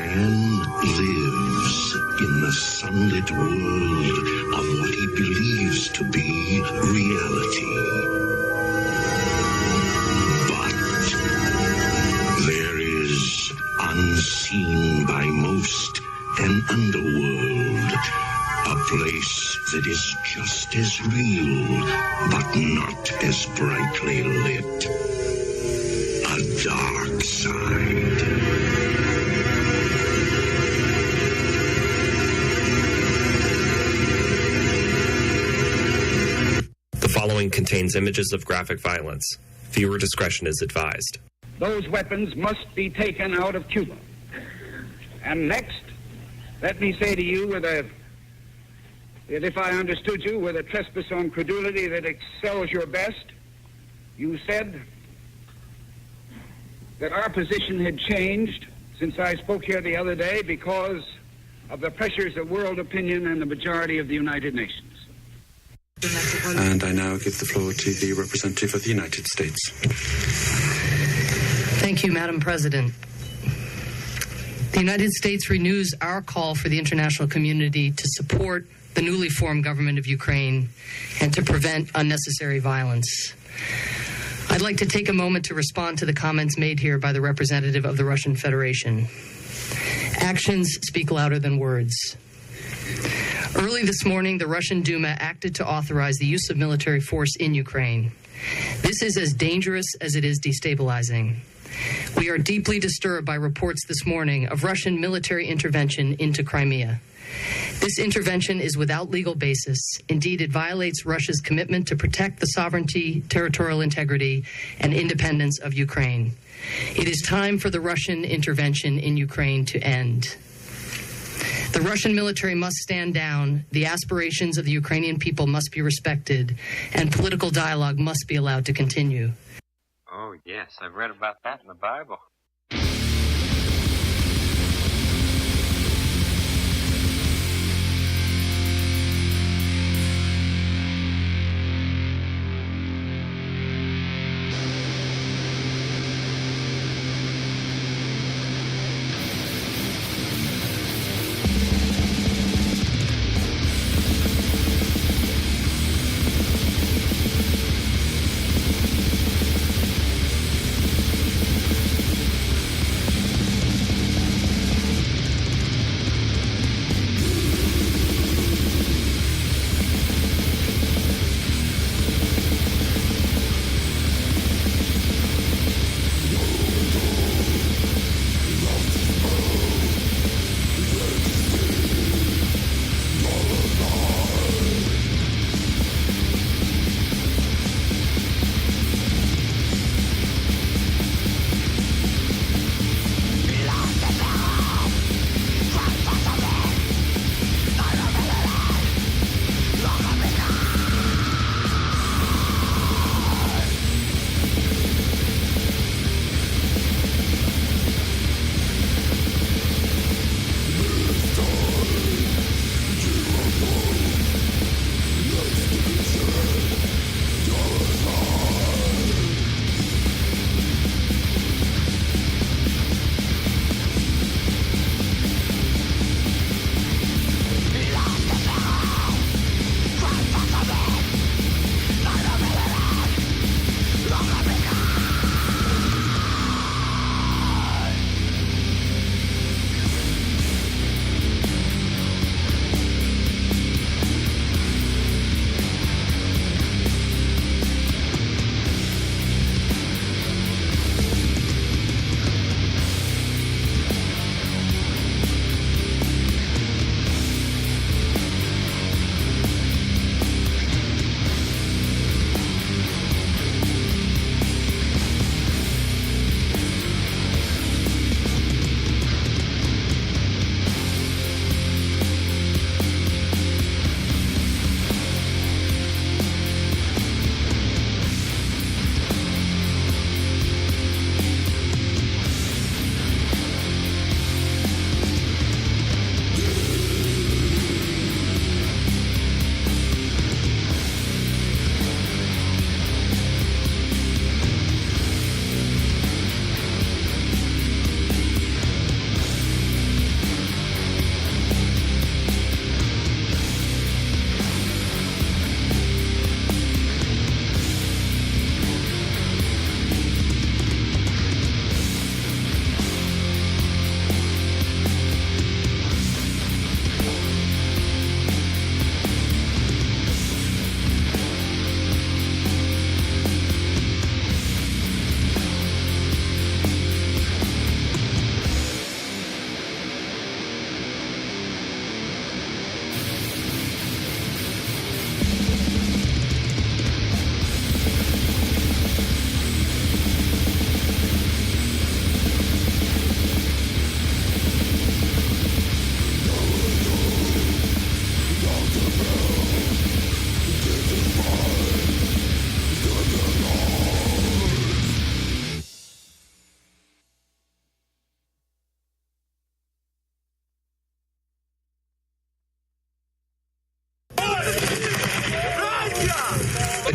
Man lives in the sunlit world of what he believes to be reality. But there is, unseen by most, an underworld, a place that is just as real, but not as brightly lit. A dark side. The following contains images of graphic violence. Viewer discretion is advised. Those weapons must be taken out of Cuba. And next, let me say to you that if I understood you with a trespass on credulity that excels your best, you said that our position had changed since I spoke here the other day because of the pressures of world opinion and the majority of the United Nations. And I now give the floor to the representative of the United States. Thank you, Madam President. The United States renews our call for the international community to support the newly formed government of Ukraine and to prevent unnecessary violence. I'd like to take a moment to respond to the comments made here by the representative of the Russian Federation. Actions speak louder than words. Early this morning, the Russian Duma acted to authorize the use of military force in Ukraine. This is as dangerous as it is destabilizing. We are deeply disturbed by reports this morning of Russian military intervention into Crimea. This intervention is without legal basis. Indeed, it violates Russia's commitment to protect the sovereignty, territorial integrity, and independence of Ukraine. It is time for the Russian intervention in Ukraine to end. The Russian military must stand down, the aspirations of the Ukrainian people must be respected, and political dialogue must be allowed to continue. Oh, yes, I've read about that in the Bible.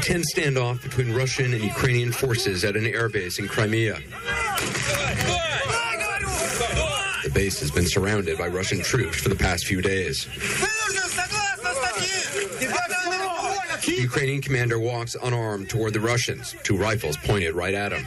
intense standoff between Russian and Ukrainian forces at an airbase in Crimea. The base has been surrounded by Russian troops for the past few days. The Ukrainian commander walks unarmed toward the Russians, 2 rifles pointed right at him.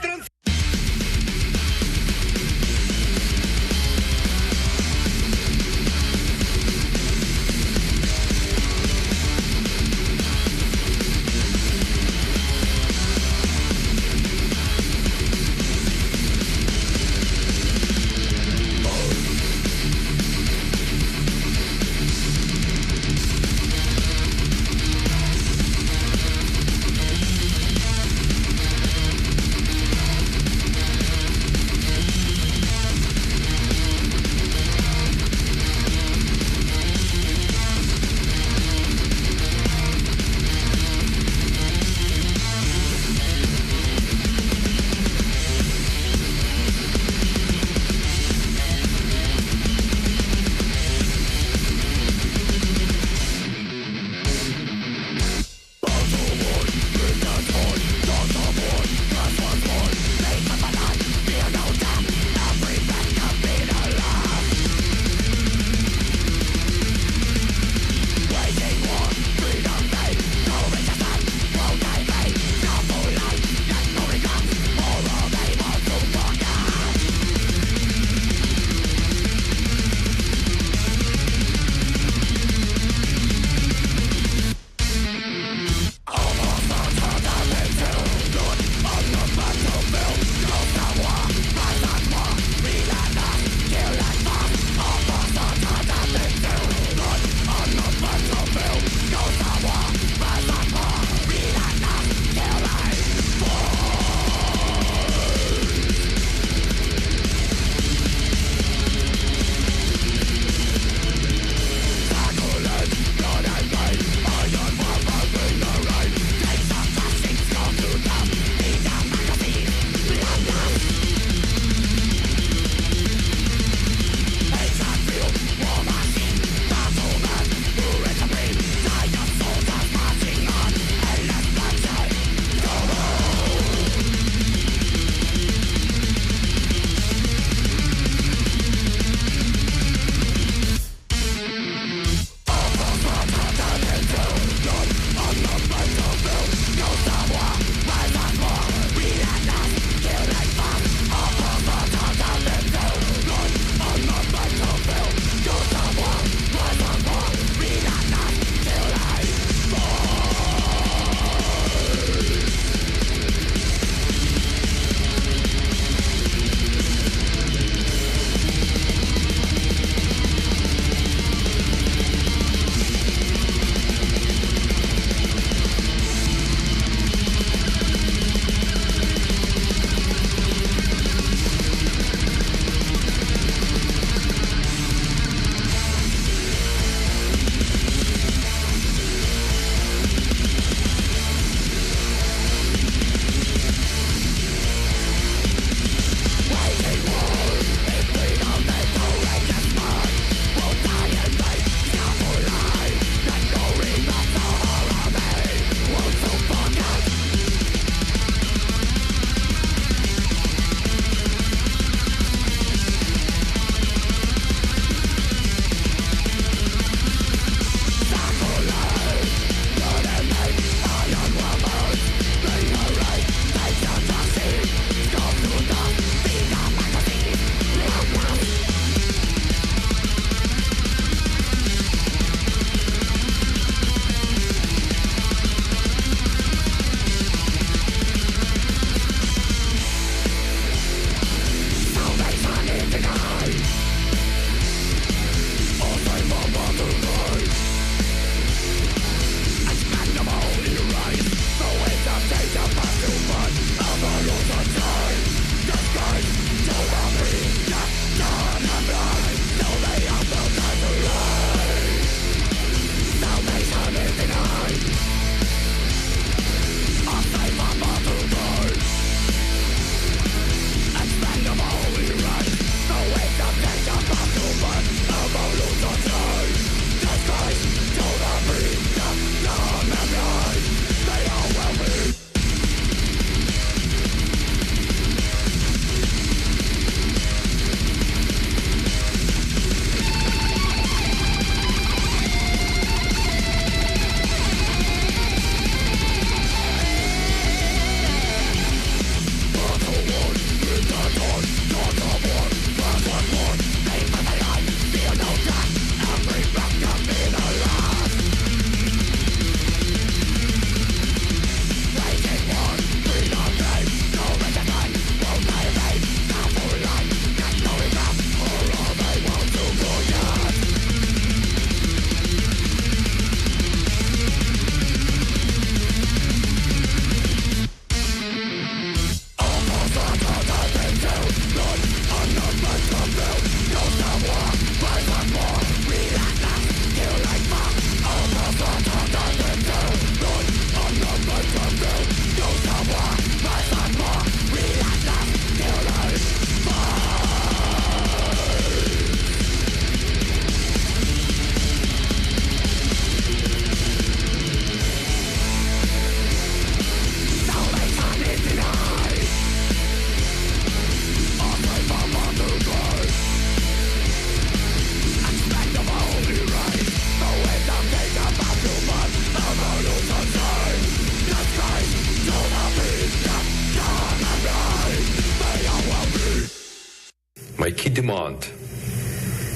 My key demand: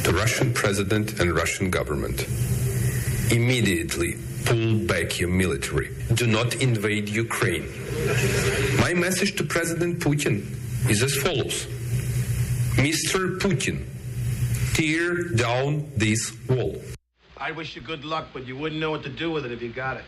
the Russian president and Russian government immediately pull back your military. Do not invade Ukraine. My message to President Putin is as follows. Mr. Putin, tear down this wall. I wish you good luck, but you wouldn't know what to do with it if you got it.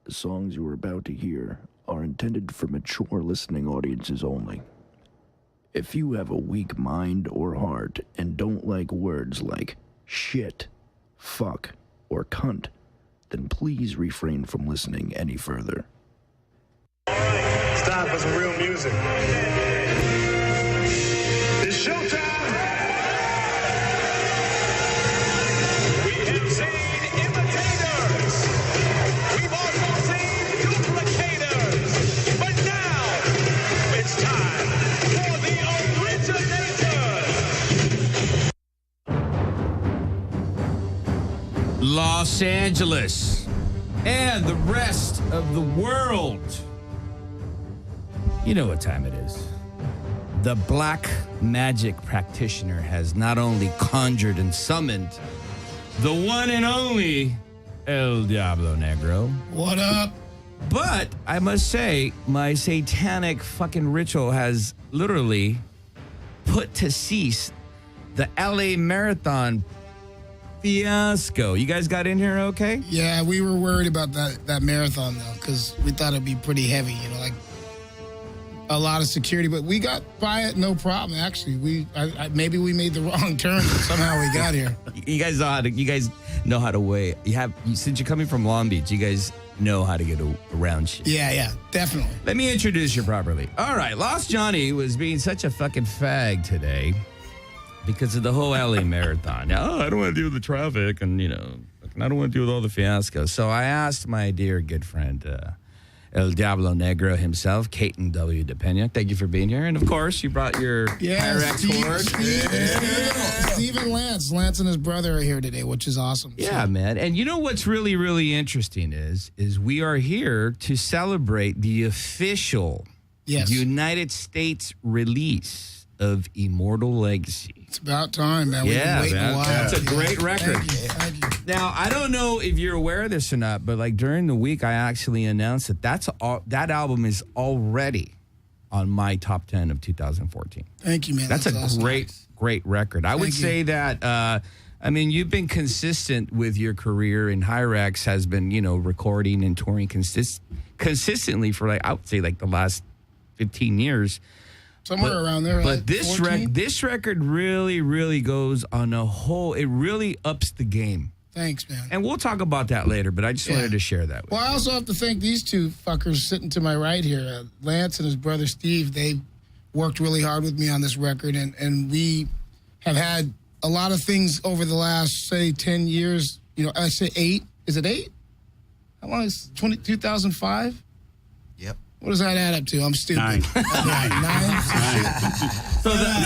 The songs you are about to hear are intended for mature listening audiences only. If you have a weak mind or heart and don't like words like shit, fuck, or cunt, then please refrain from listening any further. It's time for some real music. It's showtime! We have seen imitators. We've also seen duplicators. But now, it's time for the originators. Los Angeles and the rest of the world. You know what time it is. The black magic practitioner has not only conjured and summoned the one and only El Diablo Negro. What up? But I must say, my satanic fucking ritual has literally put to cease the LA Marathon fiasco. You guys got in here okay? Yeah, we were worried about that marathon, though, because we thought it'd be pretty heavy, like a lot of security, but we got by it no problem. Actually, maybe we made the wrong turn, but somehow we got here. You guys know how to weigh. Since you're coming from Long Beach, you guys know how to get around shit. Yeah, definitely. Let me introduce you properly. All right, Lost Johnny was being such a fucking fag today because of the whole LA Marathon. Now, I don't want to deal with the traffic, and I don't want to deal with all the fiasco. So I asked my dear good friend El Diablo Negro himself, Caton W. DePena. Thank you for being here. And, of course, you brought your Pyrex horde. Steve and Lance. Lance and his brother are here today, which is awesome. Yeah, man. And you know what's really, really interesting is we are here to celebrate the official United States release of Immortal Legacy. It's about time, man. We've been waiting a while. That's a great record. Thank you. Now, I don't know if you're aware of this or not, but during the week, I actually announced that album is already on my top 10 of 2014. Thank you, man. That's a awesome. great record. I would say that, you've been consistent with your career, and Hyrax has been, recording and touring consistently for, I would say, the last 15 years. Somewhere around there. But this record really, really goes on a whole, it really ups the game. Thanks, man. And we'll talk about that later, but I just wanted to share that with you. Well, I also have to thank these two fuckers sitting to my right here. Lance and his brother Steve, they worked really hard with me on this record, and we have had a lot of things over the last, say, 10 years. I say 8. Is it 8? How long is 2005? Yep. What does that add up to? I'm stupid. 9. 9?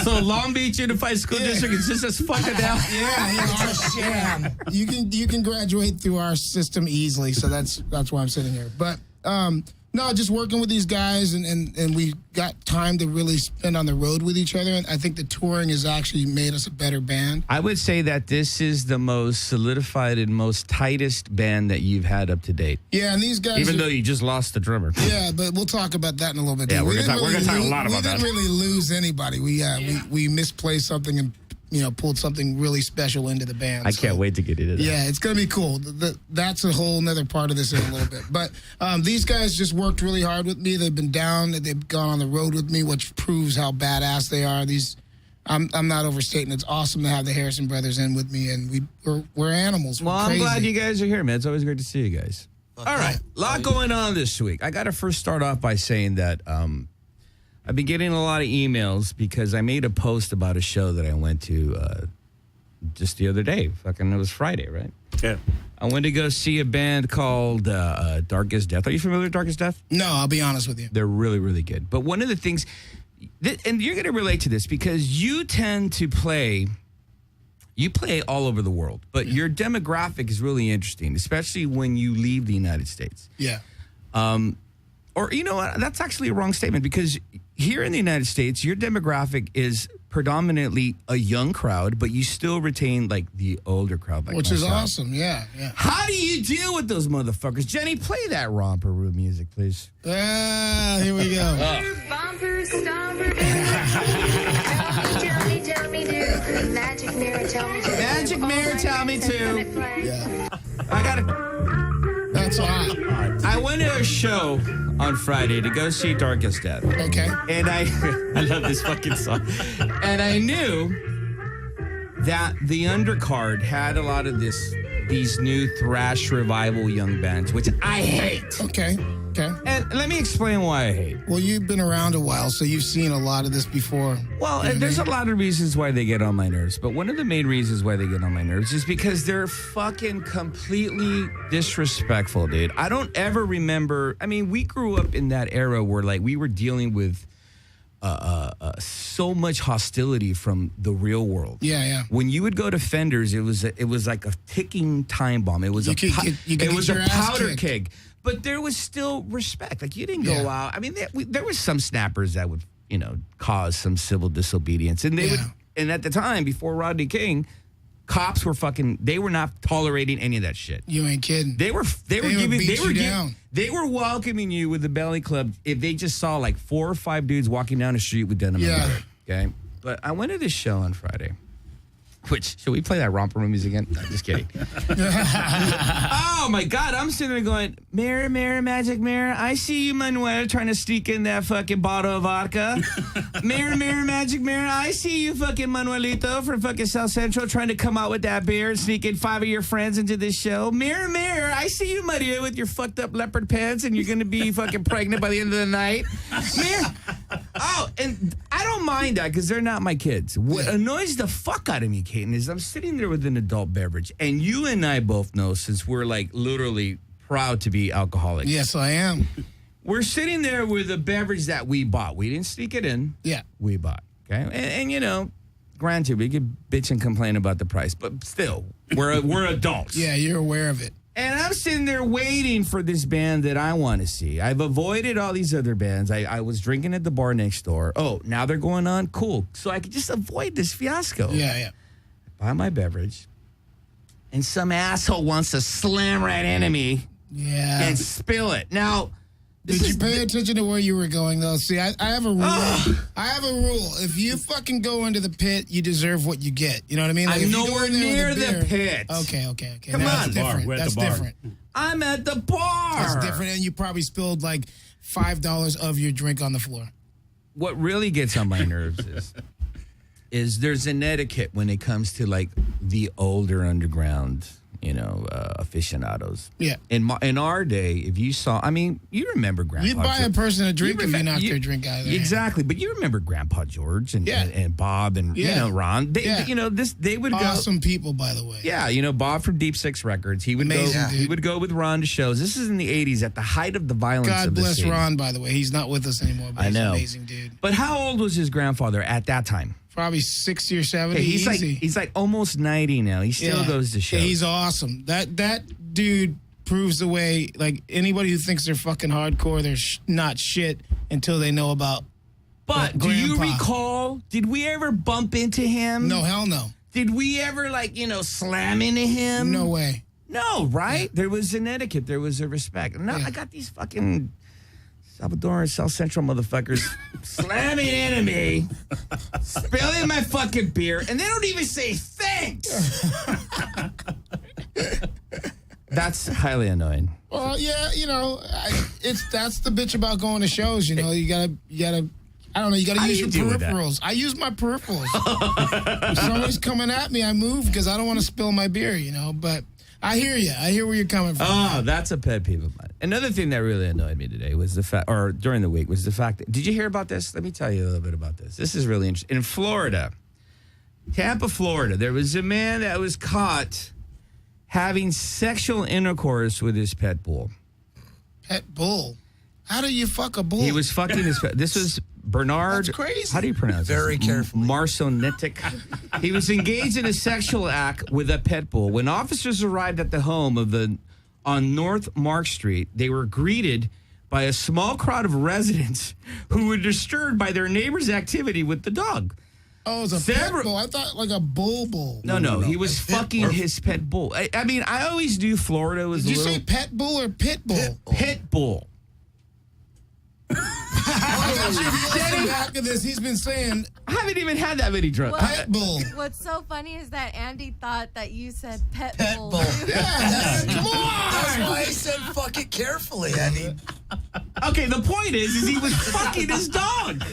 So Long Beach Unified School District is just as fucking down. Yeah. You can graduate through our system easily, so that's why I'm sitting here. But no, just working with these guys, and we got time to really spend on the road with each other. And I think the touring has actually made us a better band. I would say that this is the most solidified and most tightest band that you've had up to date. Yeah, and these guys, even though you just lost the drummer. Yeah, but we'll talk about that in a little bit. Yeah, we're gonna talk a lot about that. We didn't really lose anybody. We misplaced something and pulled something really special into the band. I can't wait to get into that. Yeah, it's going to be cool. That's a whole nother part of this in a little bit. But these guys just worked really hard with me. They've been down. They've gone on the road with me, which proves how badass they are. I'm not overstating. It's awesome to have the Harrison brothers in with me, and we're animals. Well, I'm glad you guys are here, man. It's always great to see you guys. All right, a lot going on this week. I got to first start off by saying that I've been getting a lot of emails because I made a post about a show that I went to just the other day. It was Friday, right? Yeah. I went to go see a band called Darkest Death. Are you familiar with Darkest Death? No, I'll be honest with you. They're really, really good. But one of the things, and you're going to relate to this because you tend to play all over the world, but your demographic is really interesting, especially when you leave the United States. Yeah. Or, you know what? That's actually a wrong statement because here in the United States, your demographic is predominantly a young crowd, but you still retain the older crowd, which is awesome. Yeah. How do you deal with those motherfuckers? Jenny, play that Romperoo music, please. Here we go. Bumper, stomper, tell me do. Magic mirror, tell me to. Magic mirror, tell me to. Yeah. I got it. That's hot. I went to a show on Friday to go see Darkest Death. Okay. And I love this fucking song. And I knew that the undercard had a lot of these new thrash revival young bands, which I hate. Okay. And let me explain why I hate. Well, you've been around a while, so you've seen a lot of this before. Well, there's a lot of reasons why they get on my nerves, but one of the main reasons why they get on my nerves is because they're fucking completely disrespectful, dude. I don't ever remember. I mean, we grew up in that era where, like, we were dealing with so much hostility from the real world. Yeah. When you would go to Fenders, it was like a ticking time bomb. It was a powder keg. But there was still respect. Like, you didn't go out. I mean, there was some snappers that would, cause some civil disobedience. And they would, and at the time, before Rodney King, cops were they were not tolerating any of that shit. You ain't kidding. They were welcoming you with the belly club if they just saw like 4 or 5 dudes walking down the street with denim. Yeah. Okay. But I went to this show on Friday. Which, should we play that Romper Room music again? No, just kidding. Oh, my God. I'm sitting there going, mirror, mirror, magic mirror. I see you, Manuel, trying to sneak in that fucking bottle of vodka. Mirror, mirror, magic mirror. I see you, fucking Manuelito from fucking South Central, trying to come out with that beer and sneak in 5 of your friends into this show. Mirror, mirror. I see you, Maria, with your fucked up leopard pants, and you're going to be fucking pregnant by the end of the night. Mirror. Oh, and I don't mind that because they're not my kids. What annoys the fuck out of me, Caden, is I'm sitting there with an adult beverage, and you and I both know, since we're like literally proud to be alcoholics. Yes, I am. We're sitting there with a beverage that we bought. We didn't sneak it in. Yeah. We bought. Okay. And granted, we could bitch and complain about the price, but still, we're adults. Yeah, you're aware of it. And I'm sitting there waiting for this band that I want to see. I've avoided all these other bands. I was drinking at the bar next door. Oh, now they're going on? Cool. So I could just avoid this fiasco. Yeah. Buy my beverage. And some asshole wants to slam right into me. Yeah. And spill it. Now, did you pay attention to where you were going, though? See, I have a rule. I have a rule. If you fucking go into the pit, you deserve what you get. You know what I mean? Like, I'm nowhere near the pit. Okay. Come on. That's different. I'm at the bar. That's different, and you probably spilled like $5 of your drink on the floor. What really gets on my nerves is there's an etiquette when it comes to like the older underground, aficionados. Yeah. In our day, if you saw, I mean, you remember Grandpa. You'd buy a person a drink if you knocked their drink out of there. Exactly, but you remember Grandpa George and Bob and Ron. They would go. Awesome people, by the way. Yeah, Bob from Deep Six Records. He would Amazing, go. dude. He would go with Ron to shows. This is in the '80s, at the height of the violence. God of the bless scene. Ron, by the way. He's not with us anymore. But I know. He's an amazing dude. But how old was his grandfather at that time? Probably 60 or 70. Okay, he's like almost 90 now. He still goes to shows. Yeah, he's awesome. That dude proves the way. Like, anybody who thinks they're fucking hardcore, they're not shit until they know about. But do you recall? Did we ever bump into him? No, hell no. Did we ever slam into him? No way. No, right? Yeah. There was an etiquette. There was a respect. Now I got these fucking Salvadoran South Central motherfuckers slamming into me, spilling my fucking beer, and they don't even say thanks. That's highly annoying. Well, yeah, that's the bitch about going to shows. You gotta. I don't know. You got to use your peripherals. I use my peripherals. If somebody's coming at me, I move because I don't want to spill my beer. But I hear you. I hear where you're coming from. Oh, that's a pet peeve of mine. Another thing that really annoyed me today was during the week, was the fact that, did you hear about this? Let me tell you a little bit about this. This is really interesting. In Florida, Tampa, Florida, there was a man that was caught having sexual intercourse with his pet bull. Pet bull? How do you fuck a bull? He was fucking his pet. This was Bernard. That's crazy. How do you pronounce it? Very carefully. Marsonetic. He was engaged in a sexual act with a pet bull. When officers arrived at the home on North Mark Street, they were greeted by a small crowd of residents who were disturbed by their neighbor's activity with the dog. Oh, it's a pet bull. I thought like a bull. No. He was fucking his pet bull. I mean, I always knew Florida was Did you say pet bull or pit bull? Pit bull. Back of this, he's been saying, I haven't even had that many drugs. Pet bull. What's so funny is that Andy thought that you said pet bull. Yeah, come on. That's why I said fuck it carefully. I mean, Okay, the point is he was fucking his dog.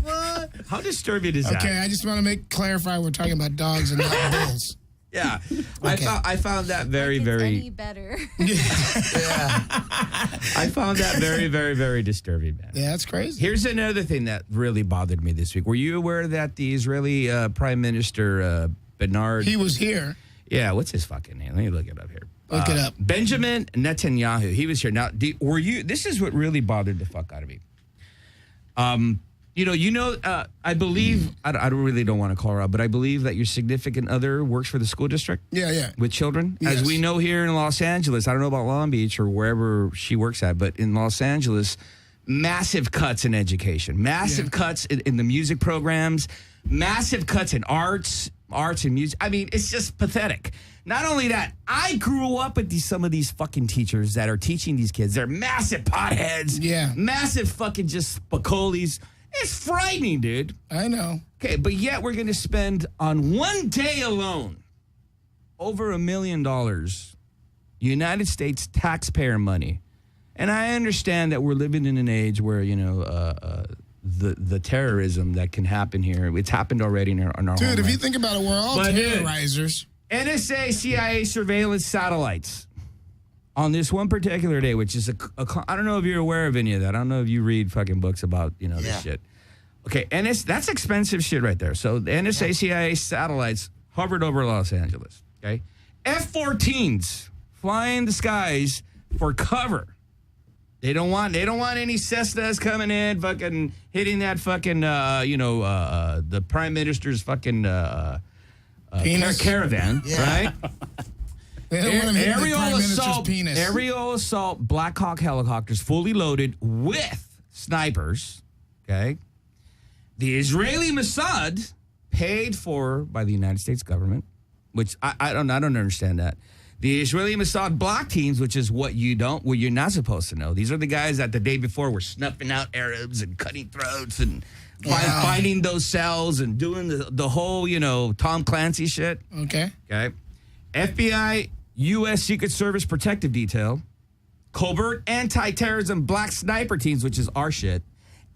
What? How disturbing is that? Okay, I just want to clarify we're talking about dogs and not bulls. Yeah, Okay. I found that very, Like it's very. any better. I found that very, very, very disturbing, man. Yeah, that's crazy. Here's another thing that really bothered me this week. Were you aware that the Israeli Prime Minister Bernard? He was here. Yeah, what's his fucking name? Let me look it up here. Look it up. Benjamin Netanyahu. He was here. Now, were you? This is what really bothered the fuck out of me. I believe I really don't want to call her out, but I believe that your significant other works for the school district. Yeah. With children, Yes. as we know here in Los Angeles. I don't know about Long Beach or wherever she works at, but in Los Angeles, massive cuts in education, massive cuts in the music programs, massive cuts in arts and music. I mean, it's just pathetic. Not only that, I grew up with some of these fucking teachers that are teaching these kids. They're massive potheads. Yeah. Massive fucking just spacolis. It's frightening, dude. I know. Okay, but yet we're going to spend on one day alone over $1 million United States taxpayer money. And I understand that we're living in an age where, the terrorism that can happen here, it's happened already in our Dude, homeland. if you think about it, we're all terrorizers. NSA, CIA surveillance satellites on this one particular day, which is I don't know if you're aware of any of that. I don't know if you read fucking books about, this shit. Okay, that's expensive shit right there. So the NSA, CIA satellites hovered over Los Angeles, okay? F-14s flying the skies for cover. They don't want any Cessnas coming in, fucking hitting that fucking, the prime minister's fucking caravan, right? They don't want him hitting the Prime Minister's penis. Aerial assault Black Hawk helicopters fully loaded with snipers, okay? The Israeli Mossad, paid for by the United States government, which I don't understand that. The Israeli Mossad block teams, which is what you're not supposed to know. These are the guys that the day before were snuffing out Arabs and cutting throats and finding those cells and doing the whole, Tom Clancy shit. Okay. FBI, U.S. Secret Service Protective Detail, Covert Anti-Terrorism Black Sniper Teams, which is our shit,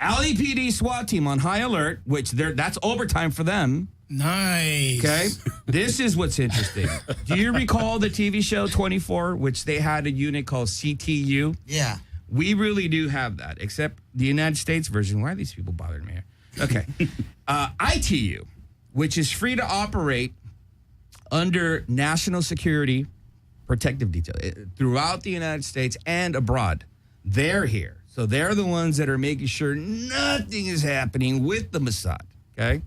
LAPD SWAT Team on high alert, which that's overtime for them. Nice. Okay. This is what's interesting. Do you recall the TV show 24, which they had a unit called CTU? Yeah. We really do have that, except the United States version. Why are these people bothering me here? Okay. ITU, which is free to operate under national security protective detail throughout the United States and abroad. They're here. So they're the ones that are making sure nothing is happening with the Mossad, okay?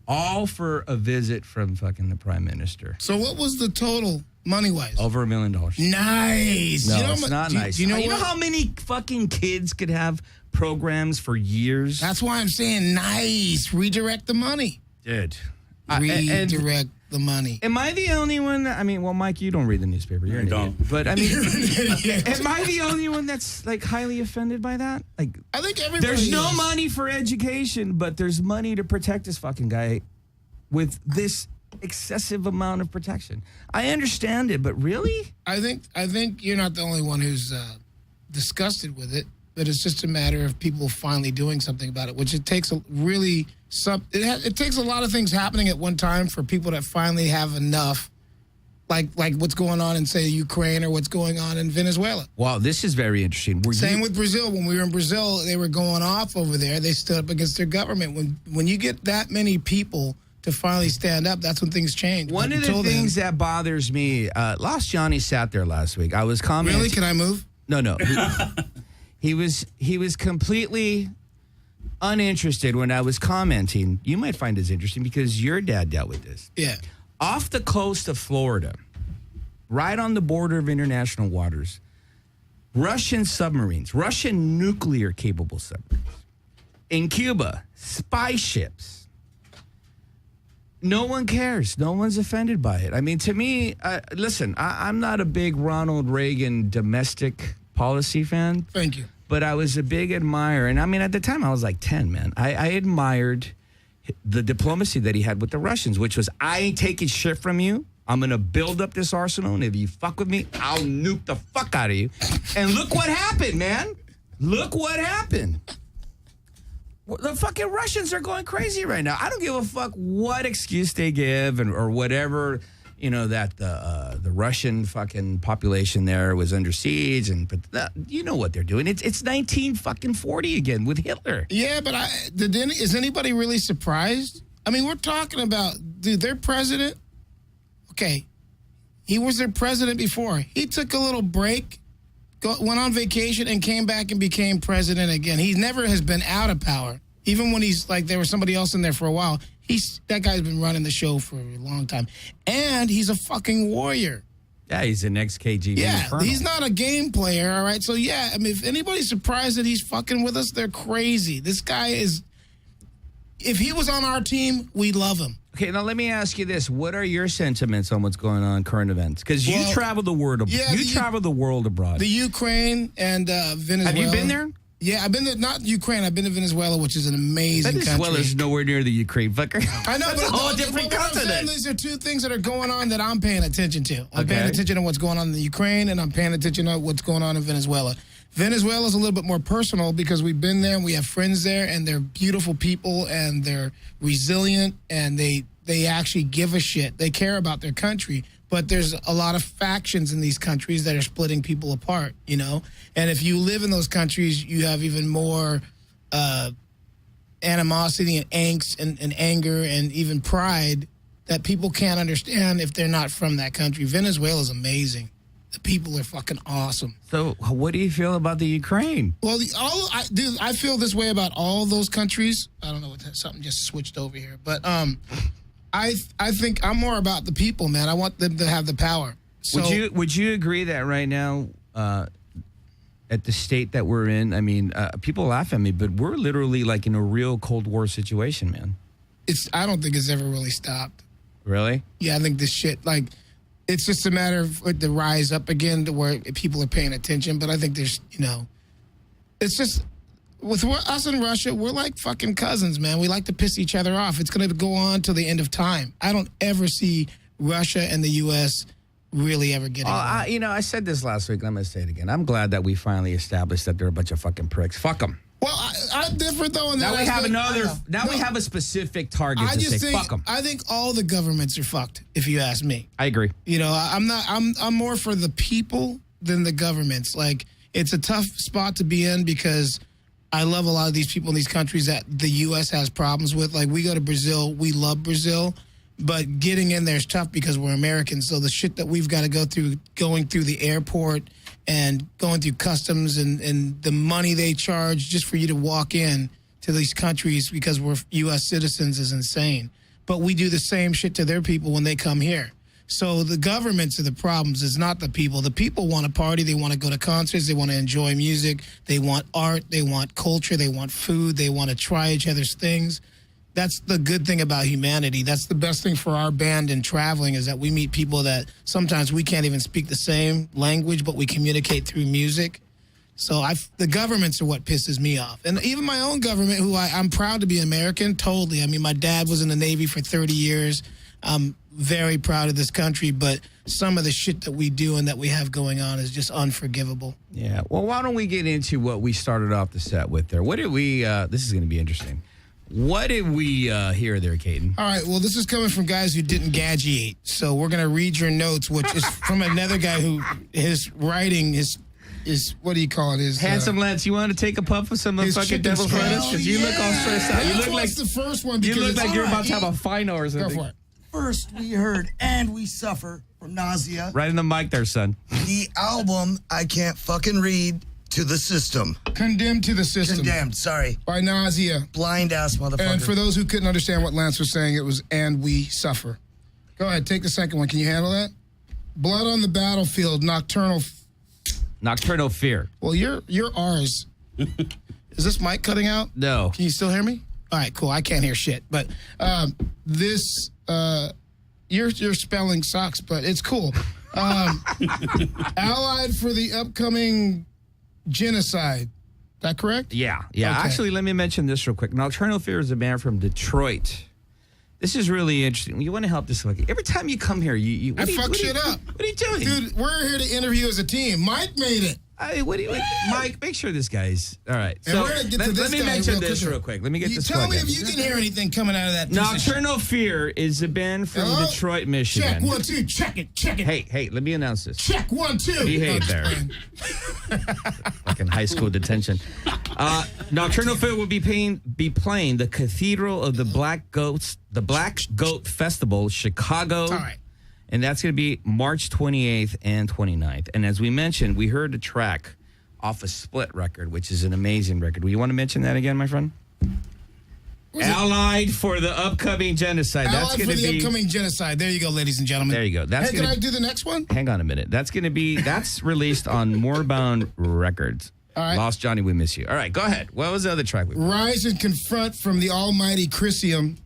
All for a visit from fucking the prime minister. So what was the total money-wise? Over $1 million. Nice. No, it's not nice. You know how many fucking kids could have programs for years? That's why I'm saying nice. Redirect the money. Dude. Redirect the money. Am I the only one Mike, you don't read the newspaper. You're an idiot. But am I the only one that's like highly offended by that? Like, I think everybody there's no is. money for education, but there's money to protect this fucking guy with this excessive amount of protection. I understand it, but really? I think you're not the only one who's disgusted with it, but it's just a matter of people finally doing something about it, which it takes it takes a lot of things happening at one time for people to finally have enough, like what's going on in, say, Ukraine or what's going on in Venezuela. Wow, this is very interesting. Same with Brazil. When we were in Brazil, they were going off over there. They stood up against their government. When you get that many people to finally stand up, that's when things change. One of the things that bothers me, Lost Johnny sat there last week. I was commenting. Really? Can I move? No. He was completely uninterested when I was commenting. You might find this interesting because your dad dealt with this. Yeah. Off the coast of Florida, right on the border of international waters, Russian submarines, Russian nuclear-capable submarines. In Cuba, spy ships. No one cares. No one's offended by it. I mean, to me, listen, I'm not a big Ronald Reagan domestic policy fan. Thank you. but I was a big admirer. And I mean, at the time, I was like 10, man. I admired the diplomacy that he had with the Russians, which was, I ain't taking shit from you. I'm going to build up this arsenal, and if you fuck with me, I'll nuke the fuck out of you. And look what happened, man. Look what happened. The fucking Russians are going crazy right now. I don't give a fuck what excuse they give or whatever, that the Russian fucking population there was under siege. But you know what they're doing. It's 1940 again with Hitler. Yeah, but is anybody really surprised? I mean, we're talking about, dude, their president. Okay, he was their president before. He took a little break, went on vacation, and came back and became president again. He never has been out of power. Even when he's like, there was somebody else in there for a while. That guy's been running the show for a long time. And he's a fucking warrior. Yeah, he's an ex-KGB colonel. He's not a game player, all right? So, yeah, I mean, if anybody's surprised that he's fucking with us, they're crazy. This guy is, if he was on our team, we'd love him. Okay, now let me ask you this. What are your sentiments on what's going on in current events? Because you travel the world abroad. Yeah, travel the world abroad. The Ukraine and Venezuela. Have you been there? Yeah, I've been to, not Ukraine, I've been to Venezuela, which is an amazing country. Venezuela's nowhere near the Ukraine, fucker. I know, That's but a whole different continent. These are two things that are going on that I'm paying attention to. I'm paying attention to what's going on in the Ukraine, and I'm paying attention to what's going on in Venezuela. Venezuela's a little bit more personal because we've been there and we have friends there, and they're beautiful people, and they're resilient, and they actually give a shit. They care about their country. But there's a lot of factions in these countries that are splitting people apart, And if you live in those countries, you have even more animosity and angst and anger and even pride that people can't understand if they're not from that country. Venezuela's amazing. The people are fucking awesome. So what do you feel about the Ukraine? Well, I feel this way about all those countries. I don't know what something just switched over here. But I think I'm more about the people, man. I want them to have the power. So, would you agree that right now, at the state that we're in, I mean, people laugh at me, but we're literally like in a real Cold War situation, man. I don't think it's ever really stopped. Really? Yeah, I think this shit, like, it's just a matter of the rise up again to where people are paying attention. But I think there's, it's just, with us and Russia, we're like fucking cousins, man. We like to piss each other off. It's going to go on till the end of time. I don't ever see Russia and the U.S. really ever getting along. I said this last week, and I'm going to say it again. I'm glad that we finally established that they're a bunch of fucking pricks. Fuck them. Well, I'm different, though. Now we have we have a specific target to say, fuck them. I think all the governments are fucked, if you ask me. I agree. I'm more for the people than the governments. Like, it's a tough spot to be in because I love a lot of these people in these countries that the U.S. has problems with. Like, we go to Brazil. We love Brazil. But getting in there is tough because we're Americans. So the shit that we've got to go through, going through the airport and going through customs and the money they charge just for you to walk in to these countries because we're U.S. citizens is insane. But we do the same shit to their people when they come here. So the governments are the problems. It's not the people. The people want to party. They want to go to concerts. They want to enjoy music. They want art. They want culture. They want food. They want to try each other's things. That's the good thing about humanity. That's the best thing for our band and traveling is that we meet people that sometimes we can't even speak the same language, but we communicate through music. So the governments are what pisses me off. And even my own government, who I'm proud to be American, totally. I mean, my dad was in the Navy for 30 years. I'm very proud of this country, but some of the shit that we do and that we have going on is just unforgivable. Yeah. Well, why don't we get into what we started off the set with there? What did we, this is going to be interesting. What did we hear there, Caden? All right. Well, this is coming from guys who didn't gadgiate. So we're going to read your notes, which is from another guy who his writing is what do you call it? Handsome Lance, you want to take a puff of some of the fucking devil's lettuce? Because you look all stressed out. You look like the first one. You look like you're about to have a final or something. Go for it. First, we heard "And We Suffer" from Nausea. Right in the mic there, son. The album I can't fucking read. To the System. Condemned to the System. Condemned, sorry. By Nausea. Blind ass motherfucker. And for those who couldn't understand what Lance was saying, it was "And We Suffer." Go ahead, take the second one. Can you handle that? Blood on the Battlefield, Nocturnal Fear. Well, your R's. Is this mic cutting out? No. Can you still hear me? All right, cool. I can't hear shit. But your spelling sucks, but it's cool. Allied for the upcoming genocide. that correct? Yeah. Okay. Actually, let me mention this real quick. Nocturnal Fear is a band from Detroit. This is really interesting. You want to help this fucking... Every time you come here, you I fuck shit up. What are you doing? Dude, we're here to interview as a team. Mike made it. Mike, make sure this guy's... All right. And So we're gonna get to let this me guy mention this real quick. Let me get this Tell me plug if in. you can hear anything coming out of that. Nocturnal Fear is a band from Hello? Detroit, Michigan. Check 1, 2. Check it. Hey, let me announce this. Check 1, 2. Behave there. Fucking high school detention. Nocturnal Fear will be playing the Cathedral of the Black Goat Festival, Chicago. All right. And that's going to be March 28th and 29th. And as we mentioned, we heard a track off a Split record, which is an amazing record. You want to mention that again, my friend? Allied for the upcoming genocide. Allied for the upcoming genocide. There you go, ladies and gentlemen. There you go. Hey, can I do the next one? Hang on a minute. That's released on Moorbound Records. All right. Lost Johnny, we miss you. All right, go ahead. What was the other track? Rise and Confront from the almighty Chrisium.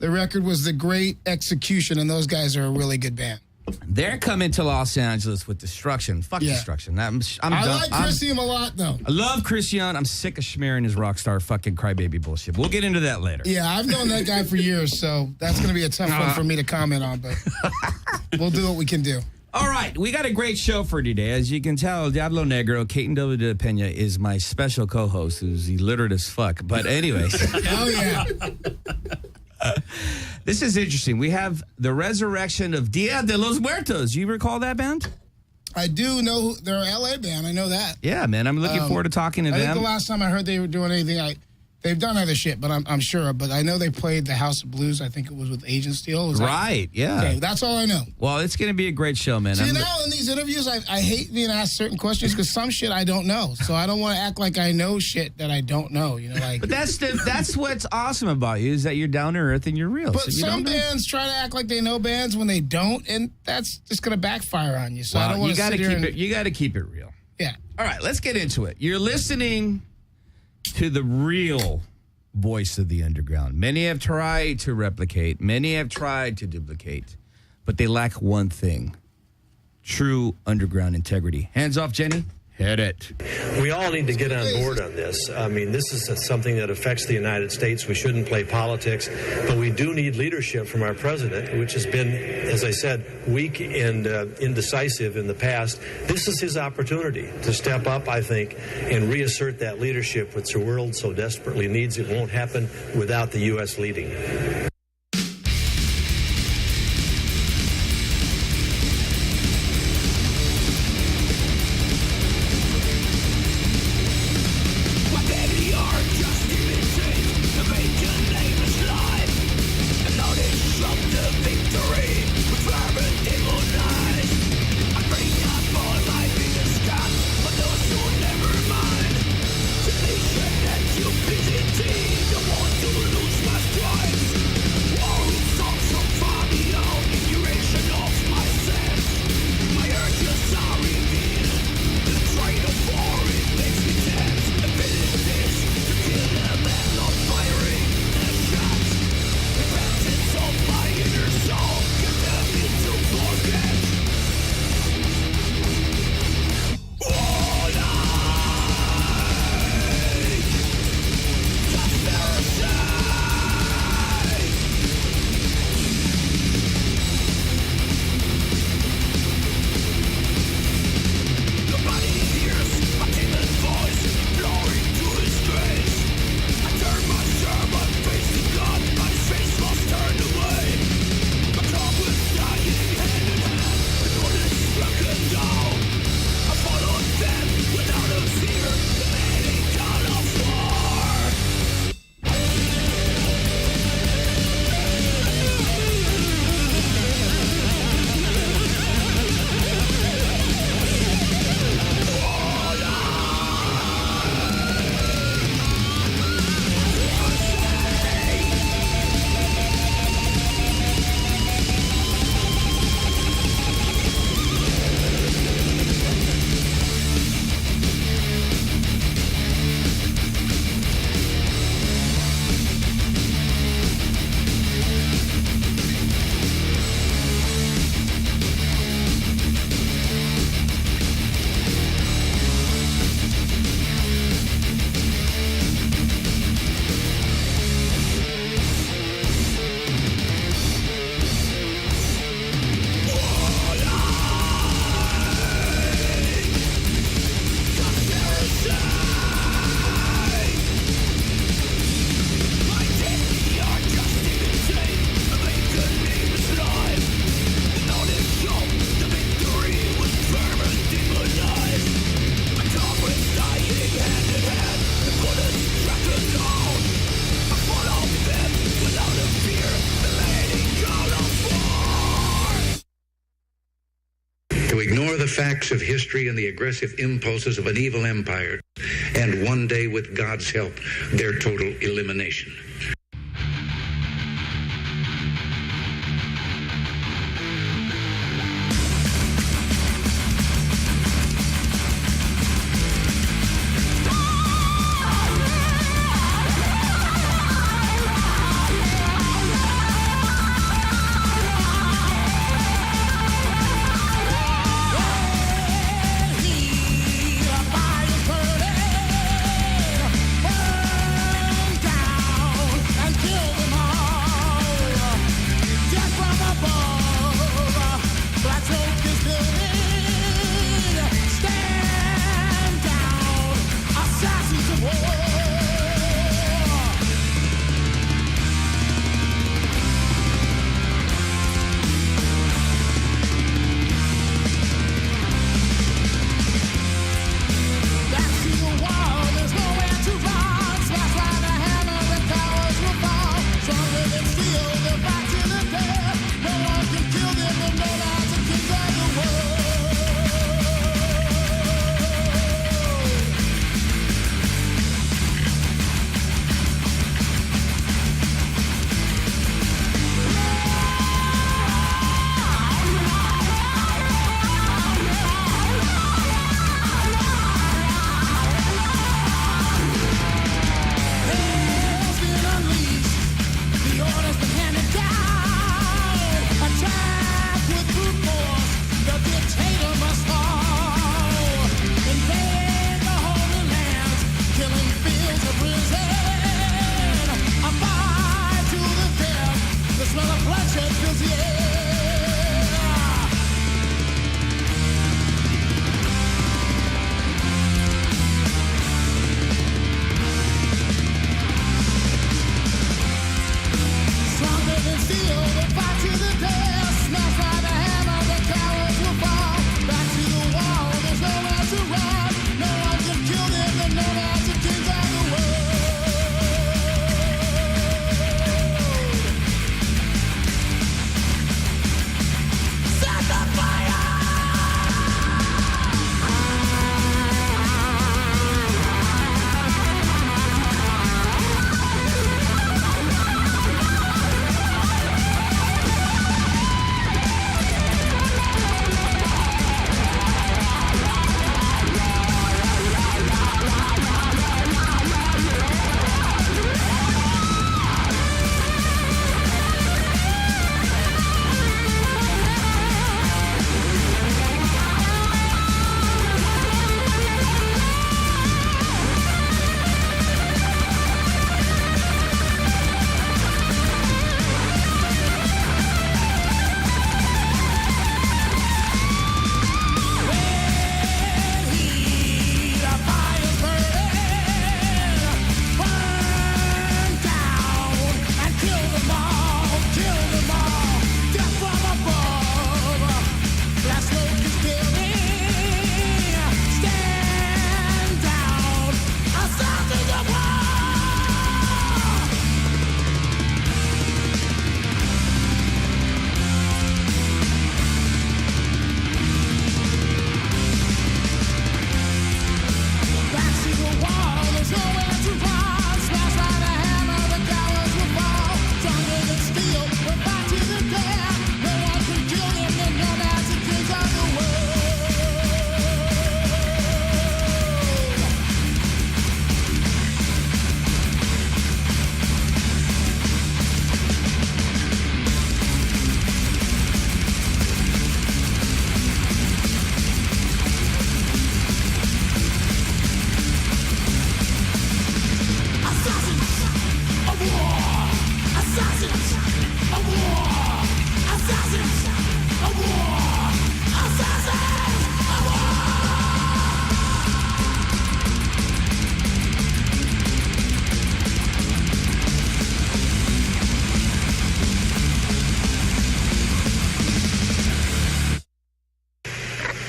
The record was The Great Execution, and those guys are a really good band. They're coming to Los Angeles with Destruction. Fuck Destruction. I'm I done. like Chrisium a lot, though. I love Christian. I'm sick of Schmear and his rock star fucking crybaby bullshit. We'll get into that later. Yeah, I've known that guy for years, so that's going to be a tough one for me to comment on, but we'll do what we can do. All right, we got a great show for today. As you can tell, Diablo Negro, Caton W. de Pena is my special co-host, who's illiterate as fuck. But anyways. Oh, yeah. This is interesting. We have the resurrection of Dia de los Muertos. You recall that band? I do know they're an LA band. I know that. Yeah, man. I'm looking forward to talking to I them. think the last time I heard they were doing anything, they've done other shit, but I'm sure. But I know they played the House of Blues. I think it was with Agent Steel. Right, yeah. Okay, that's all I know. Well, it's going to be a great show, man. See, now in these interviews, I hate being asked certain questions because some shit I don't know. So I don't want to act like I know shit that I don't know. You know, like. But that's what's awesome about you is that you're down to earth and you're real. But so you some bands try to act like they know bands when they don't, and that's just going to backfire on you. So I don't want to sit here and... You got to keep it real. Yeah. All right, let's get into it. You're listening to the real voice of the underground. Many have tried to replicate, many have tried to duplicate, but they lack one thing: true underground integrity. Hands off, Jenny. Hit it. We all need to get on board on this. I mean, this is something that affects the United States. We shouldn't play politics, but we do need leadership from our president, which has been, as I said, weak and indecisive in the past. This is his opportunity to step up, I think, and reassert that leadership which the world so desperately needs. It won't happen without the U.S. leading. to ignore the facts of history and the aggressive impulses of an evil empire, and one day, with God's help, their total elimination.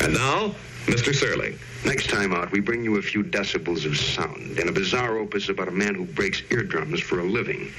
And now, Mr. Serling. Next time out, we bring you a few decibels of sound in a bizarre opus about a man who breaks eardrums for a living.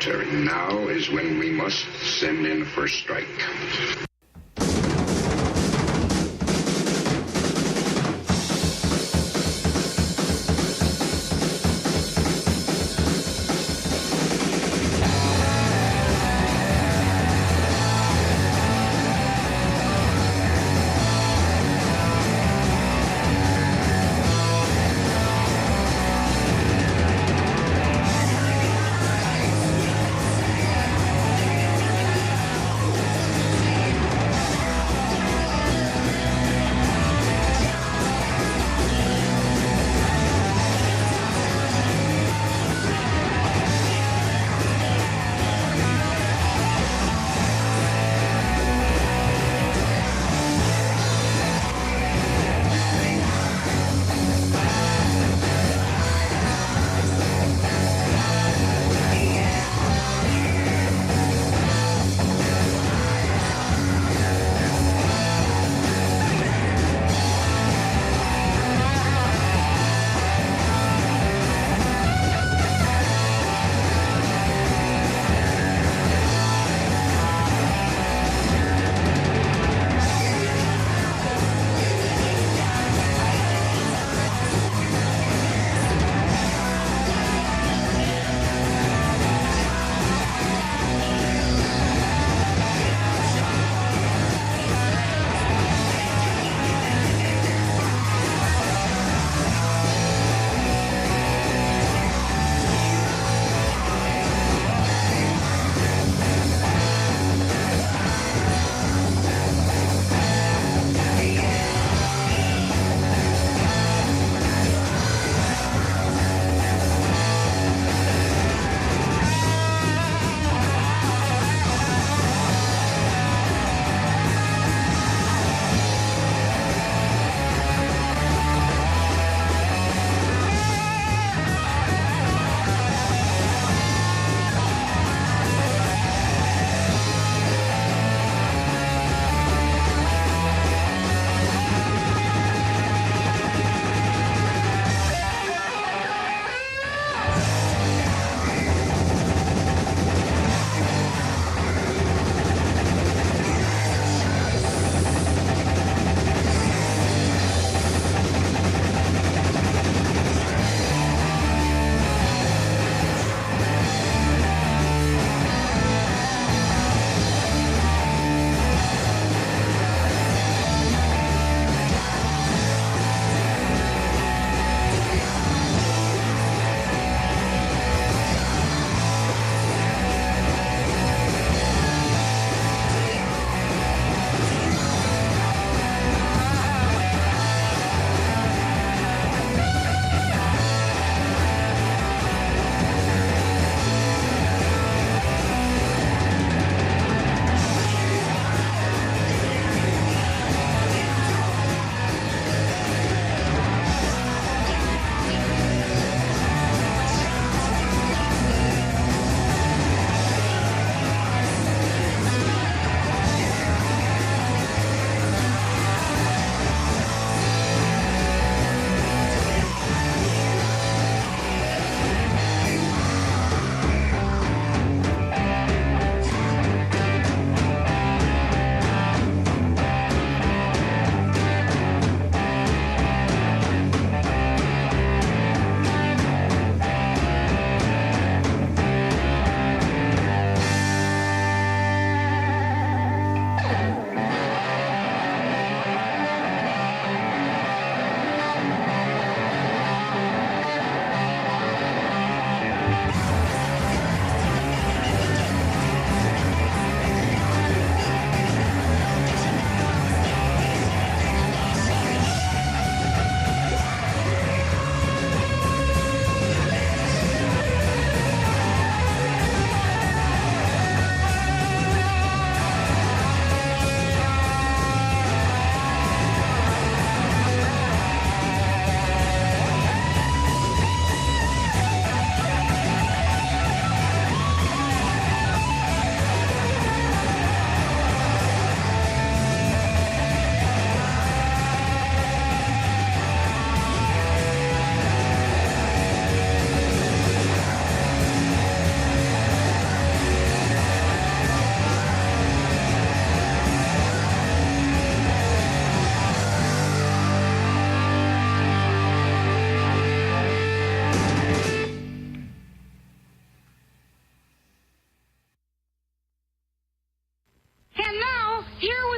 military. Now is when we must send in the first strike.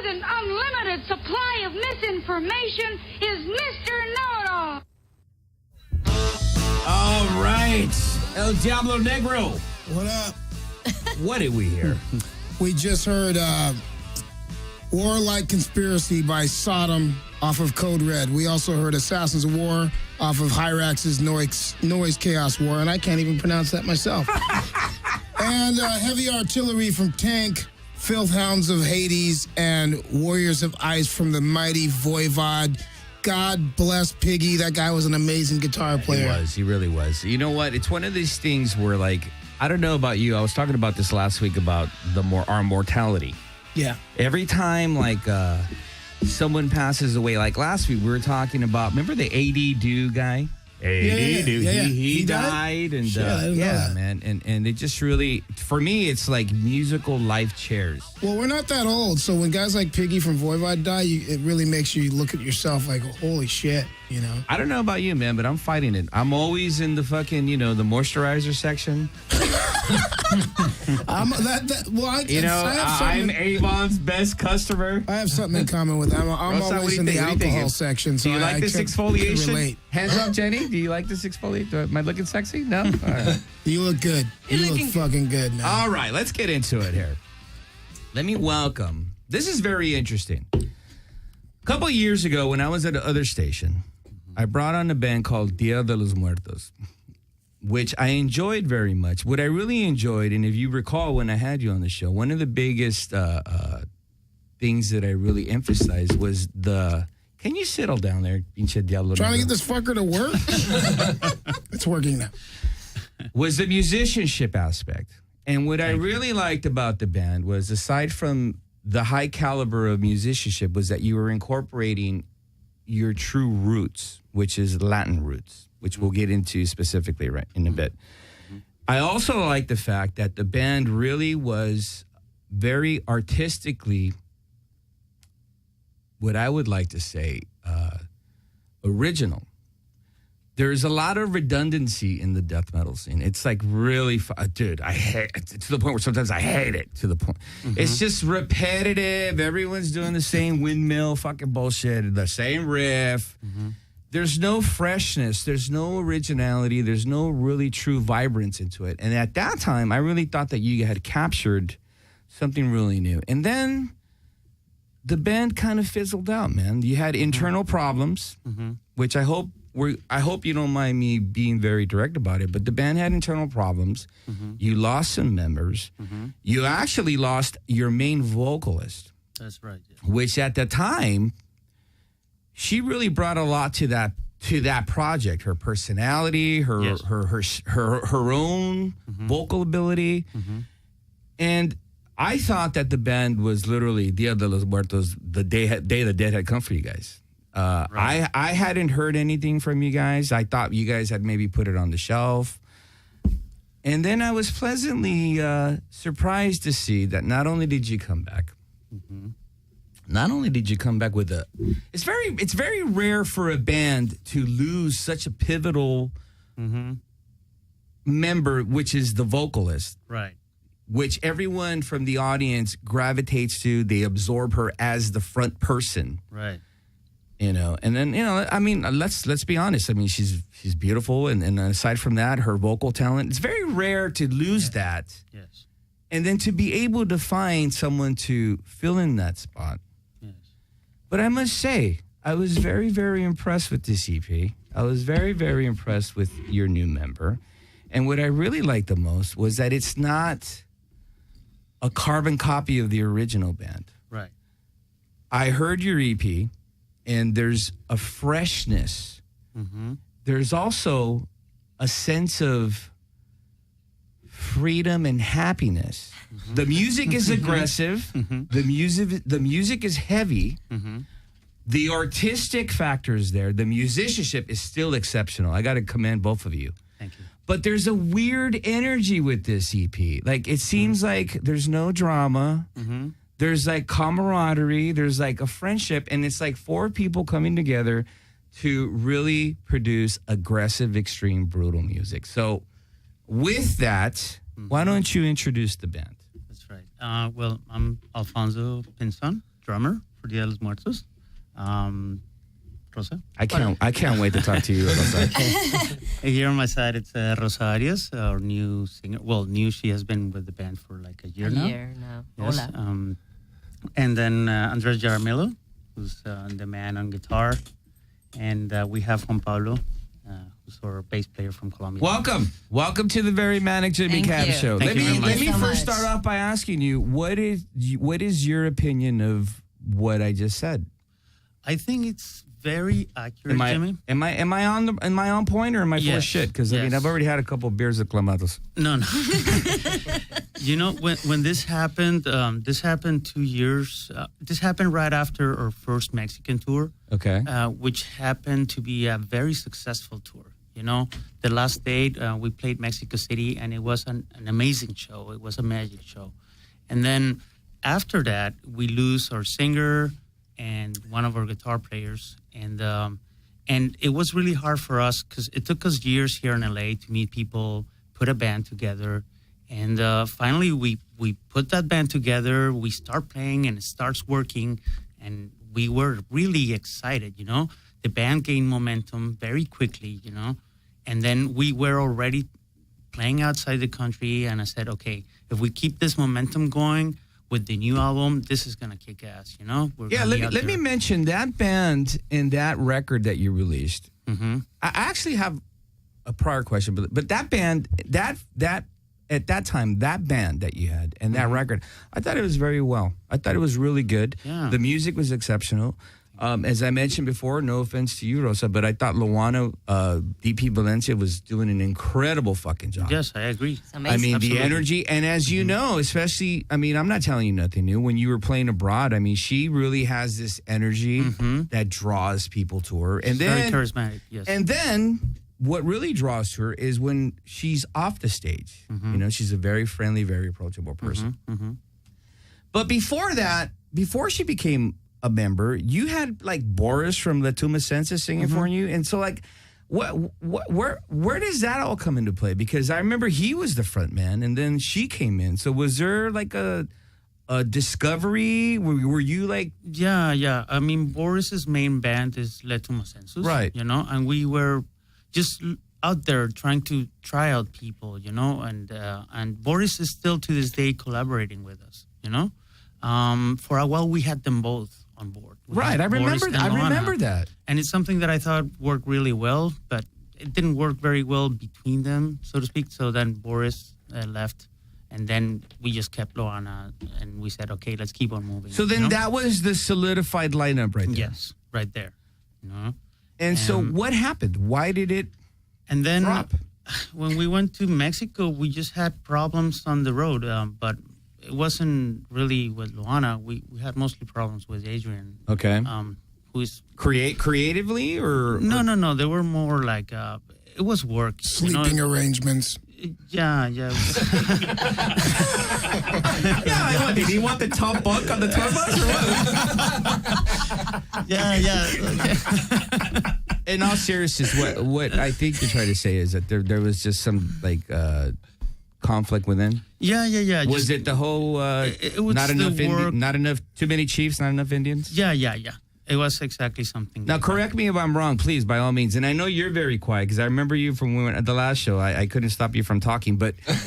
with an unlimited supply of misinformation is Mr. Know-It-All. All right. El Diablo Negro. What up? What did we hear? We just heard Warlike Conspiracy by Sodom off of Code Red. We also heard Assassins of War off of Hyrax's Noise Chaos War, and I can't even pronounce that myself. And Heavy Artillery from Tank, Filth Hounds of Hades, and Warriors of Ice from the mighty Voivod. God bless Piggy. That guy was an amazing guitar player. He was. He really was. You know what? It's one of these things where, like, I don't know about you. I was talking about this last week about our mortality. Yeah. Every time, like, someone passes away, like last week, we were talking about, remember the AD Do guy? He died. And man. And it just really, for me, it's like musical life chairs. Well, we're not that old, so when guys like Piggy from Voivod die, it really makes you look at yourself like, holy shit, you know? I don't know about you, man, but I'm fighting it. I'm always in the fucking, the moisturizer section. I'm Avon's best customer. I have something in common with them. I'm always in the alcohol section. So do you like this can exfoliation? relate. Hands up, Jenny. Do you like this exfoliation? Am I looking sexy? No? All right. You look good. You look fucking good, man. All right, let's get into it here. Let me welcome. This is very interesting. A couple of years ago, when I was at another station, I brought on a band called Dia de los Muertos, which I enjoyed very much. What I really enjoyed, and if you recall when I had you on the show, one of the biggest things that I really emphasized was can you settle down there, pinche diablo? Trying to get this fucker to work? It's working now. Was the musicianship aspect. And what I really liked about the band was, aside from the high caliber of musicianship, was that you were incorporating your true roots, which is Latin roots, which we'll get into specifically right in a bit. I also like the fact that the band really was very artistically, what I would like to say, original. There's a lot of redundancy in the death metal scene. It's like really, dude, I hate it to the point where sometimes I hate it to the point. It's just repetitive. Everyone's doing the same windmill fucking bullshit, the same riff. There's no freshness. There's no originality. There's no really true vibrance into it. And at that time, I really thought that you had captured something really new. And then the band kind of fizzled out, man. You had internal problems, which I hope you don't mind me being very direct about it, but the band had internal problems. You lost some members. You actually lost your main vocalist. That's right. Yeah. Which at the time, she really brought a lot to that project. Her personality, her own vocal ability. And I thought that the band was literally Dia de los Muertos, the day the dead had come for you guys. Right. I hadn't heard anything from you guys. I thought you guys had maybe put it on the shelf. And then I was pleasantly surprised to see that not only did you come back, not only did you come back with it's very rare for a band to lose such a pivotal member, which is the vocalist. Right. Which everyone from the audience gravitates to. They absorb her as the front person. Right. And then, I mean, let's be honest. I mean, she's beautiful. And aside from that, her vocal talent, it's very rare to lose that. Yes. And then to be able to find someone to fill in that spot. Yes. But I must say, I was very, very impressed with this EP. I was very, very impressed with your new member. And what I really liked the most was that it's not a carbon copy of the original band. Right. I heard your EP. And there's a freshness. There's also a sense of freedom and happiness. The music is aggressive. The music is heavy. The artistic factor is there. The musicianship is still exceptional. I got to commend both of you. Thank you. But there's a weird energy with this EP. Like, it seems like there's no drama. There's like camaraderie, there's like a friendship, and it's like four people coming together to really produce aggressive, extreme, brutal music. So with that, why don't you introduce the band? That's right. Well, I'm Alfonso Pinzon. drummer for Dia de los Muertos. Rosa? I can't wait to talk to you, Rosa. Here on my side, it's Rosa Arias, our new singer. Well, new, she has been with the band for like a year now. Yes. Hola. And then Andres Jaramillo, who's the man on guitar. And we have Juan Pablo, who's our bass player from Colombia. Welcome to the Very Manic Jimmy Cab Show. Thank you very much. Let me first start off by asking you, what is your opinion of what I just said? I think it's very accurate, Jimmy. Am I on point, or am I full of shit? Because I mean, I've already had a couple of beers at Clamatos. No. You know, when this happened 2 years. This happened right after our first Mexican tour. Okay. Which happened to be a very successful tour. You know, the last date we played Mexico City, and it was an amazing show. It was a magic show. And then after that, we lose our singer and one of our guitar players, and it was really hard for us because it took us years here in LA to meet people, put a band together, and finally we put that band together. We start playing, and it starts working, and we were really excited. You know, the band gained momentum very quickly. You know, and then we were already playing outside the country, and I said, okay, if we keep this momentum going with the new album, this is gonna kick ass, you know. Let me mention that band and that record that you released. Mm-hmm. I actually have a prior question, but that band, that at that time, that band that you had and that record, I thought it was very well. I thought it was really good. Yeah. The music was exceptional. As I mentioned before, no offense to you, Rosa, but I thought Luana, DP Valencia was doing an incredible fucking job. Yes, I agree. I mean, Absolutely. the energy, and as you know, especially, I mean, I'm not telling you nothing new. When you were playing abroad, I mean, she really has this energy that draws people to her. And then, very charismatic, yes. And then what really draws to her is when she's off the stage. You know, she's a very friendly, very approachable person. But before that, before she became a member, you had like Boris from La Tumacense singing for you, and so like, where does that all come into play? Because I remember he was the front man, and then she came in. So was there like a discovery? Were you like? Yeah. I mean, Boris's main band is La Tumacense, right? You know, and we were just out there trying to try out people, you know, and Boris is still to this day collaborating with us, you know. For a while, we had them both on board. Right, I remember that. And it's something that I thought worked really well, but it didn't work very well between them, so to speak. So then Boris left, and then we just kept Loana, and we said, okay, let's keep on moving. So then that was the solidified lineup right there. Yes, right there. You know? And so what happened? Why did it and then drop? When we went to Mexico, we just had problems on the road, but it wasn't really with Luana. We had mostly problems with Adrian. Okay. Who is creatively or no. They were more like it was work. Sleeping arrangements. Yeah. Yeah, did he want the top bunk on the tour bus or what? Yeah. In all seriousness, what I think you're trying to say is that there was just some like conflict within. Yeah. Was it the whole it was not the enough work. not enough too many chiefs, not enough Indians? Yeah. It was exactly something. Now, correct me if I'm wrong, please, by all means. And I know you're very quiet because I remember you from when we went at the last show. I couldn't stop you from talking. But is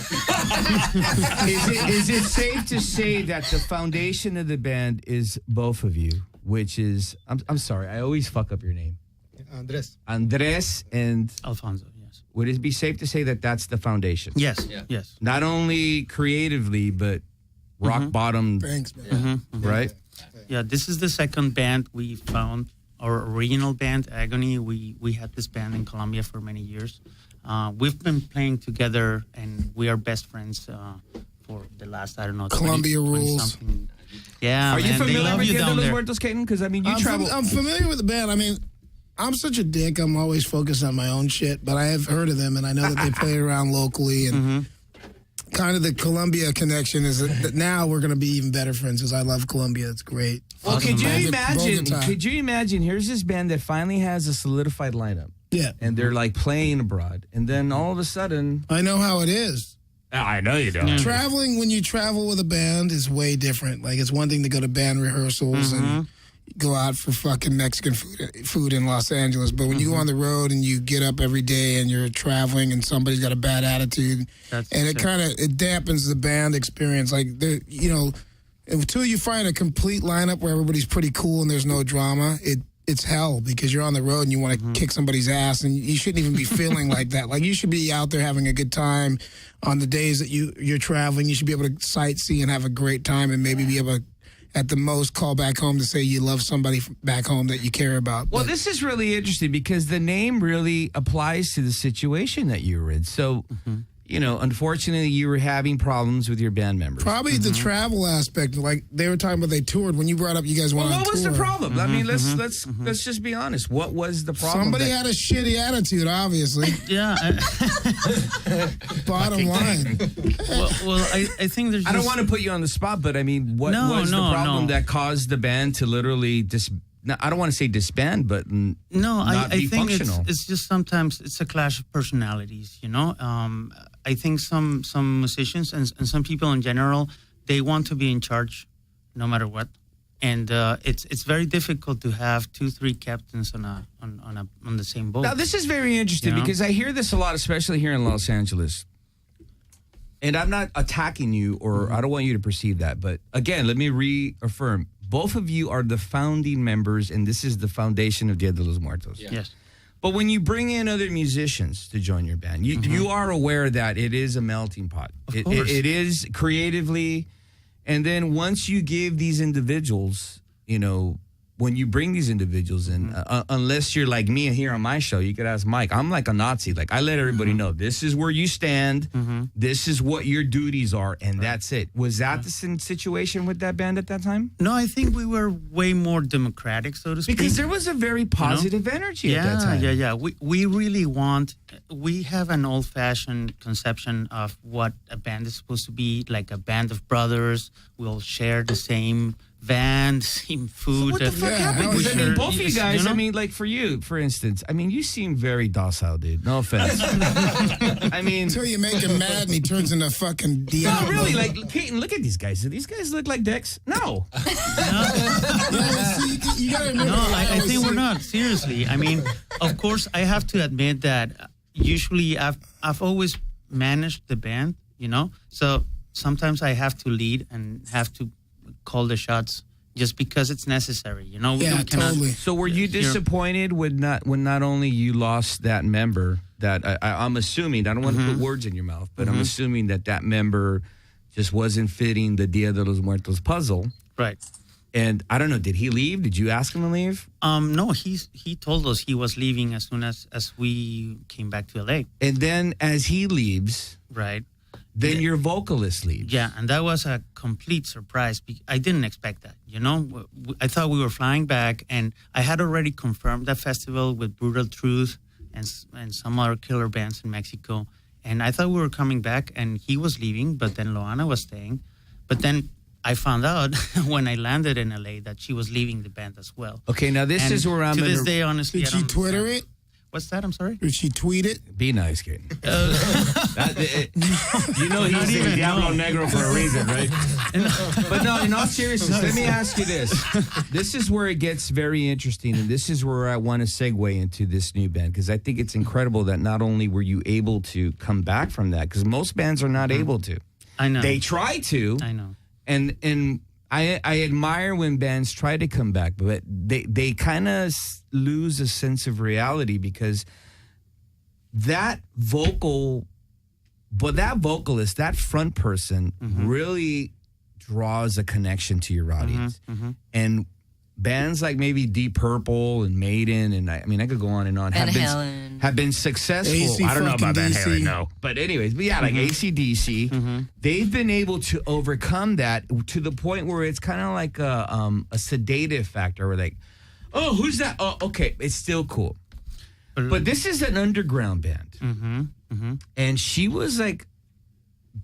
it safe to say that the foundation of the band is both of you? Which is, I'm sorry, I always fuck up your name. Andres and Alfonso. Yes. Would it be safe to say that that's the foundation? Yes. Yes. Not only creatively, but rock bottom. Thanks, man. Right. Yeah, this is the second band we found. Our original band, Agony, we had this band in Colombia for many years. We've been playing together, and we are best friends for the last, I don't know, Colombia 20 rules. something. Yeah, Are you man, they familiar love with you Dia de down los there. Muertos, Caden? Because I mean, you travel. I'm familiar with the band. I mean, I'm such a dick. I'm always focused on my own shit, but I have heard of them, and I know that they play around locally, and kind of the Colombia connection is that now we're going to be even better friends because I love Colombia. It's great. Well, Awesome. could you Bogota. imagine? Here's this band that finally has a solidified lineup. Yeah. And they're like playing abroad. And then all of a sudden. I know how it is. I know you don't. Traveling, when you travel with a band, is way different. Like, it's one thing to go to band rehearsals and go out for fucking Mexican food in Los Angeles. But when you go on the road and you get up every day and you're traveling and somebody's got a bad attitude, it dampens the band experience. Like, until you find a complete lineup where everybody's pretty cool and there's no drama, it's hell, because you're on the road and you want to kick somebody's ass, and you shouldn't even be feeling like that. Like, you should be out there having a good time on the days that you're traveling. You should be able to sightsee and have a great time, and maybe be able to, at the most, call back home to say you love somebody back home that you care about. Well, this is really interesting because the name really applies to the situation that you were in. So, unfortunately, you were having problems with your band members. Probably the travel aspect. Like, they were talking about they toured. When you brought up you guys went on tour. What was the problem? I mean, let's just be honest. What was the problem? Somebody had a shitty attitude, obviously. Yeah. Bottom line. Well, I think there's. I don't want to put you on the spot, but I mean, what was the problem that caused the band to literally I don't want to say disband, but I think functional. It's just sometimes it's a clash of personalities, I think some musicians and some people in general, they want to be in charge no matter what. And it's very difficult to have 2-3 captains on the same boat. Now, this is very interesting because I hear this a lot, especially here in Los Angeles. And I'm not attacking you, or I don't want you to perceive that. But again, let me reaffirm. Both of you are the founding members, and this is the foundation of Dia de los Muertos. Yeah. Yes. But when you bring in other musicians to join your band, you are aware that it is a melting pot. Of course. It is creatively. And then once you give these individuals, when you bring these individuals in, unless you're like me here on my show, you could ask Mike. I'm like a Nazi. Like, I let everybody know this is where you stand. This is what your duties are, and that's it. Was that the situation with that band at that time? No, I think we were way more democratic, so to speak. Because there was a very positive energy at that time. Yeah. We really we have an old-fashioned conception of what a band is supposed to be, like a band of brothers. We'll share the same van, same food. So what the fuck happened? Because both of you guys, like for you, for instance, you seem very docile, dude. No offense. Until you make him mad and he turns into fucking Diablo. No, really, like, Peyton, look at these guys. Do these guys look like dicks? No. You gotta remember. No, I think we're not. Seriously. Of course, I have to admit that usually I've always managed the band, So sometimes I have to lead and have to call the shots just because it's necessary, Yeah, totally. So were you disappointed when not only you lost that member that I'm assuming, I don't want to put words in your mouth, but I'm assuming that member just wasn't fitting the Dia de los Muertos puzzle. Right. And I don't know, did he leave? Did you ask him to leave? No, he told us he was leaving as soon as we came back to LA. And then as he leaves, right, then your vocalist leaves. Yeah, and that was a complete surprise. I didn't expect that, I thought we were flying back, and I had already confirmed that festival with Brutal Truth and some other killer bands in Mexico. And I thought we were coming back, and he was leaving, but then Loana was staying. But then I found out when I landed in LA that she was leaving the band as well. Okay, now this is where I'm to this day, honestly. Did she Twitter it? What's that? I'm sorry? Did she tweet it? Be nice, Kate. He's a Diablo Negro for a reason, right? But no, in all seriousness, let me ask you this. This is where it gets very interesting, and this is where I want to segue into this new band, because I think it's incredible that not only were you able to come back from that, because most bands are not able to. I know. They try to. I know. And I admire when bands try to come back, but they kind of lose a sense of reality, because that vocalist, that front person really draws a connection to your audience. And bands like maybe Deep Purple and Maiden, and I could go on and on, have been successful. I don't know about Van Halen, no. But anyways, like AC/DC, they've been able to overcome that to the point where it's kind of like a sedative factor. Where like, oh, who's that? Oh, okay, it's still cool. But this is an underground band. And she was like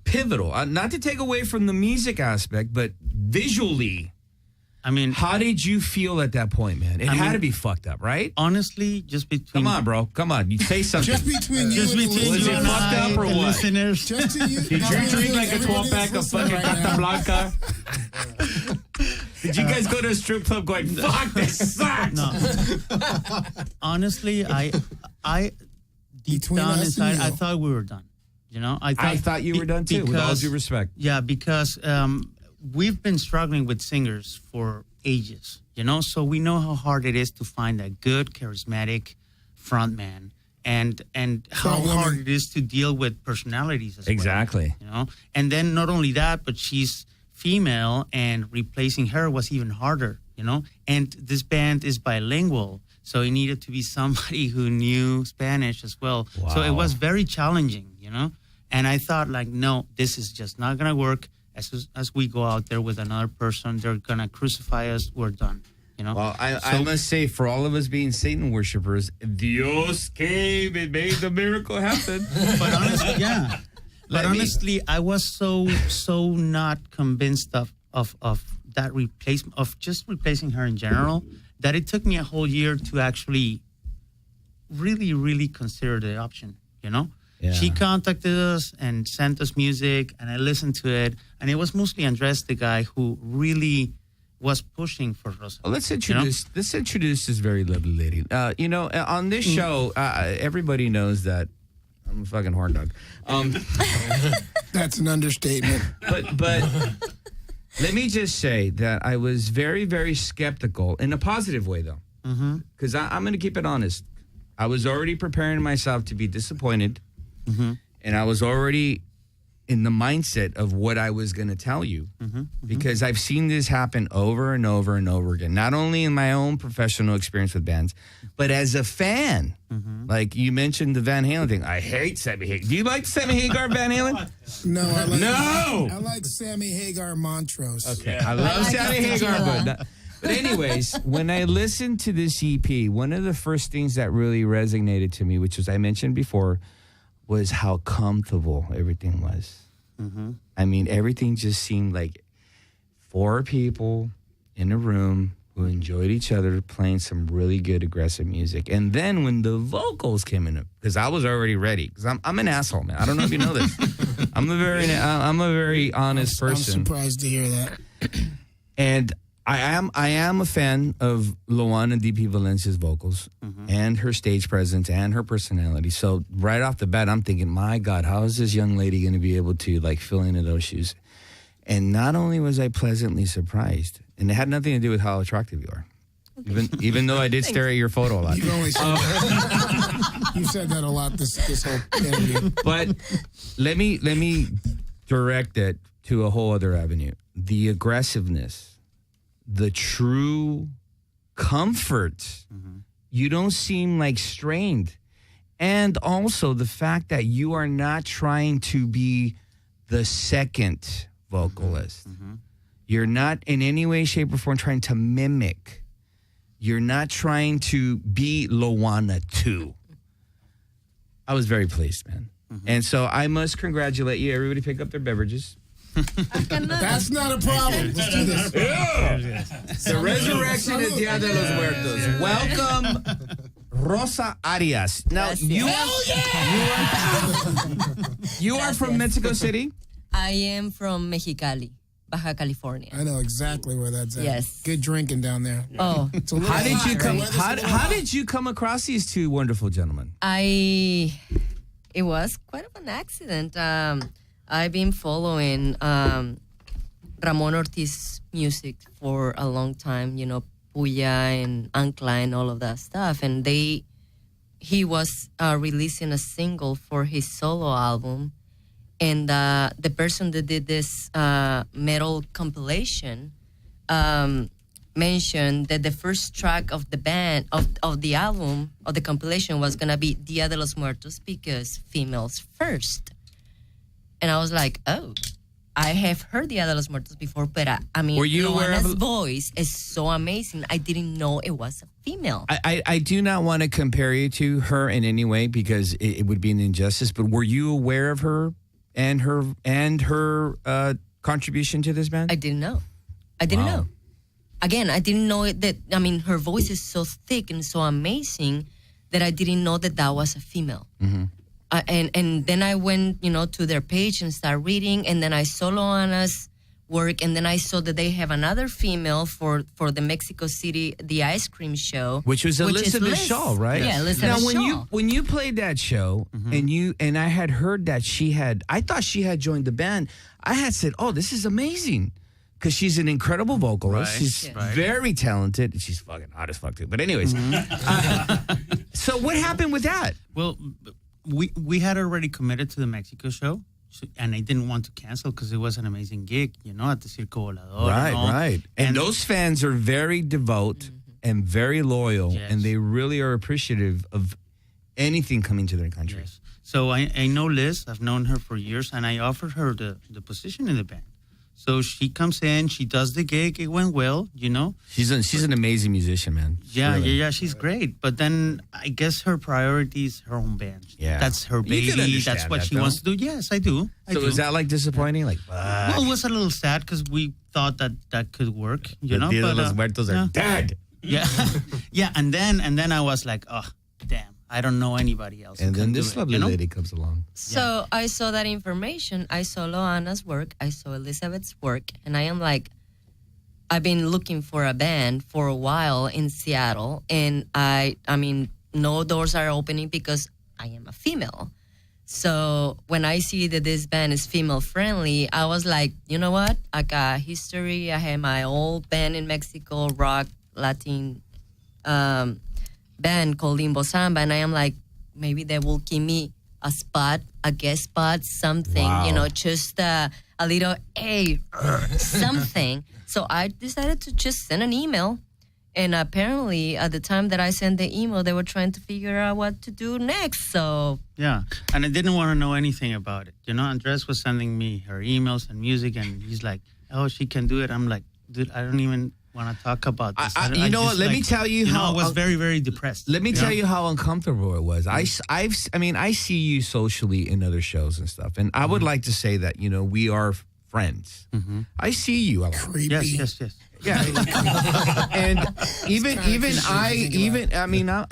pivotal. Not to take away from the music aspect, but visually, I mean, how did you feel at that point, man? It had to be fucked up, right? Honestly, just between. Come on, bro. Come on. You say something. Just between you Just and the between Was you it and fucked I, up or the what? listeners. Just to you. Did you drink like a 12-pack of fucking Tata Blanca? Did you guys go to a strip club going, fuck, this sucks? No. Honestly, I deep Between down us and inside, I you. thought we were done. You know, I thought you were done too, with all due respect. Yeah, because we've been struggling with singers for ages. You know, so we know how hard it is to find a good, charismatic frontman, and how hard it is to deal with personalities as Exactly. well. You know, and then not only that, but she's female, and replacing her was even harder. You know, and this band is bilingual, so it needed to be somebody who knew Spanish as well. So it was very challenging. You know, and I thought like, no, this is just not gonna work. As we go out there with another person, they're going to crucify us. We're done. You know? Well, I must say, for all of us being Satan worshipers, Dios came and made the miracle happen. But honestly, yeah. But honestly, I was so not convinced of that replacement, of just replacing her in general, that it took me a whole year to actually really, really consider the option, you know? Yeah. She contacted us and sent us music, and I listened to it, and it was mostly Andres, the guy who really was pushing for Rosa. Well, let's introduce this very lovely lady. You know, on this show, everybody knows that I'm a fucking horn dog. That's an understatement. But let me just say that I was very, very skeptical in a positive way, though, because I'm going to keep it honest. I was already preparing myself to be disappointed. And I was already in the mindset of what I was going to tell you, because I've seen this happen over and over and over again, not only in my own professional experience with bands, but as a fan. Like you mentioned the Van Halen thing. I hate Sammy Hagar. Do you like Sammy Hagar, Van Halen? No, I like No! I like Sammy Hagar Montrose. Okay, I love Sammy Hagar, but anyways, when I listened to this EP, one of the first things that really resonated to me, which was I mentioned before, was how comfortable everything was. I mean, everything just seemed like four people in a room who enjoyed each other playing some really good aggressive music. And then when the vocals came in, because I was already ready, because I'm an asshole, man. I don't know if you know this. I'm a very honest person. I'm surprised to hear that. And I am a fan of Luana D.P. Valencia's vocals and her stage presence and her personality. So right off the bat, I'm thinking, my God, how is this young lady going to be able to like fill into those shoes? And not only was I pleasantly surprised, and it had nothing to do with how attractive you are, even though I did stare at your photo a lot. You've only said that. You've said that a lot this whole interview. But let me direct it to a whole other avenue. The aggressiveness. The true comfort. You don't seem like strained. And also the fact that you are not trying to be the second vocalist. You're not in any way, shape, or form trying to mimic. You're not trying to be Luana too. I was very pleased, man. And so I must congratulate you. Everybody pick up their beverages. That's not a problem. Let's do this. Yeah. The resurrection is Dia de los Muertos. Welcome, Rosa Arias. Now, you are from Mexico City? I am from Mexicali, Baja California. I know exactly where that's at. Yes. Good drinking down there. Oh. It's a little How did you hot. come? The weather's a little How hot. did you come across these two wonderful gentlemen? It was quite of an accident. I've been following Ramon Ortiz's music for a long time, you know, Puya and Ancla and all of that stuff. And he was releasing a single for his solo album. And the person that did this metal compilation mentioned that the first track of the band, of the album, of the compilation was going to be Dia de los Muertos because females first. And I was like, oh, I have heard Dia de los Muertos before, but I mean, Were you aware Luana's of- voice is so amazing. I didn't know it was a female. I do not want to compare you to her in any way because it would be an injustice. But were you aware of her and her contribution to this band? I didn't know. I didn't know. again, I didn't know that. I mean, her voice is so thick and so amazing that I didn't know that was a female. Mm-hmm. And then I went, to their page and started reading, and then I saw Loana's work, and then I saw that they have another female for the Mexico City the ice cream show, which was Elizabeth Shaw, right? Yeah, Elizabeth Shaw. Shaw. When you played that show, and I had heard that I thought she had joined the band. I had said, "Oh, this is amazing." Because she's an incredible vocalist. Right. She's very talented. She's fucking hot as fuck, too. But anyways, so what happened with that? Well, we had already committed to the Mexico show, and I didn't want to cancel because it was an amazing gig, at the Circo Volador. Right. And those fans are very devout and very loyal, and they really are appreciative of anything coming to their country. Yes. So I know Liz. I've known her for years, and I offered her the position in the band. So she comes in, she does the gig. It went well, She's an amazing musician, man. Yeah, she's great. But then I guess her priority is her own band. Yeah. That's her You baby. can understand That's what that, she though. wants to do. Yes, I do. So is that like disappointing? Like, Well, it was a little sad because we thought that could work, Dia de los Muertos are dead. Yeah, yeah. And then I was like, oh, damn. I don't know anybody else. And then this lovely lady comes along. So I saw that information. I saw Loana's work. I saw Elizabeth's work. And I am like, I've been looking for a band for a while in Seattle. And I mean, no doors are opening because I am a female. So when I see that this band is female friendly, I was like, you know what? I got history. I had my old band in Mexico, rock, Latin, band called Limbo Samba, and I am like, maybe they will give me a spot, a guest spot, something, Wow. just a little, something. So I decided to just send an email, and apparently at the time that I sent the email, they were trying to figure out what to do next, so... Yeah, and I didn't want to know anything about it. Andres was sending me her emails and music, and he's like, oh, she can do it. I'm like, dude, I don't even... want to talk about this. You know what? Let me tell you how I was very, very depressed. Let me tell you how uncomfortable it was. I see you socially in other shows and stuff, and I would like to say that we are friends. I see you a lot. Creepy. Yes. Yeah, and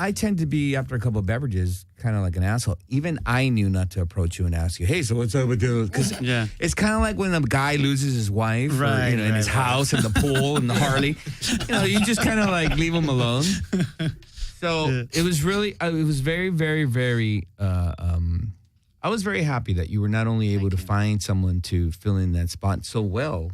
I tend to be, after a couple of beverages, kind of like an asshole. Even I knew not to approach you and ask you, hey, so what's up with you? Because it's kind of like when a guy loses his wife, in his house, and the pool, and the Harley. You just kind of like leave him alone. So it was really, it was very, very, very, I was very happy that you were not only able to find someone to fill in that spot so well,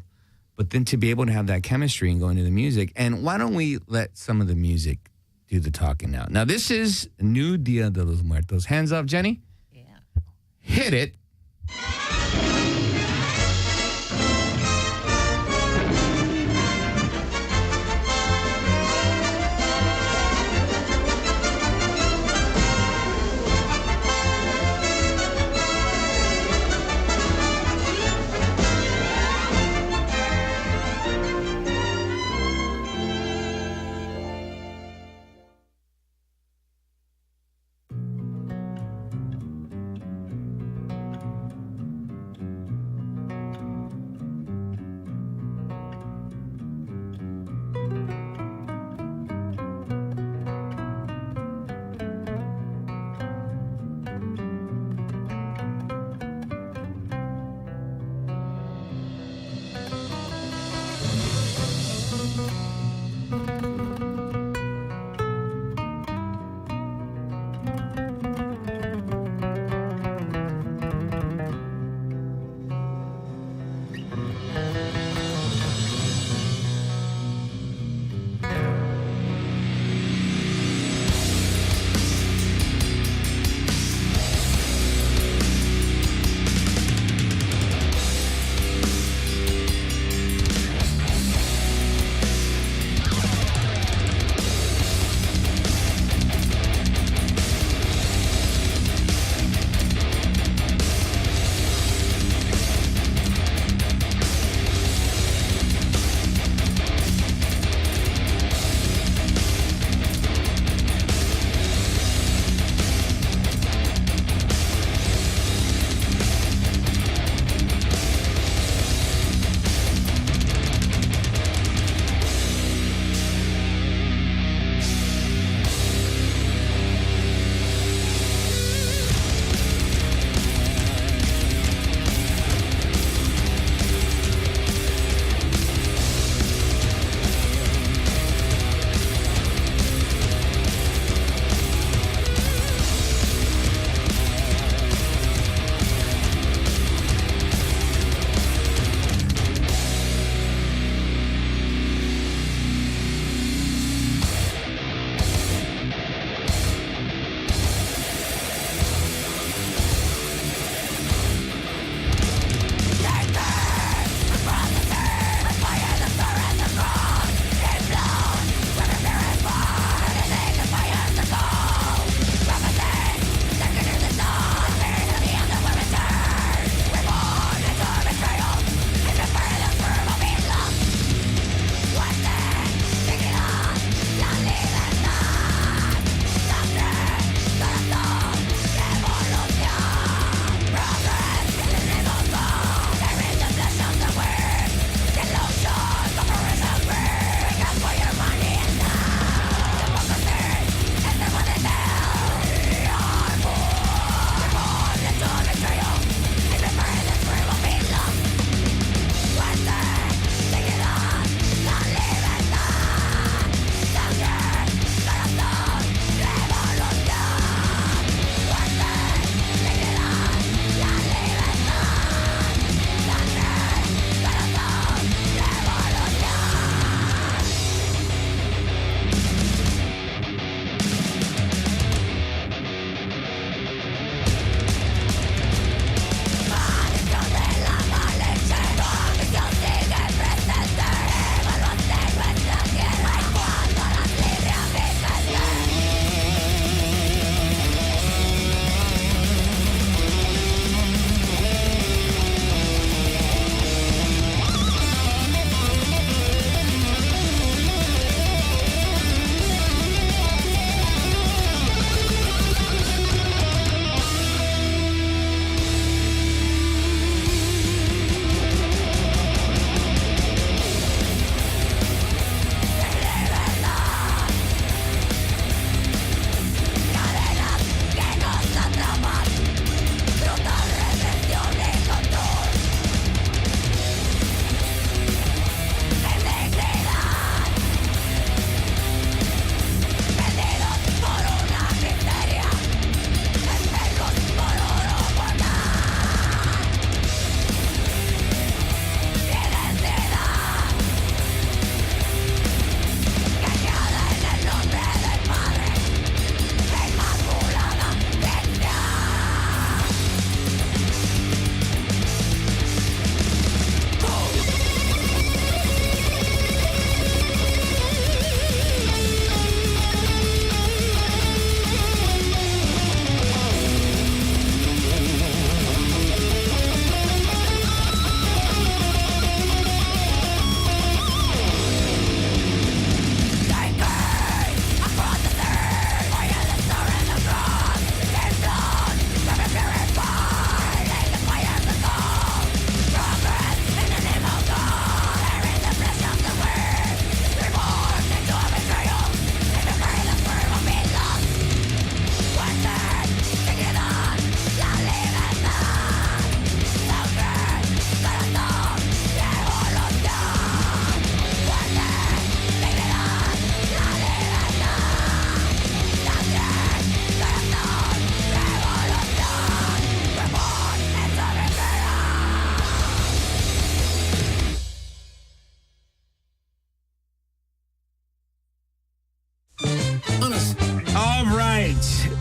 but then to be able to have that chemistry and go into the music. And why don't we let some of the music do the talking now? Now, this is New Dia de los Muertos. Hands up, Jenny. Yeah. Hit it.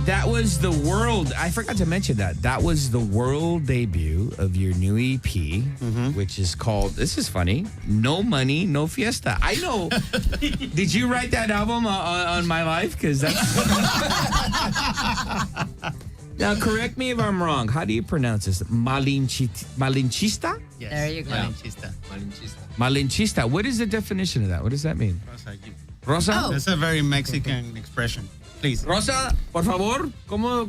That was the world. I forgot to mention that. That was the world debut of your new EP, which is called, this is funny, No Money, No Fiesta. I know. Did you write that album on my life? Because that's... Now, correct me if I'm wrong. How do you pronounce this? Malinchista? Yes. There you go. Malinchista. Malinchista. What is the definition of that? What does that mean? Rosa? That's a very Mexican expression. Please. Rosa, por favor,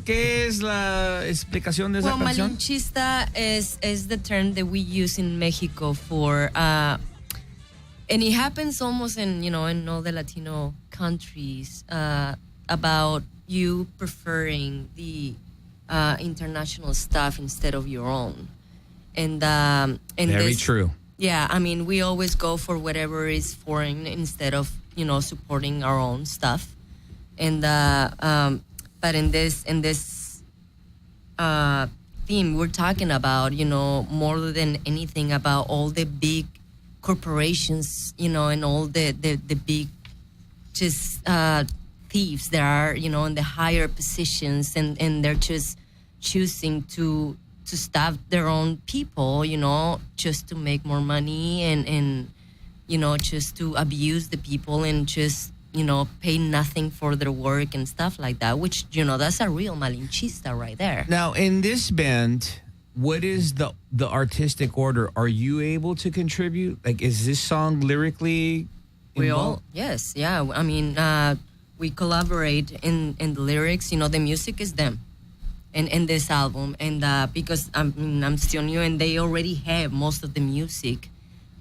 ¿qué es la explicación de esa Well, canción? malinchista is the term that we use in Mexico for, and it happens almost in all the Latino countries, about you preferring the international stuff instead of your own. And very true. Yeah, I mean, we always go for whatever is foreign instead of supporting our own stuff. And but in this theme, we're talking about more than anything about all the big corporations, and all the big just thieves that are in the higher positions, and they're just choosing to stab their own people, just to make more money and just to abuse the people and just pay nothing for their work and stuff like that, which, that's a real malinchista right there. Now, in this band, what is the artistic order? Are you able to contribute? Like, is this song lyrically involved? Yes, yeah. I mean, we collaborate in the lyrics. The music is them in this album. And because I'm still new and they already have most of the music.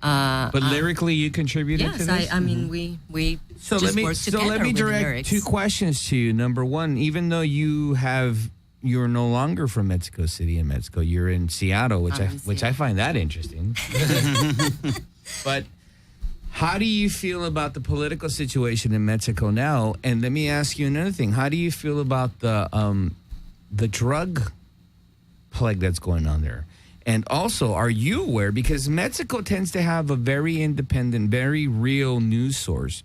But lyrically, you contributed to this? Yes, I mean, we So just let me work together let me with the direct lyrics. two questions to you. Number one, even though you're no longer from Mexico City in Mexico, you're in Seattle, which I find that interesting. But how do you feel about the political situation in Mexico now? And let me ask you another thing: how do you feel about the drug plague that's going on there? And also, are you aware, because Mexico tends to have a very independent, very real news source,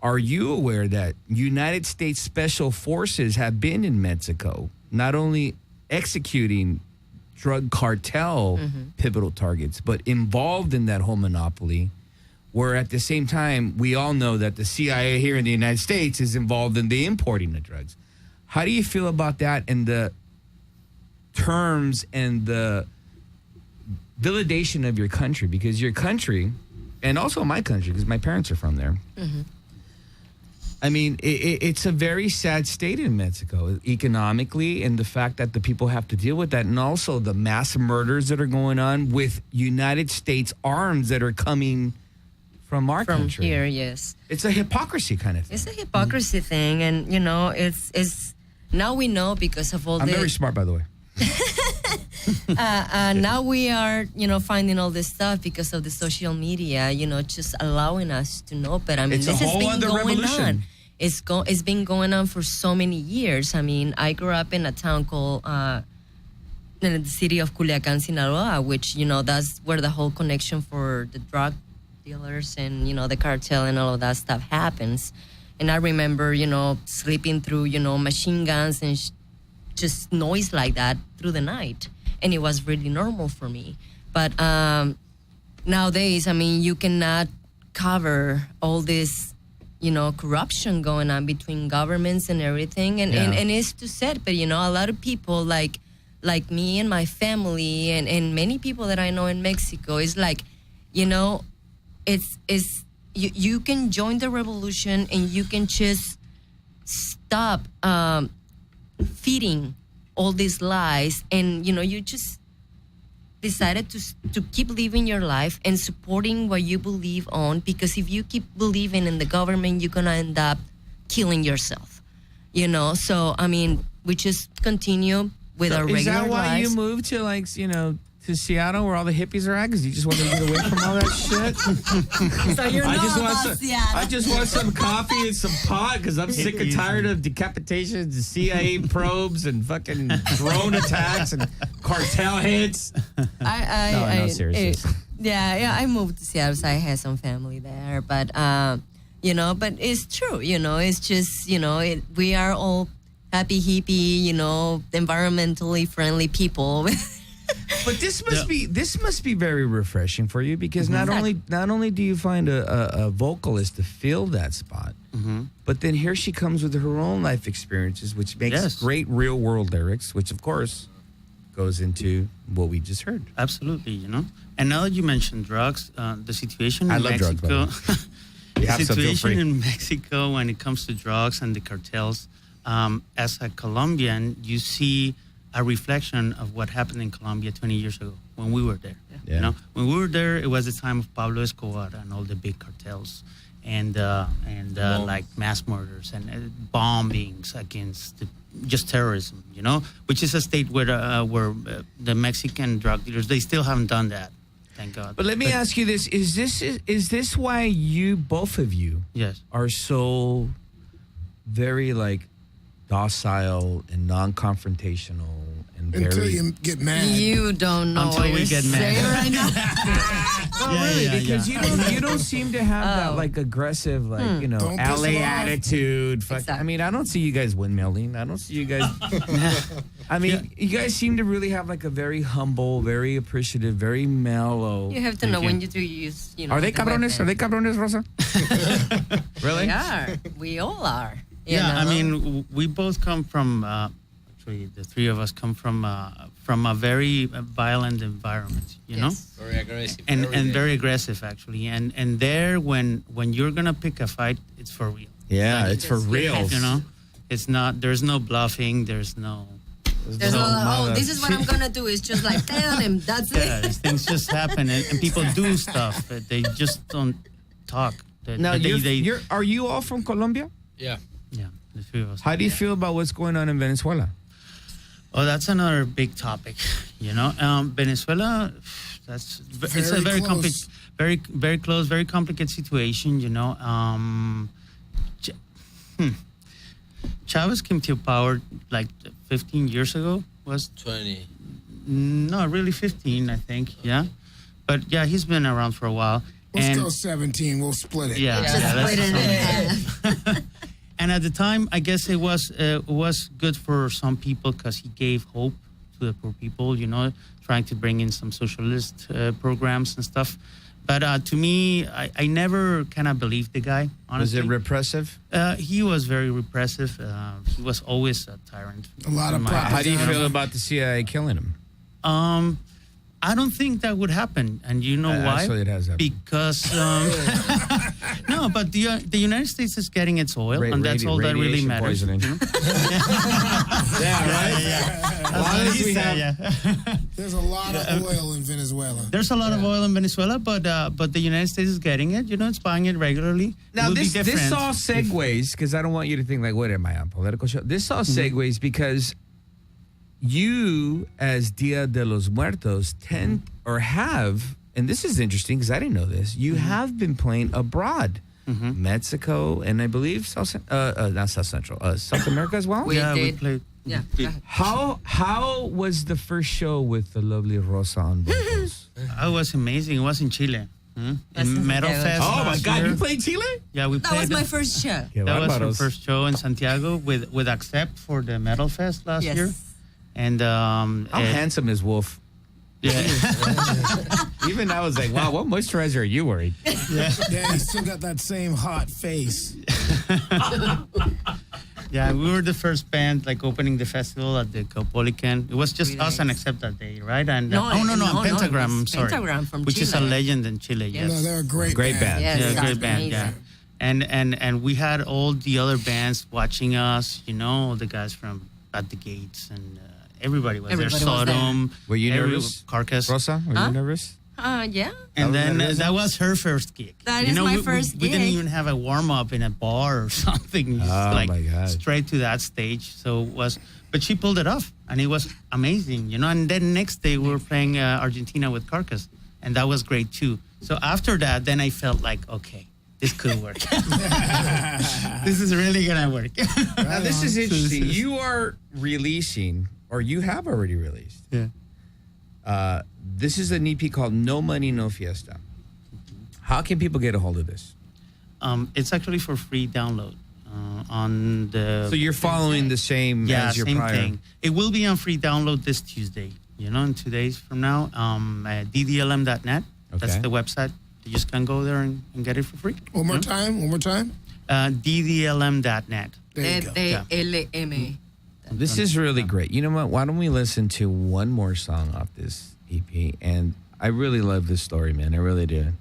are you aware that United States Special Forces have been in Mexico, not only executing drug cartel pivotal targets, but involved in that whole monopoly, where at the same time, we all know that the CIA here in the United States is involved in the importing of drugs. How do you feel about that and the terms and the validation of your country? Because your country, and also my country, because my parents are from there. I mean, it's a very sad state in Mexico economically, and the fact that the people have to deal with that, and also the mass murders that are going on with United States arms that are coming from our country. From here, yes. It's a hypocrisy kind of thing. It's a hypocrisy thing, and it's now we know because of all I'm very smart, by the way. Now we are, finding all this stuff because of the social media, just allowing us to know. But I mean, It's a this has whole been other going revolution. on. It's been going on for so many years. I mean, I grew up in a town called in the city of Culiacan, Sinaloa, which that's where the whole connection for the drug dealers and the cartel and all of that stuff happens. And I remember, sleeping through, machine guns and just noise like that through the night. And it was really normal for me. But nowadays, I mean, you cannot cover all this, corruption going on between governments and everything. And, and it's too sad. But, a lot of people like me and my family and many people that I know in Mexico is like, you can join the revolution and you can just stop feeding all these lies, and you just decided to keep living your life and supporting what you believe on, because if you keep believing in the government, you're gonna end up killing yourself. So I mean, we just continue with our regular lives. Is that why you moved to to Seattle, where all the hippies are at? Because you just want to get away from all that shit? So you're I just not want about Seattle. I just want some coffee and some pot, because I'm sick and tired of decapitations, and CIA probes, and fucking drone attacks, and cartel hits. No, seriously. I moved to Seattle, so I had some family there. But, but it's true, it's just, we are all happy hippie, environmentally friendly people. But this must be very refreshing for you because not only do you find a vocalist to fill that spot, but then here she comes with her own life experiences, which makes great real world lyrics, which of course goes into what we just heard. Absolutely, And now that you mentioned drugs, the situation I in love Mexico, drugs, the situation in Mexico when it comes to drugs and the cartels, as a Colombian, you see a reflection of what happened in Colombia 20 years ago when we were there. Yeah. When we were there, it was the time of Pablo Escobar and all the big cartels and like mass murders and bombings against just terrorism, which is a state where the Mexican drug dealers, they still haven't done that. Thank God. But let me ask you this: is this why both of you, are so very docile and non-confrontational and very... Until you get mad. You don't know Until what we you're get mad. saying right now. Because you don't seem to have that aggressive Don't piss LA them off. attitude. Exactly. I mean, I don't see you guys windmilling. I don't see you guys. I mean, you guys seem to really have a very humble, very appreciative, very mellow. You have to know when you do use, Are they the cabrones? Are weapon. they cabrones, Rosa? Really? They are. We all are. I mean, we both come from, actually, the three of us come from a very violent environment, know? Very aggressive. And very aggressive, actually. And there, when you're going to pick a fight, it's for real. Yeah, it's for real. It's not, there's no bluffing, there's no... There's no, this is what I'm going to do. It's just tell him, that's it. Things just happen, and people do stuff. They just don't talk. Now, are you all from Colombia? Yeah. Yeah, the three of us. How do you feel about what's going on in Venezuela? Oh, that's another big topic. Venezuela, it's a very complex, very close, very complicated situation. Chavez came to power 15 years ago. Was 20? No, really 15, I think. Yeah, but yeah, he's been around for a while. Let's go 17. We'll split it. Yeah, Split it in half. And at the time, I guess it was good for some people because he gave hope to the poor people, trying to bring in some socialist programs and stuff. But to me, I never kind of believed the guy, honestly. Was it repressive? He was very repressive. He was always a tyrant. A lot of How do you feel about the CIA killing him? I don't think that would happen, and you know why? Actually, it has happened. Because no, but the United States is getting its oil, and that's all that really matters. Yeah, right. Yeah. There's a lot of oil in Venezuela. There's a lot of oil in Venezuela, but the United States is getting it. It's buying it regularly. Now this all segues because I don't want you to think what am I on political show? This all segues because you, as Dia de los Muertos, tend or have, and this is interesting because I didn't know this. You have been playing abroad, Mexico, and I believe South America as well. We played. Yeah. How was the first show with the lovely Rosa on vocals? It was amazing. It was in Chile. In Metal Fest. Oh my God! You played Chile? Yeah, we played. That was my first show. That was our first show in Santiago with Accept for the Metal Fest last year. And how handsome is Wolf? Yeah. Even I was like, wow, what moisturizer are you wearing? Yeah, he's still got that same hot face. Yeah, we were the first band opening the festival at the Caupolicán. It was just us and Accept that day, right? And Pentagram. I'm sorry, Pentagram from which Chile. is a legend in Chile. Yes, No, they're a great band. Yes, yeah, great band. amazing. Yeah. And we had all the other bands watching us, all the guys from At the Gates and everybody was there. Sodom. Were you nervous? Carcass. Rosa, were you nervous? Yeah. And then that was her first gig. That is my first we didn't gig. even have a warm-up in a bar or something. Just my God. Straight to that stage. So it was, but she pulled it off and it was amazing, And then next day we were playing Argentina with Carcass and that was great too. So after that, then I felt like, okay, this could work. This is really going to work. Now, this is interesting. You are releasing, or you have already released. Yeah. This is an EP called No Money, No Fiesta. How can people get a hold of this? It's actually for free download on the. So you're following the same as your same prior. thing. It will be on free download this Tuesday. In 2 days from now. DDLM.net. That's the website. You just can go there and get it for free. One more time. DDLM.net. DDLM. This is really great. You know what? Why don't we listen to one more song off this EP? And I really love this story, man. I really do.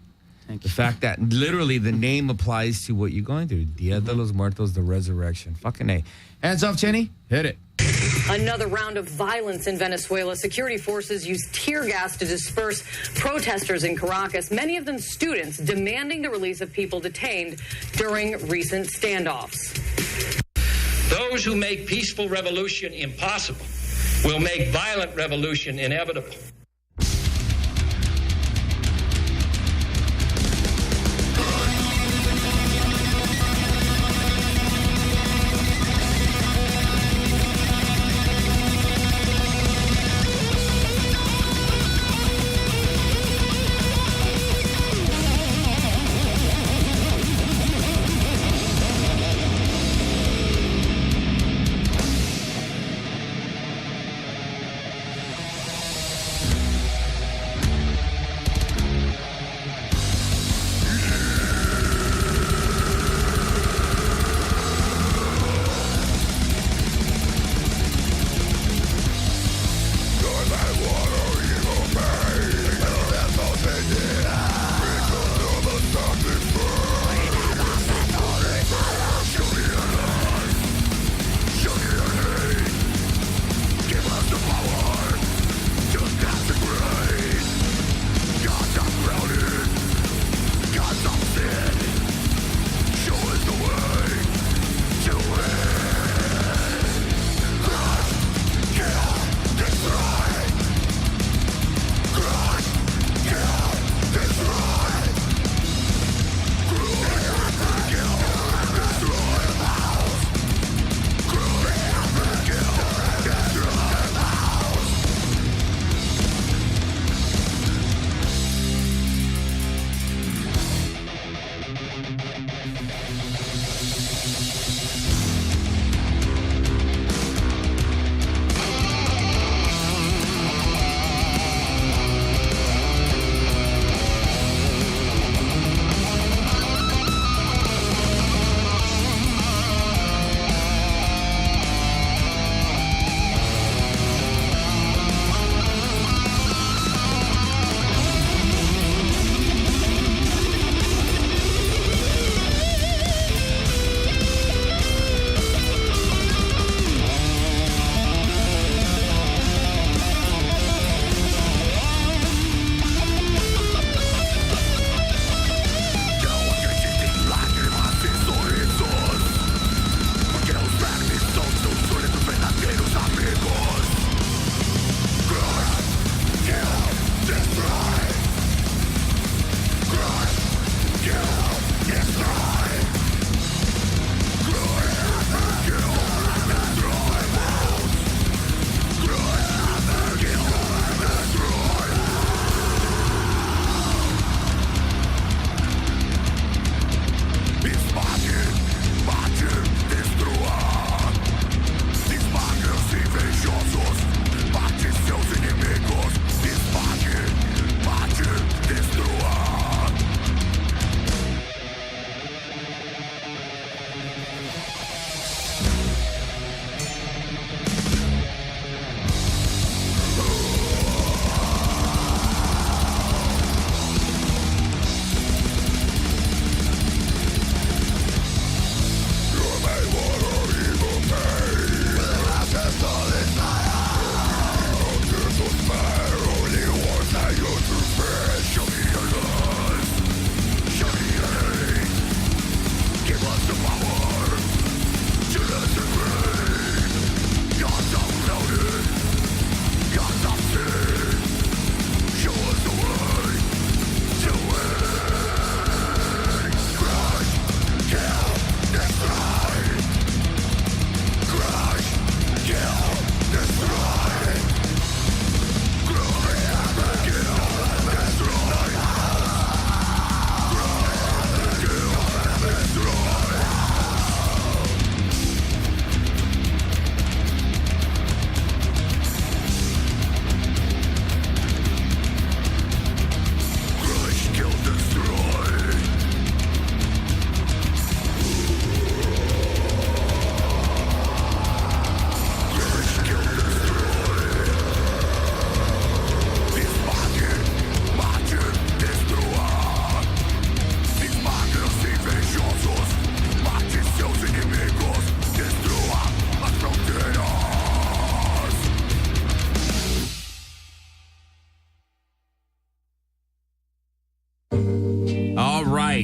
Thank you. The fact that literally the name applies to what you're going through. Dia de los Muertos, the resurrection. Fucking A. Hands off, Jenny. Hit it. Another round of violence in Venezuela. Security forces used tear gas to disperse protesters in Caracas, many of them students, demanding the release of people detained during recent standoffs. Those who make peaceful revolution impossible will make violent revolution inevitable.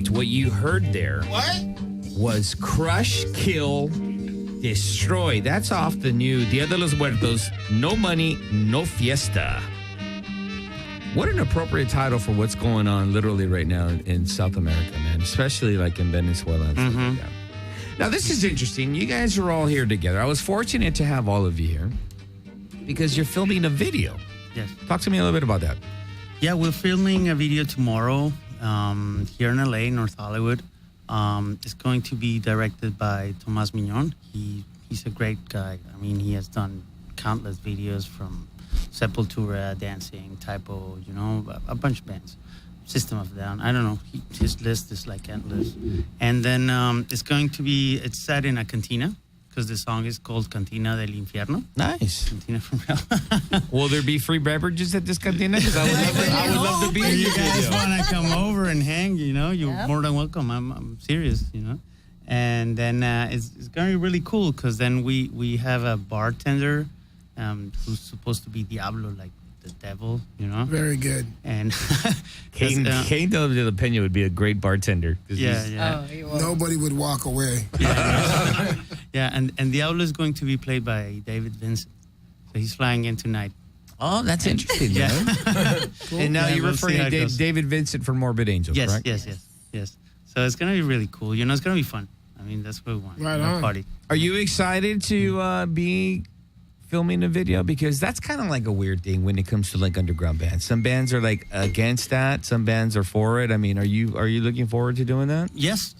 right. What you heard there was Crush, Kill, Destroy. That's off the new Dia de los Muertos, No Money, No Fiesta. What an appropriate title for what's going on literally right now in South America, man, especially like in Venezuela and stuff like that. Now, this is interesting. You guys are all here together. I was fortunate to have all of you here because you're filming a video. Yes. Talk to me a little bit about that. Yeah, we're filming a video tomorrow here in LA, North Hollywood. It's going to be directed by Tomas Mignon. He's a great guy. I mean, he has done countless videos from Sepultura, Dancing, Typo, a bunch of bands. System of a Down. I don't know. His list is like endless. And then it's set in a cantina because the song is called Cantina del Infierno. Nice. Cantina from Hell. Will there be free beverages at this cantina? Because I would love to be in If your you guys video. want to come over and hang, you're more than welcome. I'm serious, And then it's going to be really cool because then we have a bartender who's supposed to be Diablo, like the devil, Very good. And Kane de la Peña would be a great bartender. Yeah. Nobody would walk away. Yeah, and Diablo is going to be played by David Vincent. So he's flying in tonight. Oh, that's interesting, man. Cool. And now Yeah, you're we'll see referring how to it goes. David Vincent from Morbid Angel, Yes, correct? yes. So it's going to be really cool. It's going to be fun. I mean, that's what we want. Right a on. party. Are you excited to be filming a video? Because that's kind of like a weird thing when it comes to like underground bands. Some bands are like against that. Some bands are for it. I mean, are you looking forward to doing that? Yes.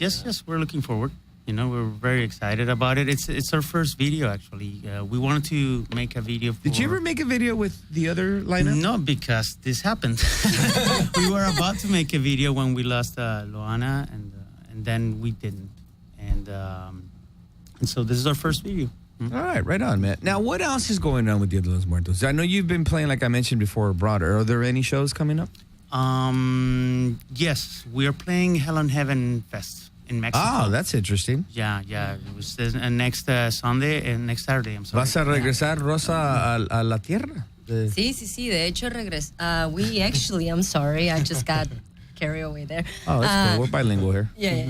We're looking forward. We're very excited about it. It's our first video, actually. We wanted to make a video for... Did you ever make a video with the other lineup? No, because this happened. We were about to make a video when we lost Loana, and then we didn't. And so this is our first video. All right on, man. Now, what else is going on with Dia de los Muertos? I know you've been playing, like I mentioned before, abroad. Are there any shows coming up? Yes, we are playing Hell and Heaven Fest in Mexico. Oh, that's interesting. Yeah. It was next Sunday and next Saturday. I'm sorry. ¿Vas a regresar, Rosa, a la tierra? Sí. De hecho, we actually, I'm sorry, I just got carried away there. Oh, that's cool. We're bilingual here. Yeah.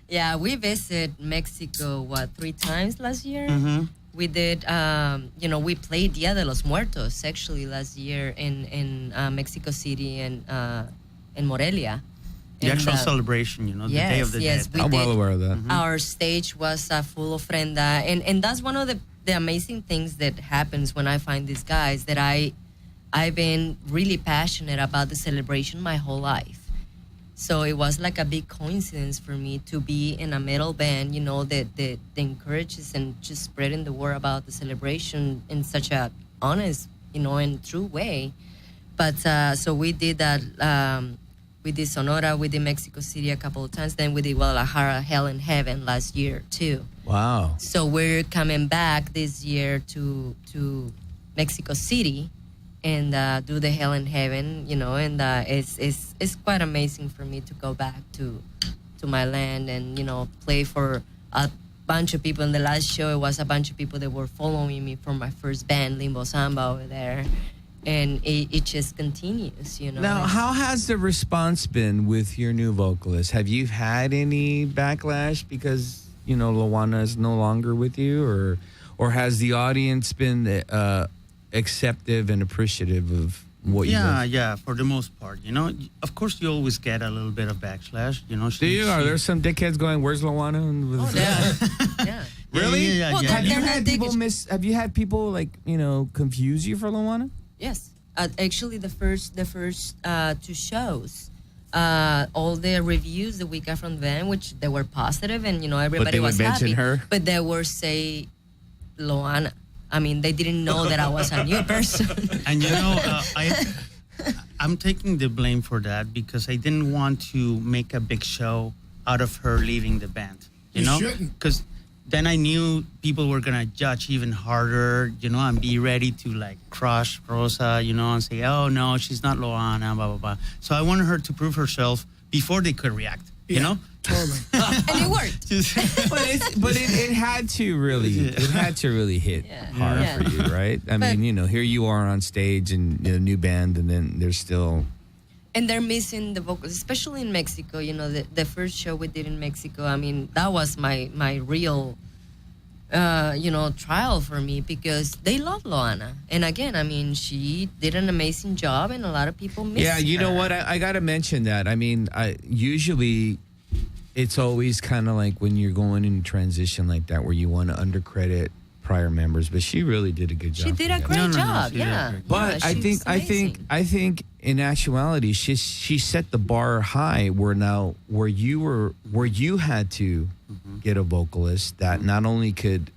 Yeah, we visited Mexico, 3 times last year? Mm-hmm. We did, we played Dia de los Muertos, actually, last year in Mexico City and in Morelia. The actual celebration, the Day of the Dead. We I'm well aware of that. Our stage was full ofrenda, and that's one of the amazing things that happens when I find these guys, that I've been really passionate about the celebration my whole life. So it was like a big coincidence for me to be in a metal band, that encourages and just spreading the word about the celebration in such a honest, and true way. But so we did that. We did Sonora, we did Mexico City a couple of times. Then we did Guadalajara, Hell and Heaven last year too. Wow. So we're coming back this year to Mexico City and do the Hell and Heaven, and it's quite amazing for me to go back to my land and, play for a bunch of people. In the last show, it was a bunch of people that were following me from my first band, Limbo Samba, over there. And it just continues, Now, how has the response been with your new vocalist? Have you had any backlash because, Loana is no longer with you? Or has the audience been acceptive and appreciative of what you guys... Yeah, for the most part. Of course, you always get a little bit of backlash. Do you? Are there some dickheads going, "Where's Loana?" Yeah. Really? Yeah. Well, Have you they're had not people Have you had people confuse you for Loana? Yes. Actually, the first 2 shows, all the reviews that we got from them, which they were positive, and everybody was happy. Her? But they were say Loana. I mean, they didn't know that I was a new person. And I'm taking the blame for that because I didn't want to make a big show out of her leaving the band. You know, because then I knew people were gonna judge even harder, and be ready to crush Rosa, and say, "Oh no, she's not Loana," blah blah blah. So I wanted her to prove herself before they could react. You know, totally. And it worked. but it had to really hit hard for you, right? I mean, here you are on stage and new band, and then there's still. and they're missing the vocals, especially in Mexico. You know, the first show we did in Mexico, I mean, that was my real, trial for me, because they love Loana. And again, I mean, she did an amazing job, and a lot of people miss Yeah, you know her. what? I got to mention that. I mean, usually it's always kind of like when you're going in transition like that where you want to undercredit prior members, but she really did a good job. She did a great job, yeah. But Yeah, I think in actuality, she set the bar high where you had to get a vocalist that not only could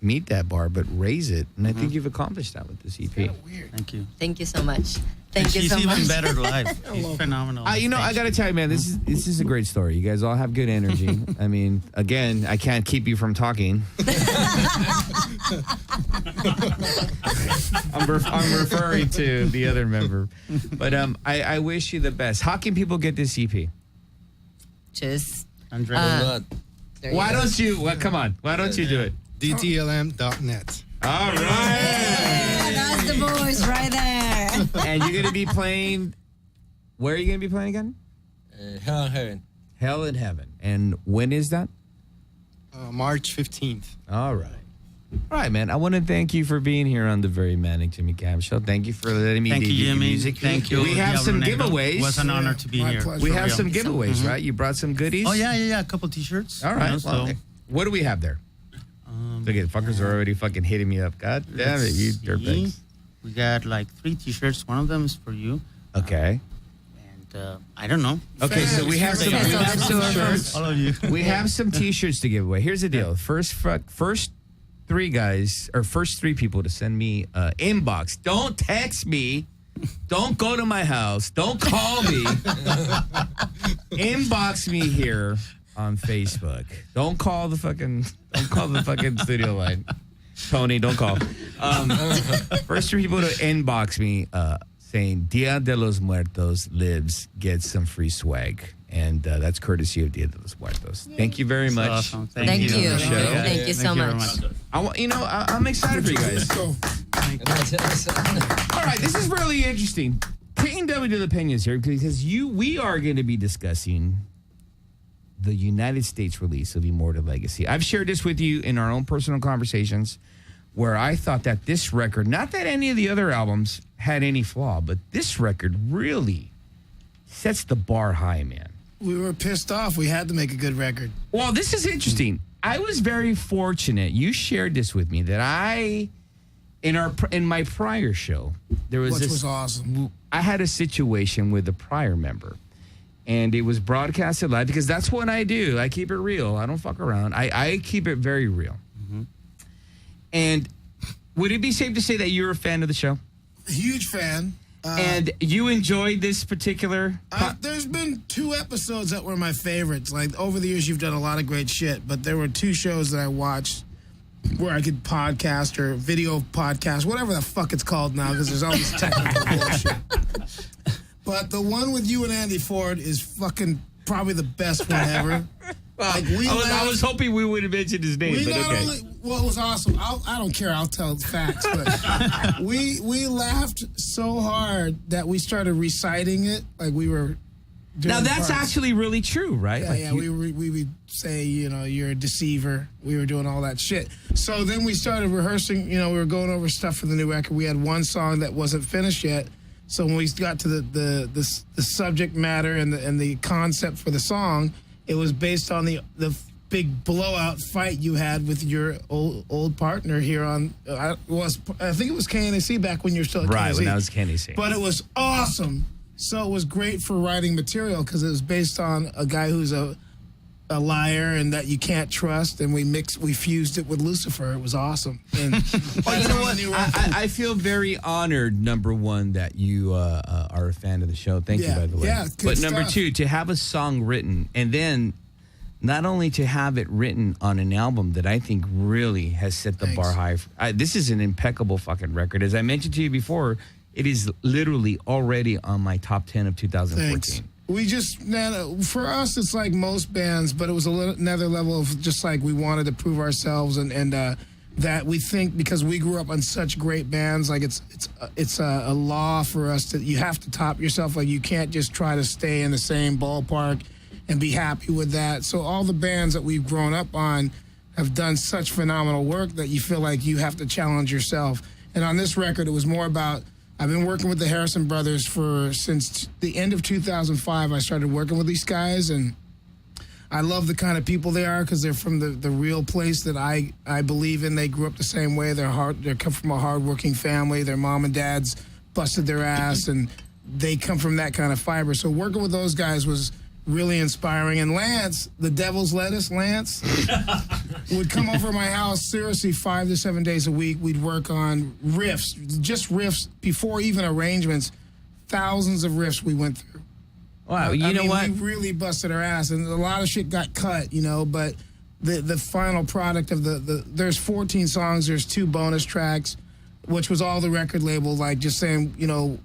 meet that bar but raise it, and I think you've accomplished that with this EP. Thank you. Thank you so much. Thank you She's so much. even better live. She's phenomenal. I got to tell you, man, this is a great story. You guys all have good energy. I mean, again, I can't keep you from talking. I'm referring to the other member, but I wish you the best. How can people get this EP? Just why don't you? Well, come on. Why don't you do it? DTLM.net. All right. That's the voice right there. And you're going to be playing. Where are you going to be playing again? Hell and Heaven. Hell in Heaven. And when is that? March 15th. All right. All right, man. I want to thank you for being here on the Very Manic Jimmy Cam Show. Thank you for letting me Thank debut you, your Jimmy. music. Thank you. We have some Diablo Negro. giveaways. It was an honor to be My here. pleasure. We have For some real. giveaways, right? You brought some goodies? Oh, yeah. A couple T-shirts. All right. You know, Well, what do we have there? Look at fuckers are already fucking hitting me up. God damn it, you dirtbags. We got like 3 T-shirts. One of them is for you. Okay. I don't know. Okay, so we have some shirts. All of you. We have some T-shirts to give away. Here's the deal. First 3 guys, or first 3 people to send me inbox. Don't text me. Don't go to my house. Don't call me. Inbox me here on Facebook. Don't call the fucking studio line. Tony, don't call. First 3 people to inbox me saying Dia de los Muertos lives, gets some free swag. And that's courtesy of Dia de los Muertos. Thank you very much. Awesome. Thank you. On the show. Thank you so much. I'm excited for you guys. All right, this is really interesting. K&W de la Peña's here because we are going to be discussing the United States release of Immortal Legacy. I've shared this with you in our own personal conversations where I thought that this record, not that any of the other albums had any flaw, but this record really sets the bar high, man. We were pissed off. We had to make a good record. Well, this is interesting. I was very fortunate. You shared this with me that in my prior show, there was Which this. was awesome. I had a situation with a prior member, and it was broadcasted live because that's what I do. I keep it real. I don't fuck around. I keep it very real. And would it be safe to say that you're a fan of the show? Huge fan. And you enjoyed this particular... There's been 2 episodes that were my favorites. Like, over the years, you've done a lot of great shit, but there were 2 shows that I watched where I could podcast or video podcast, whatever the fuck it's called now, because there's always technical bullshit. But the one with you and Andy Ford is fucking probably the best one ever. Like, I was hoping we would have mentioned his name, but okay. Well, it was awesome. I don't care. I'll tell facts. But we laughed so hard that we started reciting it like we were doing Now, that's parts. actually really true, right? Yeah, Like yeah. We would say, you're a deceiver. We were doing all that shit. So then we started rehearsing. We were going over stuff for the new record. We had one song that wasn't finished yet. So when we got to the subject matter and the concept for the song, it was based on the big blowout fight you had with your old partner here on. I think it was KNAC back when you were still at KNAC. Right, when I was KNAC. But it was awesome. So it was great for writing material because it was based on a guy who's a liar and that you can't trust, and we fused it with Lucifer. It was awesome. And well, you know what? I feel very honored, number one, that you are a fan of the show. Thank you, by the way. Yeah, good but number stuff. 2, to have a song written, and then not only to have it written on an album that I think really has set the bar high. This is an impeccable fucking record. As I mentioned to you before, it is literally already on my top 10 of 2014. Thanks. We just, for us, it's like most bands, but it was another level of just like we wanted to prove ourselves and that we think because we grew up on such great bands, like it's a law for us that you have to top yourself. Like you can't just try to stay in the same ballpark and be happy with that. So all the bands that we've grown up on have done such phenomenal work that you feel like you have to challenge yourself. And on this record, it was more about, I've been working with the Harrison brothers since the end of 2005. I started working with these guys, and I love the kind of people they are because they're from the real place that I believe in. They grew up the same way. They come from a hardworking family. Their mom and dad's busted their ass, and they come from that kind of fiber. So working with those guys was really inspiring. And Lance, the Devil's Lettuce, Lance, would come over to my house seriously 5 to 7 days a week. We'd work on riffs, just riffs, before even arrangements. Thousands of riffs we went through. Wow, you know what? We really busted our ass, and a lot of shit got cut, but the final product of there's 14 songs, there's 2 bonus tracks, which was all the record label, like just saying,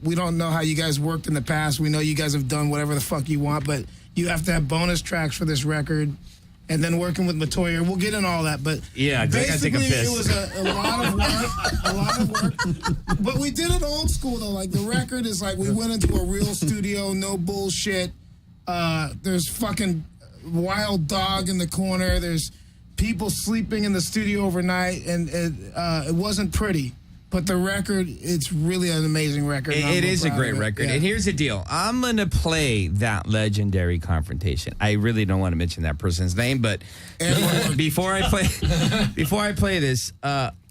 we don't know how you guys worked in the past. We know you guys have done whatever the fuck you want, but you have to have bonus tracks for this record. And then working with Matoya, we'll get into all that. But yeah, basically, it was a lot of work, But we did it old school, though. Like, the record is like we went into a real studio, no bullshit. There's fucking wild dog in the corner. There's people sleeping in the studio overnight, and it wasn't pretty. But the record, it's really an amazing record. It is a great record. Yeah. And here's the deal. I'm going to play that legendary confrontation. I really don't want to mention that person's name, but before I play this,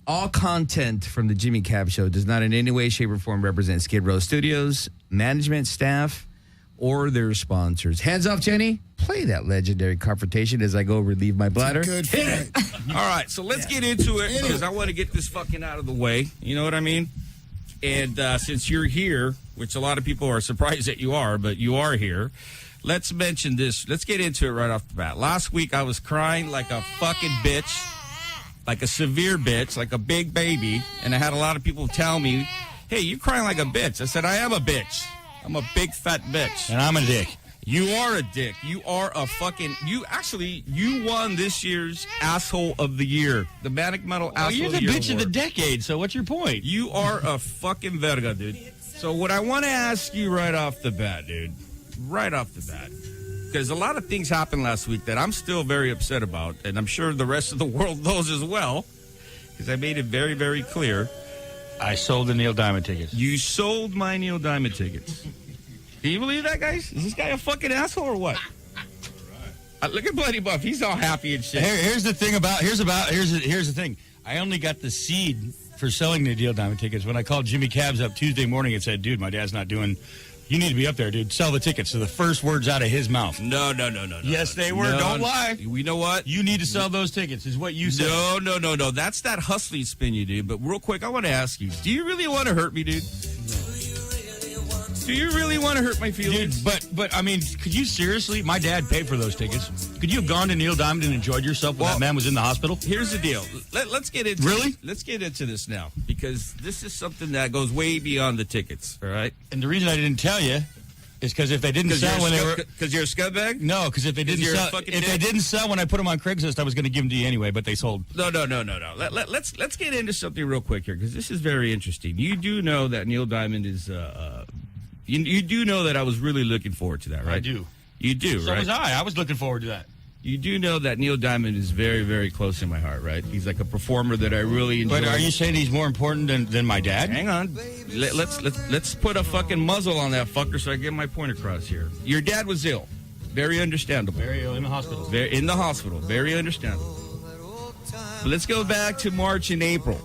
all content from the Jimmy Cab Show does not in any way, shape, or form represent Skidrow Studios, management, staff, or their sponsors. Hands off, Jenny. Play that legendary confrontation as I go relieve my bladder. Good Hit it. All right, so let's get into it because I want to get this fucking out of the way. You know what I mean? And since you're here, which a lot of people are surprised that you are, but you are here, let's mention this. Let's get into it right off the bat. Last week, I was crying like a fucking bitch, like a severe bitch, like a big baby, and I had a lot of people tell me, hey, you're crying like a bitch. I said, I am a bitch. I'm a big fat bitch. And I'm a dick. You are a dick. You are a fucking... You won this year's Asshole of the Year. The Manic Metal Asshole of the Year. You're the bitch award. of the decade, so what's your point? You are a fucking verga, dude. So what I want to ask you right off the bat, dude, right off the bat, because a lot of things happened last week that I'm still very upset about, and I'm sure the rest of the world knows as well, because I made it very, very clear. I sold the Neil Diamond tickets. You sold my Neil Diamond tickets. Can you believe that, guys? Is this guy a fucking asshole or what? Look at Bloody Buff. He's all happy and shit. Here's the thing. I only got the seed for selling the Neil Diamond tickets when I called Jimmy Cabs up Tuesday morning and said, dude, my dad's not doing... You need to be up there, dude. Sell the tickets. So the first words out of his mouth. No. Yes, they were. No, don't lie. You know what? You need to sell those tickets is what you said. No. That's that hustling spin you do. But real quick, I want to ask you, do you really want to hurt me, dude? Do you really want to hurt my feelings? Dude, but I mean, could you seriously? My dad paid for those tickets. Could you have gone to Neil Diamond and enjoyed yourself when that man was in the hospital? Here's the deal. Let's get into Really? Let's get into this now because this is something that goes way beyond the tickets. All right. And the reason I didn't tell you is because if they didn't sell when they were, because you're a scumbag. No, because if they didn't sell, they didn't sell when I put them on Craigslist, I was going to give them to you anyway, but they sold. No. Let's get into something real quick here because this is very interesting. You do know that Neil Diamond is. You do know that I was really looking forward to that, right? I do. You do, so right? So was I. I was looking forward to that. You do know that Neil Diamond is very, very close in my heart, right? He's like a performer that I really enjoy. But are you saying he's more important than my dad? Hang on. Let's put a fucking muzzle on that fucker so I get my point across here. Your dad was ill. Very understandable. Very ill in the hospital. In the hospital. Very understandable. But let's go back to March and April.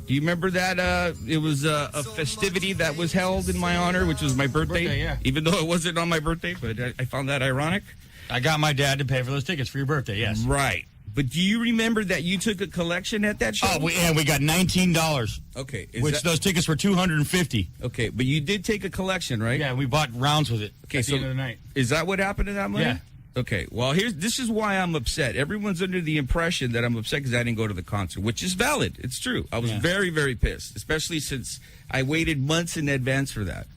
Do you remember that it was a festivity that was held in my honor, which was my birthday? Yeah. Even though it wasn't on my birthday, but I found that ironic. I got my dad to pay for those tickets for your birthday, yes. Right. But do you remember that you took a collection at that show? Oh, we got $19. Okay. Those tickets were $250. Okay, but you did take a collection, right? Yeah, we bought rounds with it at the end of the night. Is that what happened to that money? Yeah. Okay, well, this is why I'm upset. Everyone's under the impression that I'm upset because I didn't go to the concert, which is valid. It's true. I was very, very pissed, especially since I waited months in advance for that.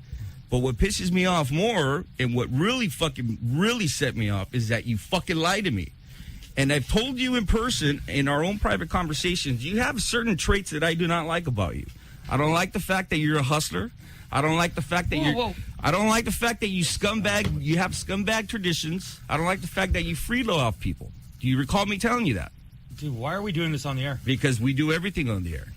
But what pisses me off more and what really set me off is that you fucking lied to me. And I've told you in person, in our own private conversations, you have certain traits that I do not like about you. I don't like the fact that you're a hustler. I don't like the fact that I don't like the fact that you have scumbag traditions. I don't like the fact that you freeload off people. Do you recall me telling you that? Dude, why are we doing this on the air? Because we do everything on the air.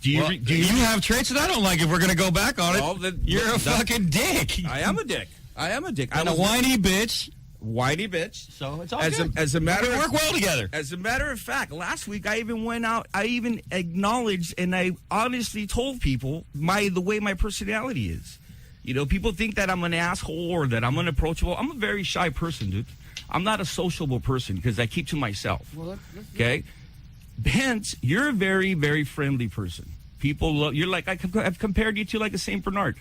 Do you have traits that I don't like if we're going to go back on it? You're a fucking dick. I am a dick. And a whiny bitch. Whiny bitch. So it's all good. As a matter we of work well together. As a matter of fact, last week I even went out. I even acknowledged and I honestly told people the way my personality is. You know, people think that I'm an asshole or that I'm unapproachable. I'm a very shy person, dude. I'm not a sociable person because I keep to myself. Okay. Hence, you're a very, very friendly person. People love you're like I've compared you to like a Saint Bernard.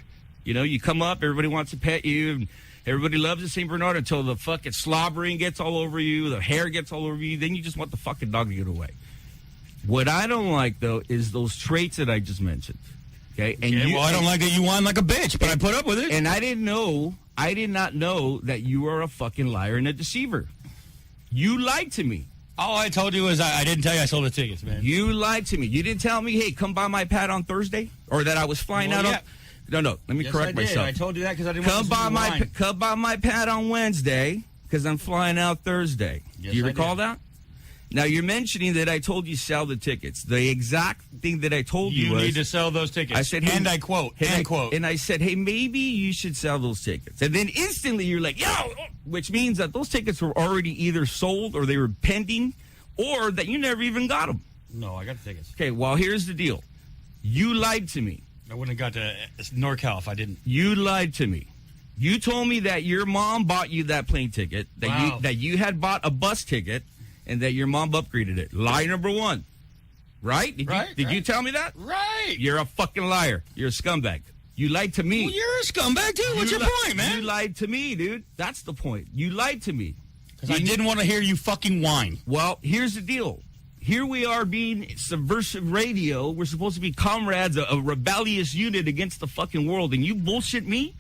You know, you come up, everybody wants to pet you. And everybody loves the St. Bernard until the fucking slobbering gets all over you, the hair gets all over you, then you just want the fucking dog to get away. What I don't like, though, is those traits that I just mentioned. Okay? And I don't like that you whine like a bitch, but I put up with it. And I did not know that you are a fucking liar and a deceiver. You lied to me. All I told you was I didn't tell you I sold the tickets, man. You lied to me. You didn't tell me, hey, come by my pad on Thursday? Or that I was flying out on... No, let me correct myself. I told you that because I didn't want to come by my pad on Wednesday because I'm flying out Thursday. Yes, Do you recall that? Now, you're mentioning that I told you sell the tickets. The exact thing that I told you was... You need to sell those tickets. I said, and I quote, And I said, hey, maybe you should sell those tickets. And then instantly you're like, yo! Which means that those tickets were already either sold or they were pending or that you never even got them. No, I got the tickets. Okay, well, here's the deal. You lied to me. I wouldn't have got to NorCal if I didn't. You lied to me. You told me that your mom bought you that plane ticket, that you had bought a bus ticket, and that your mom upgraded it. Lie number one. Right? Did you tell me that? Right. You're a fucking liar. You're a scumbag. You lied to me. Well, you're a scumbag, too. What's your point, man? You lied to me, dude. That's the point. You lied to me. Because I didn't want to hear you fucking whine. Well, here's the deal. Here we are being subversive radio. We're supposed to be comrades, a rebellious unit against the fucking world. And you bullshit me?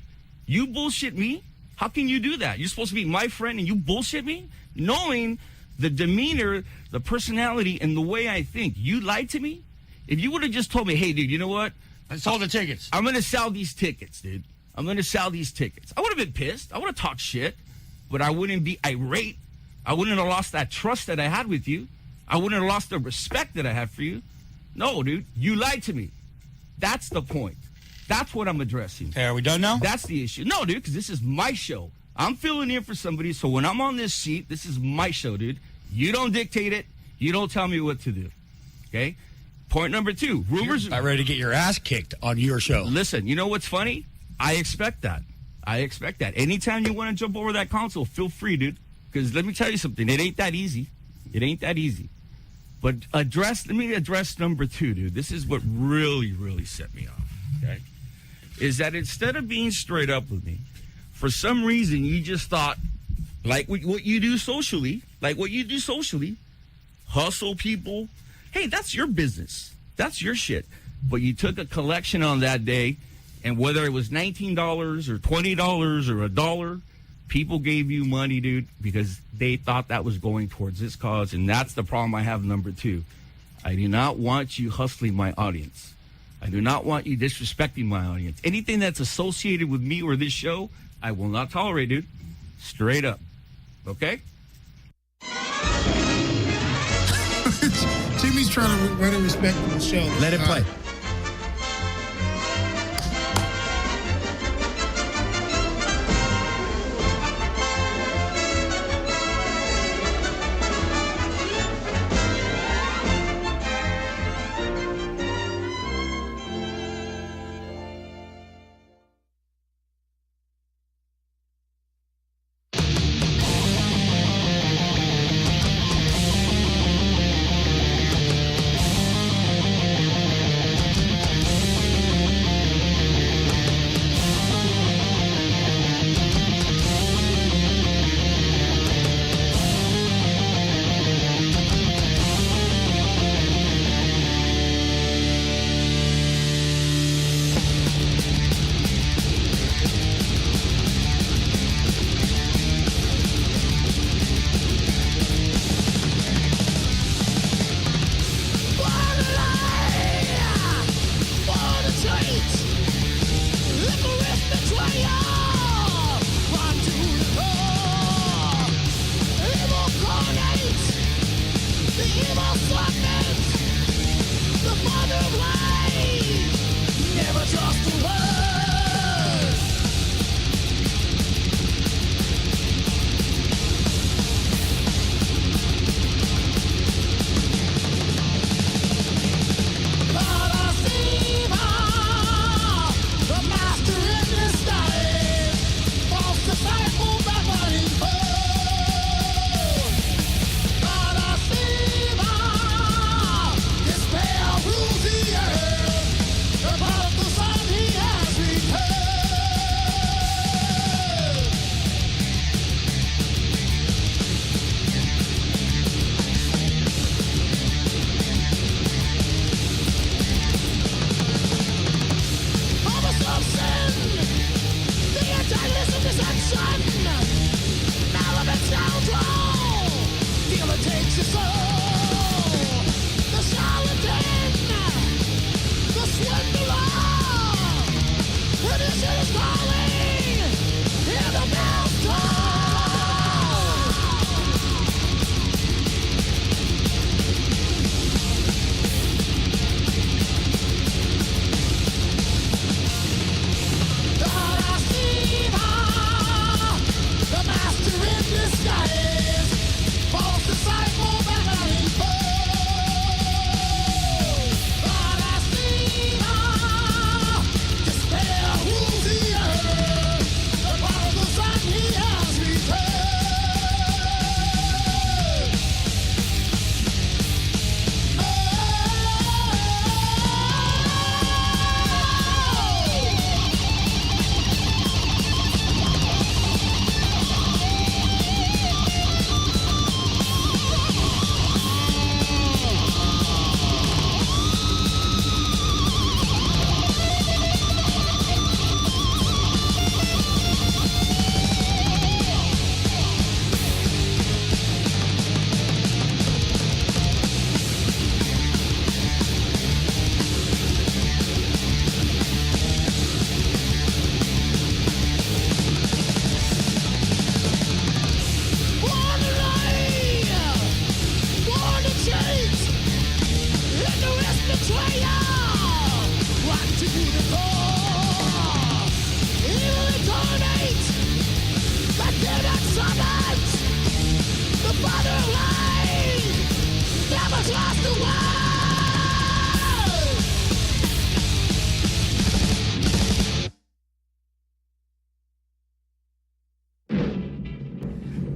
You bullshit me? How can you do that? You're supposed to be my friend and you bullshit me? Knowing the demeanor, the personality, and the way I think. You lied to me? If you would have just told me, hey, dude, you know what? I sold the tickets. I'm going to sell these tickets, dude. I'm going to sell these tickets. I would have been pissed. I would have talked shit. But I wouldn't be irate. I wouldn't have lost that trust that I had with you. I wouldn't have lost the respect that I have for you. No, dude, you lied to me. That's the point. That's what I'm addressing. Okay, are we done now? That's the issue. No, dude, because this is my show. I'm filling in for somebody, so when I'm on this seat, this is my show, dude. You don't dictate it. You don't tell me what to do. Okay? Point number two. Rumors... You're ready to get your ass kicked on your show. Listen, you know what's funny? I expect that. Anytime you want to jump over that console, feel free, dude. Because let me tell you something. It ain't that easy. But let me address number two, dude. This is what really, really set me off, okay? Is that instead of being straight up with me, for some reason you just thought, like what you do socially, hustle people. Hey, that's your business. That's your shit. But you took a collection on that day, and whether it was $19 or $20 or $1, people gave you money, dude, because they thought that was going towards this cause, and that's the problem I have, number two. I do not want you hustling my audience. I do not want you disrespecting my audience. Anything that's associated with me or this show, I will not tolerate, dude. Straight up. Okay? Jimmy's trying to run a respectful show. Let it play.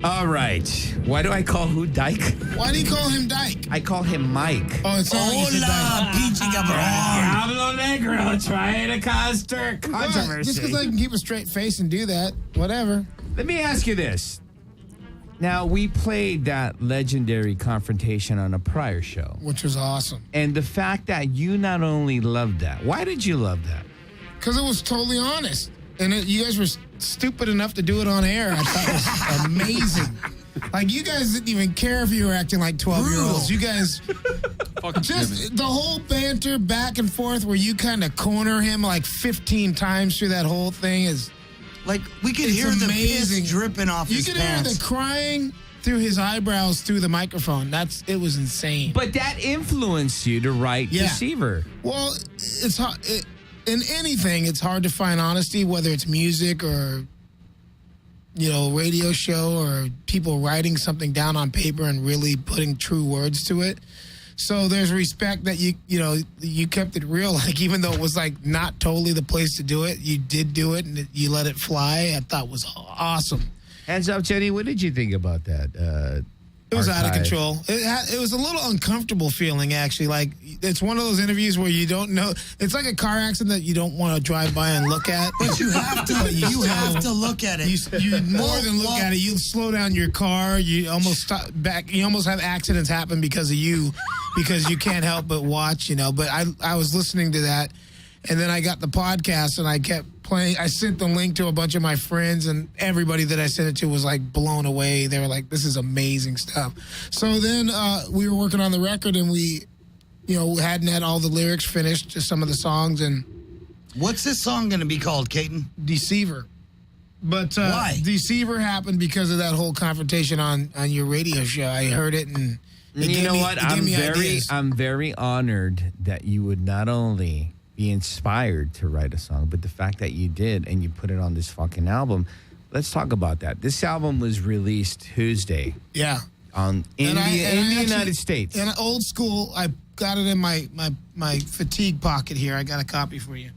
All right. Why do I call who Dyke? Why do you call him Dyke? I call him Mike. Oh, it's all you said Dyke. Pinche cabrón. Pablo Negro trying to cause controversy. Just because I can keep a straight face and do that, whatever. Let me ask you this. Now, we played that legendary confrontation on a prior show. Which was awesome. And the fact that you not only loved that, why did you love that? Because it was totally honest. And you guys were stupid enough to do it on air. I thought it was amazing. Like, you guys didn't even care if you were acting like 12-year-olds. You guys, just the whole banter back and forth where you kind of corner him like 15 times through that whole thing is... Like, we could hear the piss dripping off his pants. You could hear the crying through his eyebrows through the microphone. It was insane. But that influenced you to write Deceiver. Well, it's hard. In anything, it's hard to find honesty, whether it's music or, radio show or people writing something down on paper and really putting true words to it. So there's respect that you kept it real. Like, even though it was like not totally the place to do it, you did do it and you let it fly. I thought was awesome. Hands up, Jenny. What did you think about that? It was out of control. It was a little uncomfortable feeling, actually. Like, it's one of those interviews where you don't know. It's like a car accident that you don't want to drive by and look at. But you have to. You have to look at it. You more than look at it. You slow down your car. You almost stop back. You almost have accidents happen because of you, because you can't help but watch. But I was listening to that, and then I got the podcast, and I kept playing. I sent the link to a bunch of my friends, and everybody that I sent it to was like blown away. They were like, "This is amazing stuff." So then we were working on the record, and we, hadn't had all the lyrics finished to some of the songs. And what's this song going to be called, Caton? Deceiver. But why? Deceiver happened because of that whole confrontation on your radio show. I heard it, and You know what? I'm very honored that you would not only be inspired to write a song, but the fact that you did and you put it on this fucking album. Let's talk about that. This album was released Tuesday. Yeah. In the United States. In old school, I got it in my fatigue pocket here. I got a copy for you.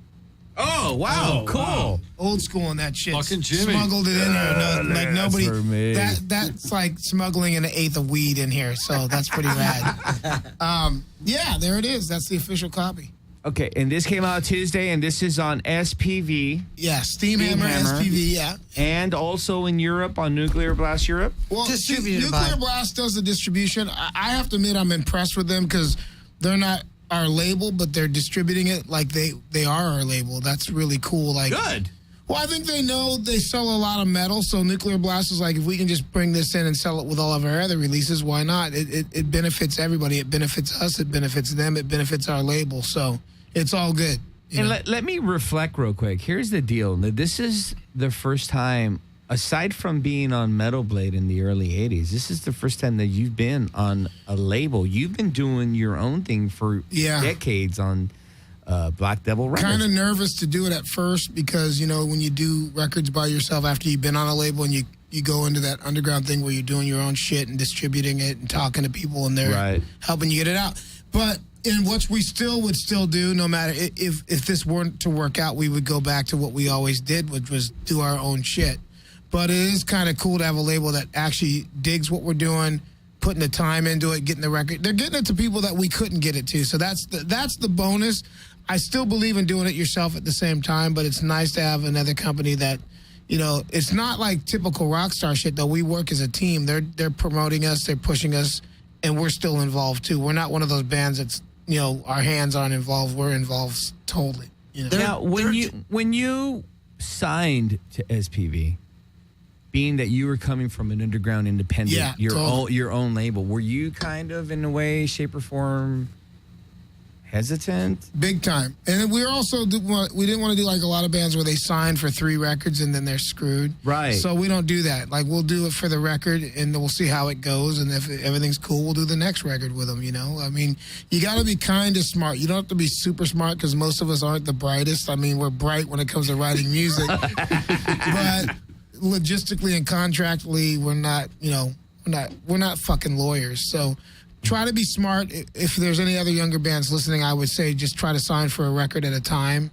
Oh, wow. Cool. Wow. Old school and that shit. Fucking Jimmy. Smuggled it in here. No, like nobody. for me. That's like smuggling an eighth of weed in here. So that's pretty rad. Yeah, there it is. That's the official copy. Okay, and this came out Tuesday, and this is on SPV. Yeah, Steamhammer, SPV, yeah. And also in Europe on Nuclear Blast Europe. Well, Nuclear Blast does the distribution. I have to admit I'm impressed with them because they're not our label, but they're distributing it like they are our label. That's really cool. Like, good. Well, I think they know they sell a lot of metal, so Nuclear Blast is like, if we can just bring this in and sell it with all of our other releases, why not? It benefits everybody. It benefits us. It benefits them. It benefits our label. So it's all good. And let me reflect real quick. Here's the deal. This is the first time, aside from being on Metal Blade in the early 80s, this is the first time that you've been on a label. You've been doing your own thing for decades on Black Devil Records. Kind of nervous to do it at first because, when you do records by yourself after you've been on a label and you go into that underground thing where you're doing your own shit and distributing it and talking to people and they're helping you get it out. But in what we would still do, no matter if this weren't to work out, we would go back to what we always did, which was do our own shit. But it is kind of cool to have a label that actually digs what we're doing, putting the time into it, getting the record. They're getting it to people that we couldn't get it to. So that's the bonus. I still believe in doing it yourself at the same time, but it's nice to have another company that, it's not like typical rock star shit, though. We work as a team. They're promoting us, they're pushing us, and we're still involved, too. We're not one of those bands that's, our hands aren't involved. We're involved totally. Now, when you signed to SPV, being that you were coming from an underground independent, your own label, were you kind of, in a way, shape, or form, hesitant? Big time. And we also we didn't want to do like a lot of bands where they sign for 3 records and then they're screwed. Right. So we don't do that. Like, we'll do it for the record and we'll see how it goes. And if everything's cool, we'll do the next record with them, I mean, you got to be kind of smart. You don't have to be super smart because most of us aren't the brightest. I mean, we're bright when it comes to writing music. But logistically and contractually, we're not fucking lawyers. So try to be smart. If there's any other younger bands listening, I would say just try to sign for a record at a time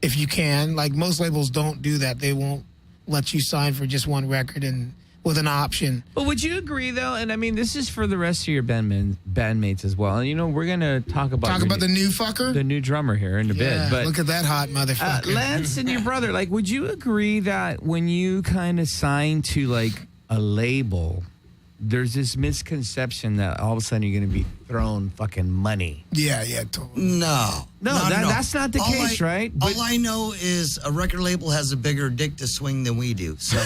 if you can. Like, most labels don't do that. They won't let you sign for just one record and with an option. But would you agree, though? And I mean, this is for the rest of your bandmates as well. And, we're going to talk about the new fucker? The new drummer here in a bit. But look at that hot motherfucker. Lance and your brother, like, would you agree that when you kind of sign to, like, a label, there's this misconception that all of a sudden you're going to be thrown fucking money? Yeah, totally. No. That's not the case, right? All I know is a record label has a bigger dick to swing than we do. So,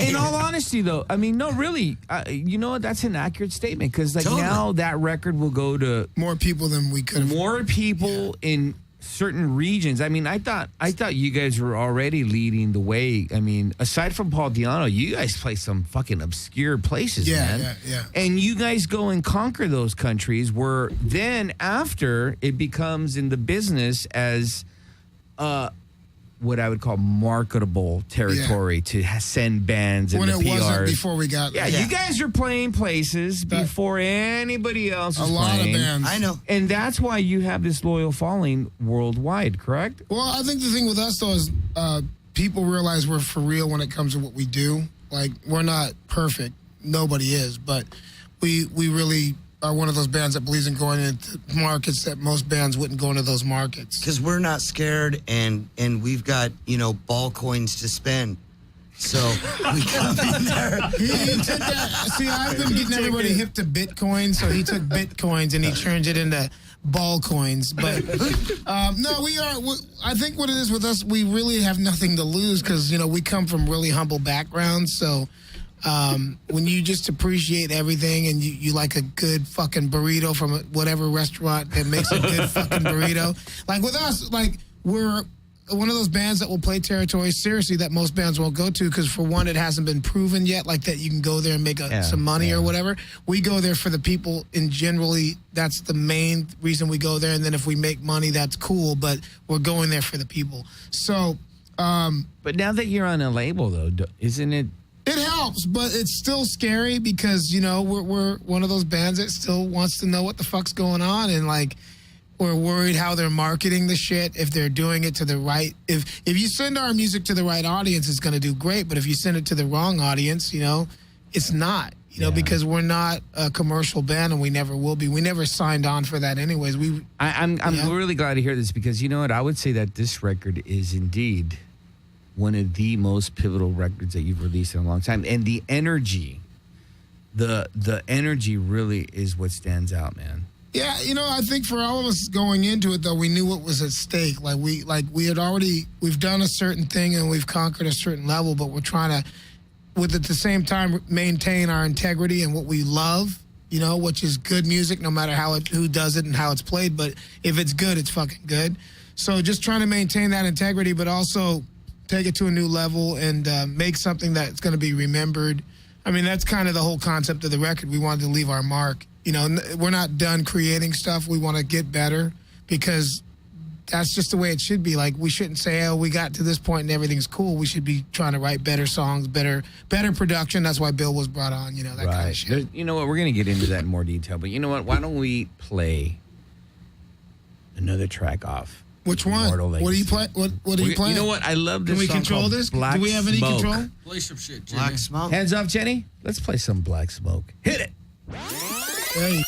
in all honesty, though, I mean, no, really, that's an accurate statement because, like, now that record will go to more people than we could. More people in certain regions. I mean, I thought you guys were already leading the way. I mean, aside from Paul Diano, you guys play some fucking obscure places, man. Yeah. And you guys go and conquer those countries where then after it becomes in the business as what I would call marketable territory to send bands and when the PRs. It wasn't before we got you guys are playing places before anybody else is playing. A lot of bands. I know. And that's why you have this loyal following worldwide, correct? Well, I think the thing with us, though, is people realize we're for real when it comes to what we do. Like, we're not perfect. Nobody is. But we really are one of those bands that believes in going into markets that most bands wouldn't go into those markets. Because we're not scared, and we've got, ball coins to spend. So we come in there. He took that. See, I've been getting everybody hip to Bitcoin, so he took Bitcoins and he turned it into ball coins. But no, we are. I think what it is with us, we really have nothing to lose because, we come from really humble backgrounds. So when you just appreciate everything and you like a good fucking burrito from whatever restaurant that makes a good fucking burrito. Like with us, like we're one of those bands that will play territory seriously that most bands won't go to because, for one, it hasn't been proven yet, like that you can go there and make some money or whatever. We go there for the people, and generally that's the main reason we go there. And then if we make money, that's cool, but we're going there for the people. So, but now that you're on a label, though, isn't it? It helps, but it's still scary because, we're one of those bands that still wants to know what the fuck's going on, and like, we're worried how they're marketing the shit, if they're doing it to the right. If you send our music to the right audience, it's going to do great, but if you send it to the wrong audience, it's not, because we're not a commercial band and we never will be. We never signed on for that anyways. I'm really glad to hear this because, you know what, I would say that this record is indeed one of the most pivotal records that you've released in a long time. And the energy, the energy really is what stands out, man. Yeah, I think for all of us going into it, though, we knew what was at stake. We've done a certain thing and we've conquered a certain level, but we're trying to, at the same time, maintain our integrity and what we love, which is good music, no matter who does it and how it's played. But if it's good, it's fucking good. So just trying to maintain that integrity, but also take it to a new level and make something that's going to be remembered. I mean, that's kind of the whole concept of the record. We wanted to leave our mark. We're not done creating stuff. We want to get better because that's just the way it should be. Like, we shouldn't say, we got to this point and everything's cool. We should be trying to write better songs, better production. That's why Bill was brought on, that kind of shit. You know what? We're going to get into that in more detail. But you know what? Why don't we play another track off? Which one? What do you play? What do you play? You know what? I love this song. Can we song control called this? Black Do we have any Smoke. control? Play some shit, Jimmy. Black Smoke. Hands off, Jenny. Let's play some Black Smoke. Hit it. Hey.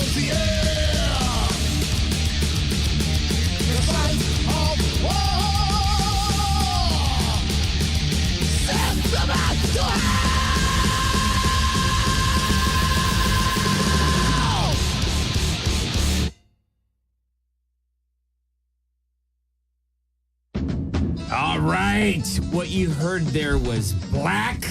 fills the air. The fight of war sends the man to hell. All right. What you heard there was Black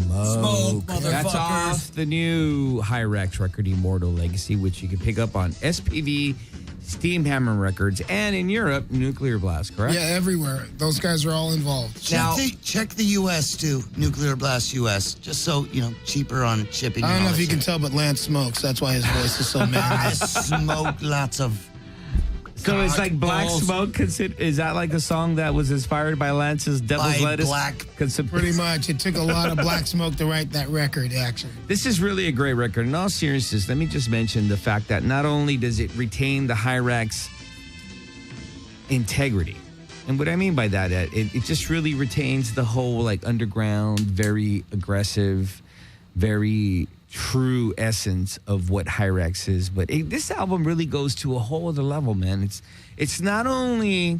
Smoke. That's off the new Hyrax record, Immortal Legacy, which you can pick up on SPV, Steamhammer Records, and in Europe, Nuclear Blast, correct? Yeah, everywhere. Those guys are all involved. Check the U.S. too, Nuclear Blast U.S. Just so cheaper on shipping. I don't know if you can tell, but Lance smokes. That's why his voice is so manly. I smoke lots of. So it's like Black Smoke. Is that like a song that was inspired by Lance's Devil's Lettuce? Pretty much. It took a lot of Black Smoke to write that record, actually. This is really a great record. In all seriousness, let me just mention the fact that not only does it retain the Hyrax integrity, and what I mean by that, it just really retains the whole like underground, very aggressive, very true essence of what Hyrax is. But this album really goes to a whole other level, man. It's not only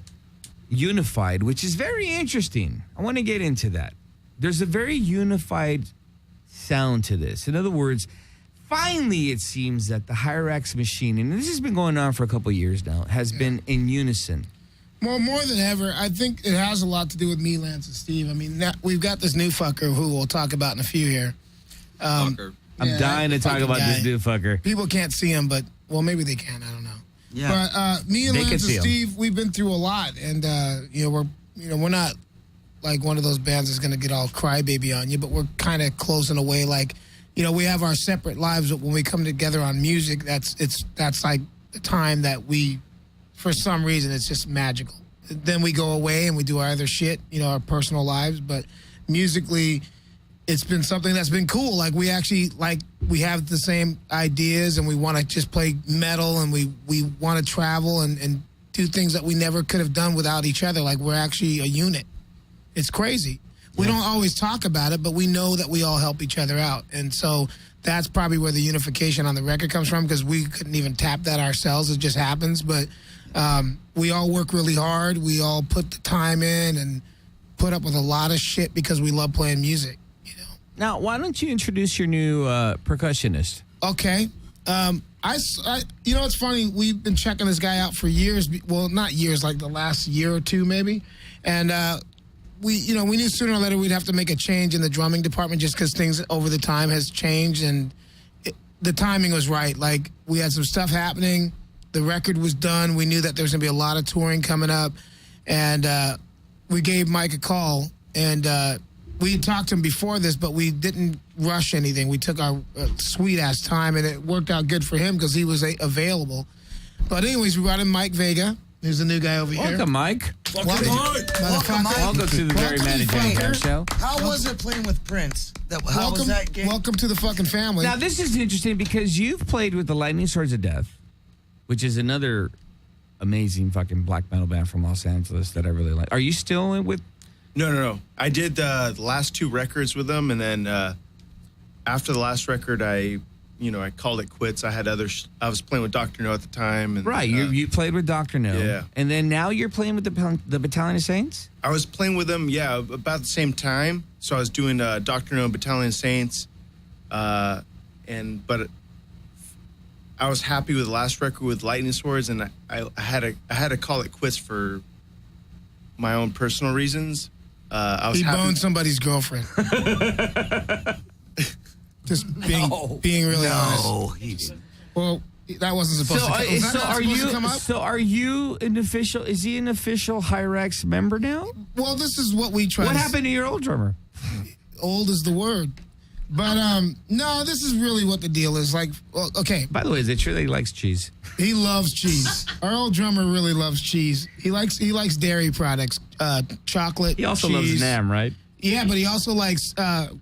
unified, which is very interesting. I want to get into that. There's a very unified sound to this. In other words, finally it seems that the Hyrax machine, and this has been going on for a couple of years now, has been in unison. More than ever, I think it has a lot to do with me, Lance, and Steve. I mean, we've got this new fucker who we'll talk about in a few here. I'm dying to talk about this new fucker. People can't see him, but, well, maybe they can. I don't know. Yeah. But me and Lance and Steve, we've been through a lot. And, we're not like one of those bands that's going to get all crybaby on you, but we're kind of close in a way. Like, we have our separate lives, but when we come together on music, that's like the time that we, for some reason, it's just magical. Then we go away and we do our other shit, our personal lives. But musically, it's been something that's been cool. Like, we actually, we have the same ideas and we want to just play metal and we want to travel and do things that we never could have done without each other. Like, we're actually a unit. It's crazy. We don't always talk about it, but we know that we all help each other out. And so that's probably where the unification on the record comes from, because we couldn't even tap that ourselves. It just happens. But we all work really hard. We all put the time in and put up with a lot of shit because we love playing music. Now, why don't you introduce your new percussionist? Okay. It's funny. We've been checking this guy out for years. Well, not years, like the last year or two, maybe. And we knew sooner or later we'd have to make a change in the drumming department just because things over the time has changed. And the timing was right. Like, we had some stuff happening. The record was done. We knew that there was going to be a lot of touring coming up. And we gave Mike a call. And we had talked to him before this, but we didn't rush anything. We took our sweet-ass time, and it worked out good for him because he was available. But anyways, we brought in Mike Vega. Who's the new guy over here. Welcome, Mike. Welcome, Mike. Welcome to the Very Managing Show. How was it playing with Prince? How was that game? Welcome to the fucking family. Now, this is interesting because you've played with the Lightning Swords of Death, which is another amazing fucking black metal band from Los Angeles that I really like. Are you still in with... No. I did the last two records with them, and then after the last record, I called it quits. I had I was playing with Dr. No at the time. And, right, you played with Dr. No. Yeah. And then now you're playing with the Battalion of Saints? I was playing with them, about the same time. So I was doing Dr. No, Battalion of Saints, but I was happy with the last record with Lightning Swords, and I had to call it quits for my own personal reasons. He boned somebody's girlfriend. Just being really honest. No, he didn't. Well, that wasn't supposed to come up. So are you an official? Is he an official Hyrax member now? Well, this is what we try. What happened to your old drummer? Old is the word. But no, this is really what the deal is. Like, well, okay. By the way, is it true that he likes cheese? He loves cheese. Our old drummer really loves cheese. He likes dairy products, chocolate. He also cheese. loves Nam, right? Yeah, but he also likes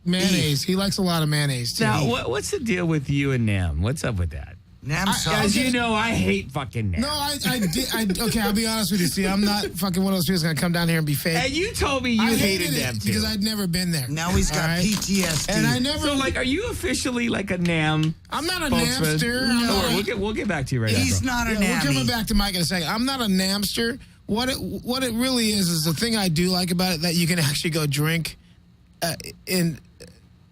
mayonnaise. He likes a lot of mayonnaise too. Now, what's the deal with you and Nam? What's up with that? As you know, I hate fucking Nam. No, I did. Okay, I'll be honest with you. See, I'm not fucking one of those people that's going to come down here and be fake. And you told me you hated Nam, too. because I'd never been there. Now he's got PTSD. And I never. So, like, are you officially like a Nam? I'm not a spokesman? Namster. Don't worry, we'll get back to you right now. He's not a We're Nammy. coming back to Mike in a second. I'm not a Namster. What it really is the thing I do like about it that you can actually go drink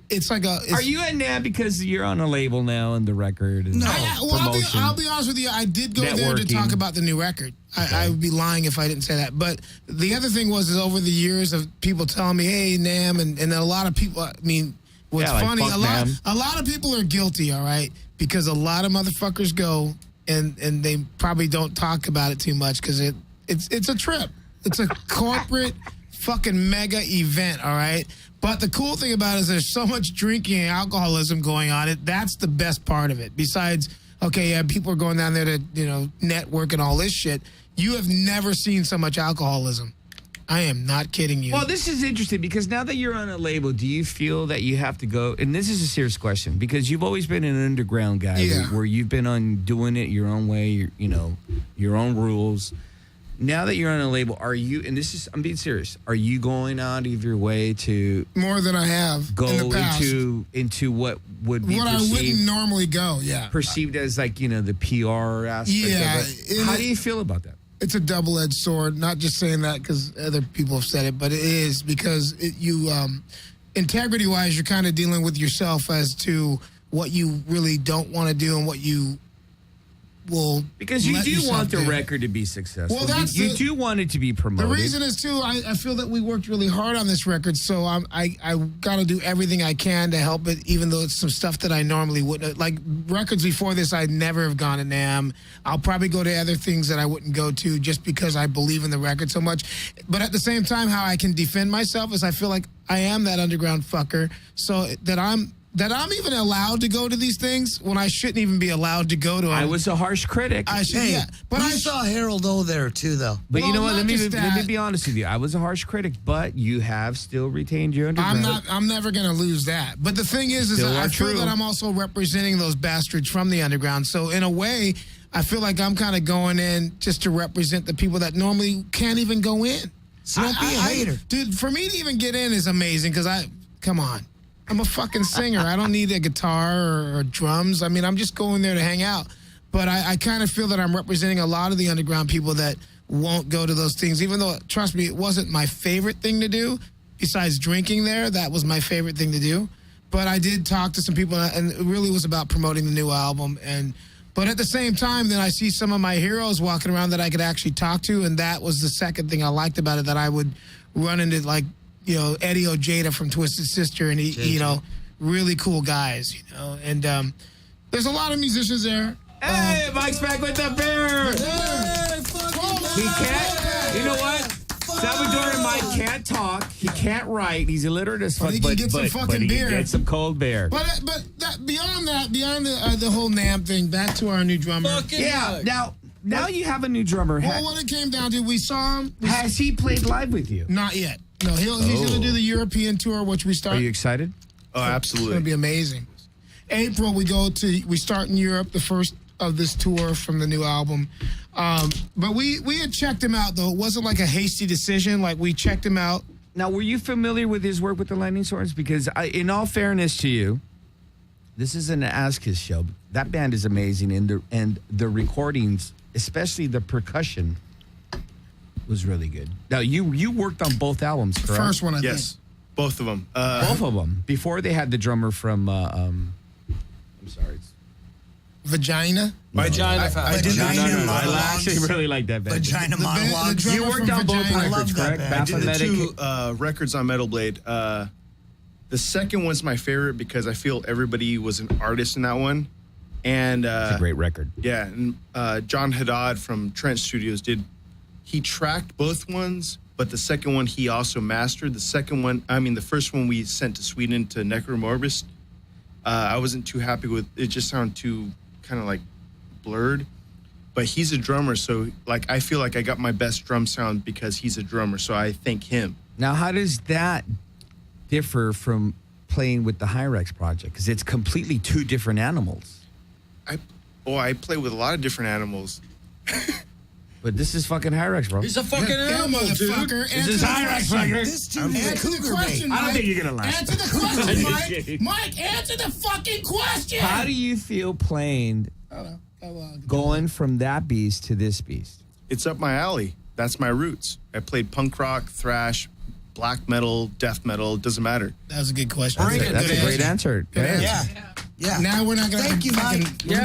it's like a. Are you a Nam because you're on a label now and the record? And promotion. I'll be honest with you. I did go there to talk about the new record. I would be lying if I didn't say that. But the other thing is over the years of people telling me, "Hey, Nam," and a lot of people. I mean, what's funny? A lot of people are guilty. All right, because a lot of motherfuckers go and they probably don't talk about it too much because it's a trip. It's a corporate fucking mega event. All right. But the cool thing about it is there's so much drinking and alcoholism going on. That's the best part of it. Besides, okay, yeah, people are going down there to, network and all this shit. You have never seen so much alcoholism. I am not kidding you. Well, this is interesting because now that you're on a label, do you feel that you have to go, and this is a serious question, because you've always been an underground guy where you've been on doing it your own way, your own rules. Now that you're on a label, are you, and I'm being serious, are you going out of your way to more than I have go in the past. into what would be what perceived, I wouldn't normally go, perceived as like, the PR aspect of it? How do you feel about that? It's a double-edged sword, not just saying that because other people have said it, but it is because integrity-wise, you're kind of dealing with yourself as to what you really don't want to do and what you will. Because you do want the record to be successful. Well, you do want it to be promoted. The reason is, too, I feel that we worked really hard on this record, so I got to do everything I can to help it, even though it's some stuff that I normally wouldn't. Like, records before this, I'd never have gone to NAMM. I'll probably go to other things that I wouldn't go to just because I believe in the record so much. But at the same time, how I can defend myself is I feel like I am that underground fucker, so that I'm even allowed to go to these things when I shouldn't even be allowed to go to them. I was a harsh critic. But I saw Harold O there too, though. But you know what? Let me be honest with you. I was a harsh critic, but you have still retained your underground. I'm never going to lose that. But the thing is that I feel that I'm also representing those bastards from the underground. So in a way, I feel like I'm kind of going in just to represent the people that normally can't even go in. So don't be a hater. Dude, for me to even get in is amazing because come on. I'm a fucking singer. I don't need a guitar or drums. I mean, I'm just going there to hang out. But I kind of feel that I'm representing a lot of the underground people that won't go to those things, even though, trust me, it wasn't my favorite thing to do. Besides drinking there, that was my favorite thing to do. But I did talk to some people, and it really was about promoting the new album. But at the same time, then I see some of my heroes walking around that I could actually talk to, and that was the second thing I liked about it, that I would run into, like, Eddie Ojeda from Twisted Sister, and he, really cool guys, and there's a lot of musicians there. Hey, Mike's back with the beer. He can't, you know what? Salvador Mike can't talk. He can't write. He's illiterate as fuck. But he can get some fucking beer. He can get some cold beer. But beyond the whole NAMM thing, back to our new drummer. Now you have a new drummer. Well, what it came down to, we saw him. Has he played live with you? Not yet. No, he's going to do the European tour, which we start. Are you excited? Oh, absolutely. It's going to be amazing. April, we start in Europe, the first of this tour from the new album. But we had checked him out, though. It wasn't like a hasty decision. Like, we checked him out. Now, were you familiar with his work with the Lightning Swords? Because in all fairness to you, this isn't an Ask His show. That band is amazing, and the recordings, especially the percussion, was really good. Now, you worked on both albums, correct? The first one, I think. Yes, both of them. Both of them. Before they had the drummer from, I'm sorry. Vagina? Vagina. I actually really like that band. Vagina Monologues. You worked on both records, correct? I did the two records on Metal Blade. The second one's my favorite because I feel everybody was an artist in that one. And it's a great record. Yeah, and John Haddad from Trent Studios he tracked both ones, but the second one he also mastered. The first one we sent to Sweden to Necromorbis. I wasn't too happy with it; just sounded too kind of like blurred. But he's a drummer, so like I feel like I got my best drum sound because he's a drummer. So I thank him. Now, how does that differ from playing with the Hyrex project? Because it's completely two different animals. Oh, I play with a lot of different animals. But this is fucking Hyrex, bro. He's a fucking animal, dude. This is Hyrex, fucker. This dude is a cougar bait. I don't think you're gonna laugh. Answer the question, Mike. Mike, answer the fucking question. How do you feel playing, going from that beast to this beast? It's up my alley. That's my roots. I played punk rock, thrash, black metal, death metal. Doesn't matter. That was a good question. That's a great answer. Good answer. Yeah. Yeah. Now we're not gonna. Thank you, Mike. We were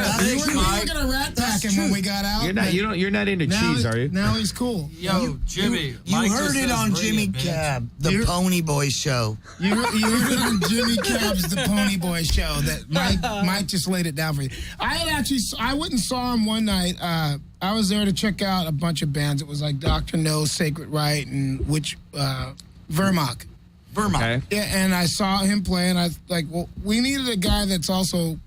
gonna rat pack him when we got out. You're not into now cheese, are you? Now he's cool. Yo, Jimmy. You Mike heard just it says on bring Jimmy it, bitch. Cab, the Pony Boy Show. You heard it on Jimmy Cab's The Pony Boy Show. That Mike just laid it down for you. I went and saw him one night. I was there to check out a bunch of bands. It was like Dr. No, Sacred Right, and Vermont. Okay. Yeah, and I saw him play, and I was like, well, we needed a guy that's also,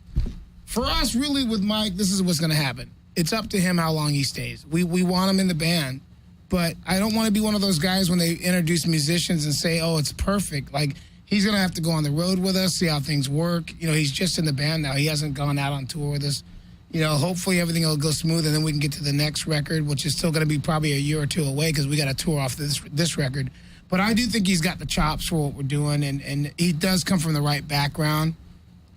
for us, really, with Mike, this is what's going to happen. It's up to him how long he stays. We want him in the band, but I don't want to be one of those guys when they introduce musicians and say, oh, it's perfect. Like, he's going to have to go on the road with us, see how things work. You know, he's just in the band now. He hasn't gone out on tour with us. You know, hopefully everything will go smooth, and then we can get to the next record, which is still going to be probably a year or two away because we got to tour off this record. But I do think he's got the chops for what we're doing, and he does come from the right background.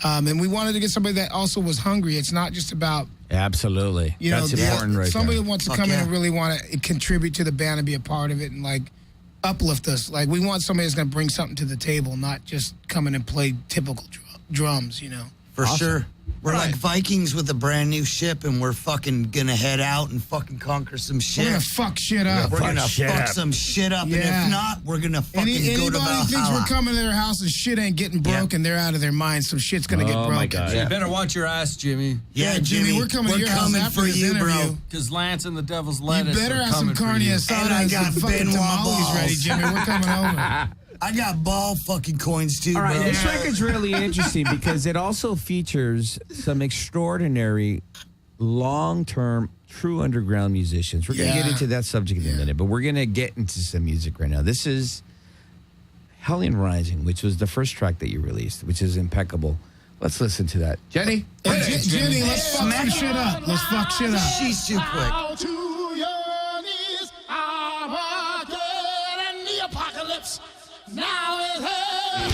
And we wanted to get somebody that also was hungry. It's not just about, Absolutely. you know, That's important right somebody there. who wants to come in and really want to contribute to the band and be a part of it and, like, uplift us. Like, we want somebody that's going to bring something to the table, not just come in and play typical drums, you know. For sure. We're like Vikings with a brand new ship, and we're fucking gonna head out and fucking conquer some shit. We're going to fuck shit up. We're gonna fuck some shit up, and if not, we're gonna fucking go to Anybody thinks Valhalla. we're coming to their house and shit ain't getting broken, they're out of their minds. Some shit's going to get broken. my God. You better watch your ass, Jimmy. Yeah, Jimmy, we're coming to your house after for this you, interview. bro. Because Lance and the Devil's You Lettuce better are have some coming for carne you. asada And I and got some fucking Benoit tamales balls. ready, Jimmy. We're coming over. I got ball fucking coins too, All right, bro. this record's really interesting because it also features some extraordinary, long-term, true underground musicians. We're going to get into that subject in a minute, but we're going to get into some music right now. This is Hellion Rising, which was the first track that you released, which is impeccable. Let's listen to that. Jenny? Hey, Jenny, let's fuck some shit up. Let's fuck shit up. She's too quick. Bow to your knees, Armageddon, the apocalypse. Now is here.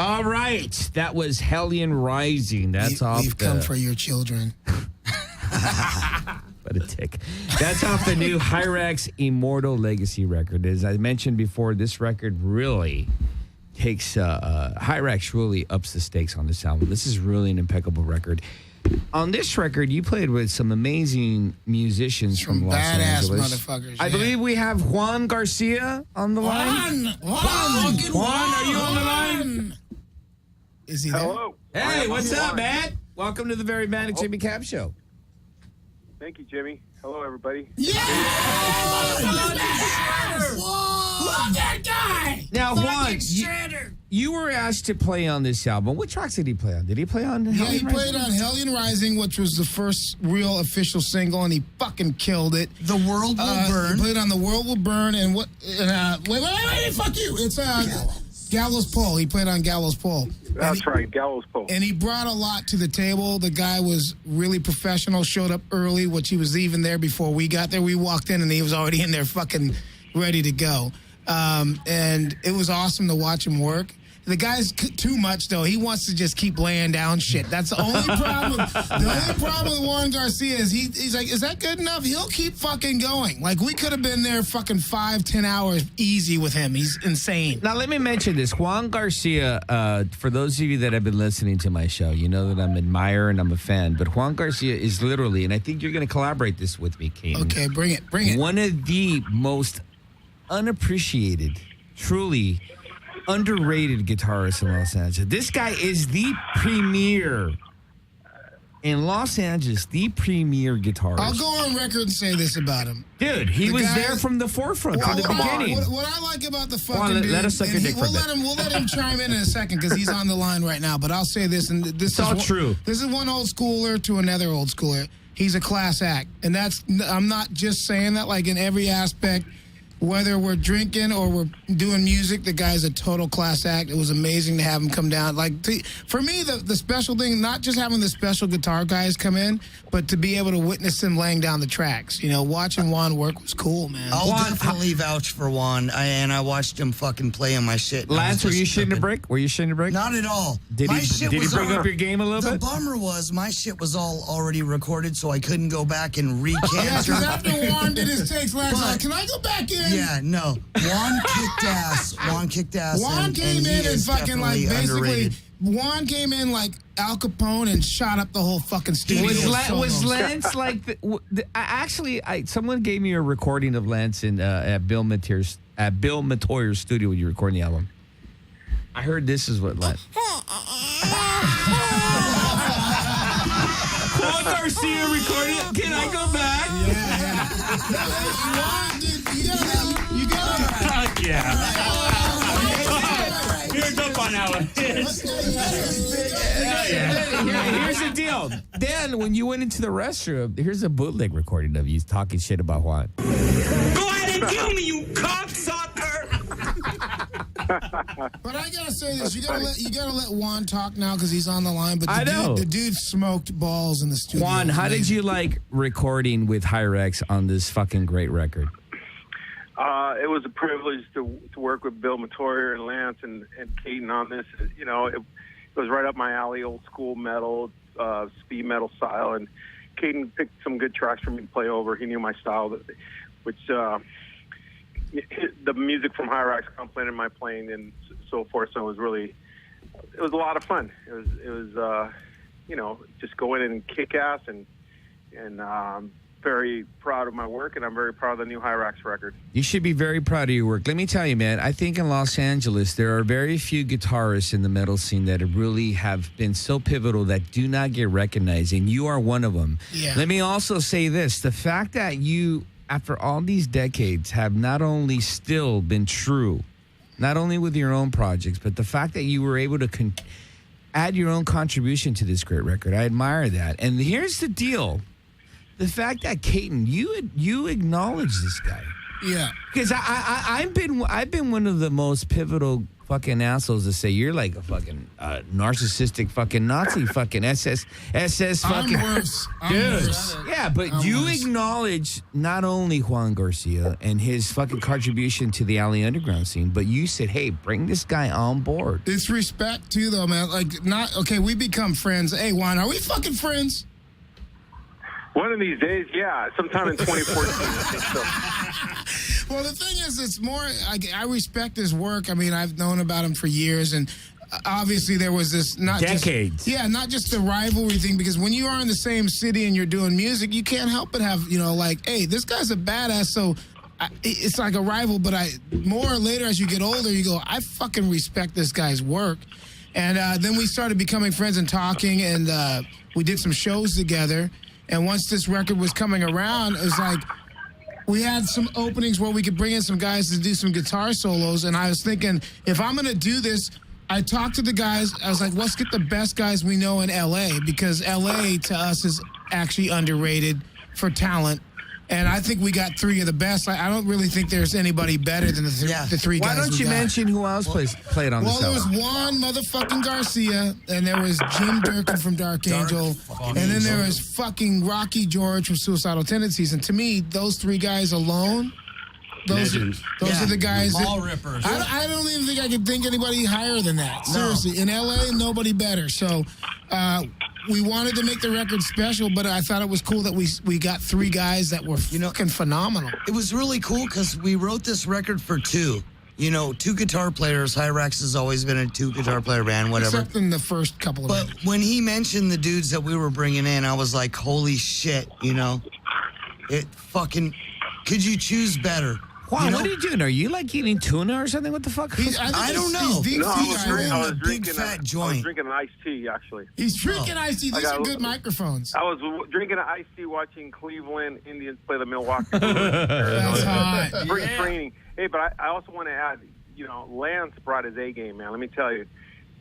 All right. That was Hellion Rising. That's off We've come for your children. But a tick. That's off the new Hyrax Immortal Legacy record. As I mentioned before, this record really takes Hyrax really ups the stakes on this album. This is really an impeccable record. On this record, you played with some amazing musicians from Los badass Angeles. motherfuckers. I believe we have Juan Garcia on the line. Juan, are you on the line? Is he there? Hello. Hey, what's up, man? Welcome to the Very Manic Jimmy Cab Show. Thank you, Jimmy. Hello, everybody. Love that guy! Now, Juan, Shredder. you were asked to play on this album. What tracks did he play on? Did he play on? Yeah, he played on Hellion Rising, which was the first real official single, and he fucking killed it. The World Will Burn. He played on The World Will Burn, and what? Wait, fuck you! It's Gallows Pole. He played on Gallows Pole. That's right, Gallows Pole. And he brought a lot to the table. The guy was really professional, showed up early, which he was even there before we got there. We walked in, and he was already in there fucking ready to go. And it was awesome to watch him work. The guy's too much, though. He wants to just keep laying down shit. That's the only problem. The only problem with Juan Garcia is he's like, is that good enough? He'll keep fucking going. Like, we could have been there fucking 5-10 hours easy with him. He's insane. Now, let me mention this. Juan Garcia, for those of you that have been listening to my show, you know that I'm an admirer and I'm a fan. But Juan Garcia is literally, and I think you're going to collaborate this with me, Kane. Okay, bring it. One of the most unappreciated, truly underrated guitarist in Los Angeles. This guy is the premier in Los Angeles, the premier guitarist. I'll go on record and say this about him. Dude, he was there from the forefront, from the beginning. What I like about the fucking dude, let us suck your dick for a bit. We'll let him chime in a second because he's on the line right now. But I'll say this, and this is all true. This is one old schooler to another old schooler. He's a class act, and I'm not just saying that. Like in every aspect. Whether we're drinking or we're doing music, the guy's a total class act. It was amazing to have him come down. Like, for me, the special thing, not just having the special guitar guys come in, but to be able to witness him laying down the tracks. You know, watching Juan work was cool, man. I'll definitely vouch for Juan, and I watched him fucking play on my shit. Lance, were you shitting a brick? Not at all. Did he bring up your game a little bit? The bummer was my shit was all already recorded, so I couldn't go back and recanter. Yeah, because after Juan did his takes, Lance, like, can I go back in? Yeah, no. Juan kicked ass. Juan came in and fucking like basically. Underrated. Juan came in like Al Capone and shot up the whole fucking studio. Was Lance like? Someone gave me a recording of Lance at Bill Matoyer's studio when you were recording the album. I heard this is what Lance. Juan Garcia recorded it. Can I go back? You got it. Here's up on that one. Here's the deal. Dan, when you went into the restroom, here's a bootleg recording of you talking shit about Juan. Go ahead and kill me, you cocksucker! But I gotta say this: you gotta let Juan talk now because he's on the line. But I know the dude smoked balls in the studio. Juan, how did you like recording with Hyrax on this fucking great record? It was a privilege to work with Bill Matoyer and Lance and Caden on this. You know, it was right up my alley, old school metal, speed metal style. And Caden picked some good tracks for me to play over. He knew my style, which the music from Hyrax complemented my playing and so forth. So it was a lot of fun. It was you know, just go in and kick ass and very proud of my work, and I'm very proud of the new Hyrax record. You should be very proud of your work. Let me tell you, man, I think in Los Angeles, there are very few guitarists in the metal scene that really have been so pivotal that do not get recognized, and you are one of them. Yeah. Let me also say this. The fact that you, after all these decades, have not only still been true, not only with your own projects, but the fact that you were able to add your own contribution to this great record, I admire that. And here's the deal. The fact that, Caden, you acknowledge this guy. Yeah. Because I've been one of the most pivotal fucking assholes to say you're like a fucking narcissistic fucking Nazi fucking SS fucking. I'm worse. I'm Dude. worse. Yeah, but I'm you worse. acknowledge not only Juan Garcia and his fucking contribution to the alley underground scene, but you said, hey, bring this guy on board. It's respect too, though, man. Like, not okay. We become friends. Hey, Juan, are we fucking friends? One of these days, yeah, sometime in 2014. I think so. Well, the thing is, it's more. I respect his work. I mean, I've known about him for years, and obviously there was this decades. Not just the rivalry thing. Because when you are in the same city and you're doing music, you can't help but have like, hey, this guy's a badass. So it's like a rival. But more or later, as you get older, you go, I fucking respect this guy's work. And then we started becoming friends and talking, and we did some shows together. And once this record was coming around, it was like we had some openings where we could bring in some guys to do some guitar solos. And I was thinking, if I'm going to do this, I talked to the guys. I was like, let's get the best guys we know in L.A. because L.A. to us is actually underrated for talent. And I think we got three of the best. I don't really think there's anybody better than the three guys. Why don't you mention who else played on Well, this there was album? Juan motherfucking Garcia, and there was Jim Durkin from Dark Angel, and then there was fucking Rocky George from Suicidal Tendencies. And to me, those three guys alone, those are the guys. Ball rippers. I don't even think I could think anybody higher than that. Seriously, in LA, nobody better. So we wanted to make the record special, but I thought it was cool that we got three guys that were fucking phenomenal. It was really cool because we wrote this record for two. Two guitar players. Hyrax has always been a two-guitar player band, whatever. Except in the first couple of But minutes. when he mentioned the dudes that we were bringing in, I was like, holy shit, It fucking... Could you choose better? Juan, what are you doing? Are you like eating tuna or something? What the fuck? I don't know. No, I was big fat joint. I was drinking an iced tea, actually. He's drinking iced tea. These I got are a- good microphones. I was drinking an iced tea watching Cleveland Indians play the Milwaukee. That's hot. Spring training. Hey, but I also want to add, Lance brought his A game, man. Let me tell you,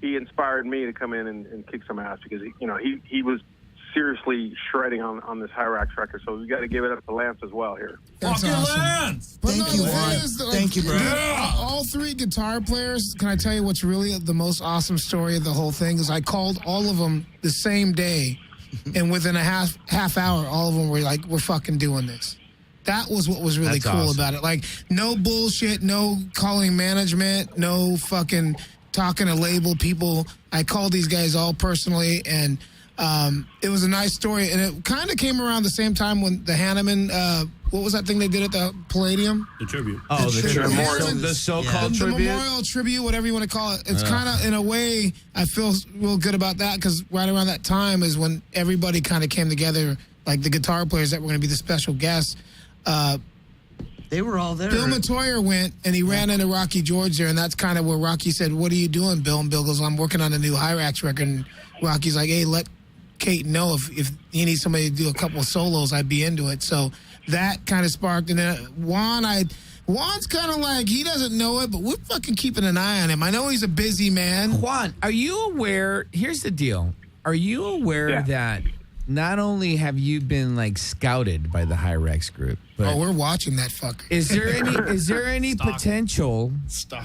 he inspired me to come in and kick some ass because he was seriously shredding on this Hyrax record. So we got to give it up to Lance as well here. That's Fucking awesome. Lance! But Thank you, the thing Juan. is, Thank you, bro. All three guitar players, can I tell you what's really the most awesome story of the whole thing is I called all of them the same day, and within a half hour, all of them were like, we're fucking doing this. That was what was really That's cool awesome. about it. Like, no bullshit, no calling management, no fucking talking to label people. I called these guys all personally, and it was a nice story. And it kind of came around the same time when the Hanneman, what was that thing they did at the Palladium? The tribute. Oh, the so-called the tribute? memorial tribute, whatever you want to call it. It's kind of, in a way, I feel real good about that because right around that time is when everybody kind of came together, like the guitar players that were going to be the special guests. They were all there. Bill Matoyer went, and he ran into Rocky George there, and that's kind of where Rocky said, what are you doing, Bill? And Bill goes, I'm working on a new Hyrax record. And Rocky's like, hey, let Kate know if he needs somebody to do a couple of solos, I'd be into it. So that kind of sparked. And then Juan's kind of like, he doesn't know it, but we're fucking keeping an eye on him. I know he's a busy man. Juan, are you aware? Here's the deal. Are you aware that not only have you been like scouted by the Hyrax group, but we're watching that fucker. Is there any potential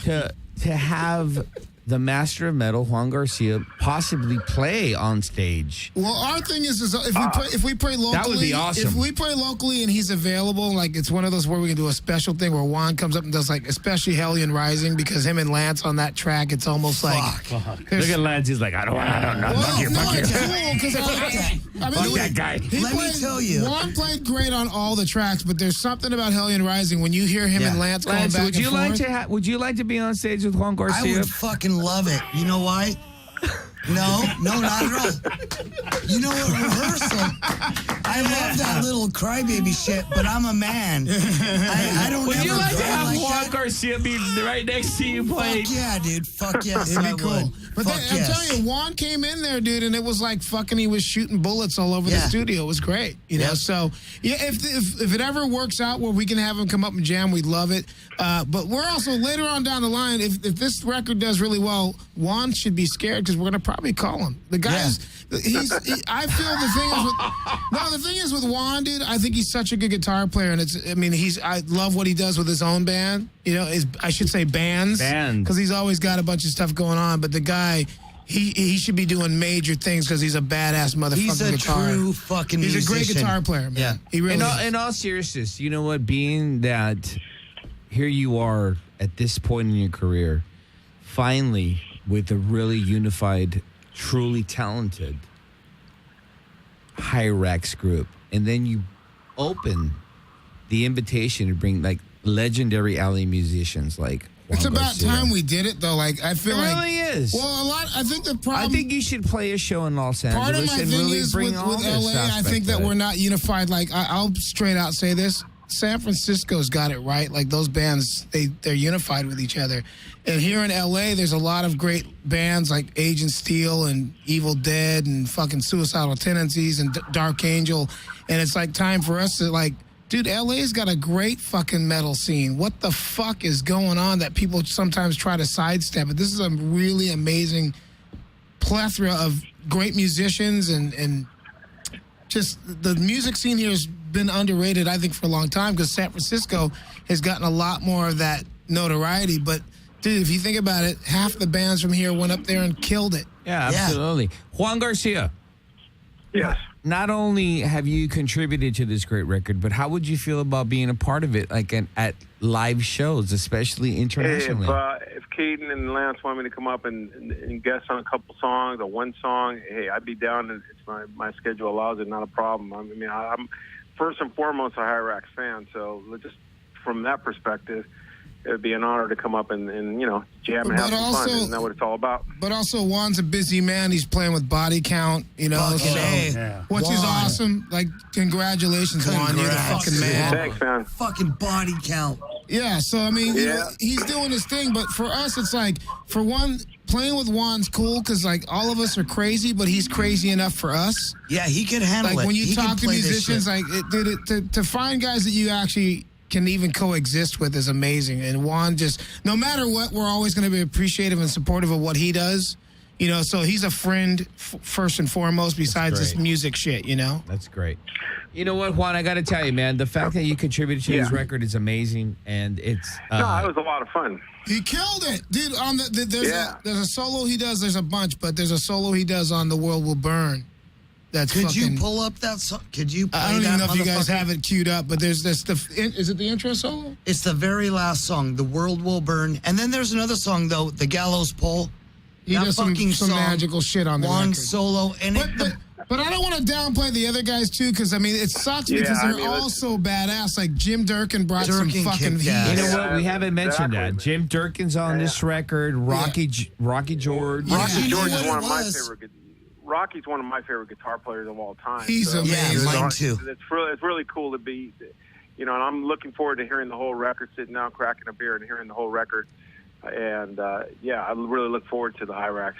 to have the Master of Metal, Juan Garcia, possibly play on stage? Well, our thing is if we play locally, that would be awesome. If we play locally and he's available, like it's one of those where we can do a special thing where Juan comes up and does like especially Hellion Rising because him and Lance on that track, it's almost like Look at Lance. He's like, I don't know. Fuck you. it's cool because Fuck that guy. Let me tell you. Juan played great on all the tracks, but there's something about Hellion Rising when you hear him and Lance going Lance, back would you and like forth. to would you like to be on stage with Juan I Garcia? would fucking love it. You know why? No, not at all. You know what, rehearsal? I love that little crybaby shit, but I'm a man. I don't Would you ever like to cry have like Juan that. Garcia be right next to you playing? Fuck yeah, dude. Fuck yes, It'd be I cool. would. But Fuck I'm yes. telling you, Juan came in there, dude, and it was like fucking. He was shooting bullets all over the studio. It was great, you know. So yeah, if it ever works out where we can have him come up and jam, we'd love it. But we're also later on down the line. If this record does really well, Juan should be scared because we're gonna probably call him. The guy's. I feel the thing is, the thing is with Juan, dude, I think he's such a good guitar player, and I love what he does with his own band. I should say bands, because he's always got a bunch of stuff going on. But the guy, he should be doing major things because he's a badass motherfucking He's a guitar. true fucking musician. He's a great guitar player, man. Yeah. He really is. In all seriousness, you know what? Being that here you are at this point in your career, finally with a really unified, truly talented Hyrax group, and then you open the invitation to bring like legendary alley musicians like Juan It's about Garcia. time we did it, though. Like, I feel It like really is. Well, I think the problem. I think you should play a show in Los Angeles Part of my and thing really is bring with all this LA. I aspect think that to it. we're not unified. Like, I'll straight out say this: San Francisco's got it right. Like those bands, they're unified with each other. And here in LA, there's a lot of great bands like Agent Steel and Evil Dead and fucking Suicidal Tendencies and Dark Angel. And it's like time for us to like, dude, LA's got a great fucking metal scene. What the fuck is going on that people sometimes try to sidestep it? This is a really amazing plethora of great musicians and just the music scene here has been underrated, I think, for a long time because San Francisco has gotten a lot more of that notoriety. But, dude, if you think about it, half the bands from here went up there and killed it. Yeah, absolutely. Juan Garcia. Yes. Not only have you contributed to this great record, but how would you feel about being a part of it, like at live shows, especially internationally? If Caden and Lance want me to come up and guest on a couple songs or one song, hey, I'd be down. It's my schedule allows it, not a problem. I mean, I'm first and foremost a Hyrax fan, so just from that perspective, it would be an honor to come up and jam and have some fun. Isn't that what it's all about? But also, Juan's a busy man. He's playing with Body Count, which is awesome. Like, congratulations, Juan. You're the fucking man. Thanks, man. Fucking Body Count. Yeah, so, I mean, he's doing his thing. But for us, it's like, for one, playing with Juan's cool because, like, all of us are crazy, but he's crazy enough for us. Yeah, he can handle it. Like, when you He can talk to play this musicians, shit. like, to find guys that you actually can even coexist with is amazing. And Juan just, no matter what, we're always going to be appreciative and supportive of what he does. So he's a friend first and foremost besides this music shit, That's great. You know what, Juan, I got to tell you, man, the fact that you contributed to this record is amazing, and it's... no, it was a lot of fun. He killed it. Dude, there's a solo he does, there's a bunch, but there's a solo he does on The World Will Burn. Could you pull up that song? Could you play that? I don't even know if you guys motherfucker? have it queued up, but is it the intro solo? It's the very last song, The World Will Burn. And then there's another song, though, The Gallows Pole. He does some magical shit on the One record. solo. And But I don't want to downplay the other guys, too, because, I mean, it sucks because they're all so badass. Like, Jim Durkin brought some fucking heat. You know what? We haven't mentioned that. Jim Durkin's on this record. Rocky George. Rocky George is one of my favorite. Rocky's one of my favorite guitar players of all time. He's amazing. Yeah, mine too. It's really cool to be, and I'm looking forward to hearing the whole record, sitting down, cracking a beer, and hearing the whole record. And I really look forward to the Hyrax.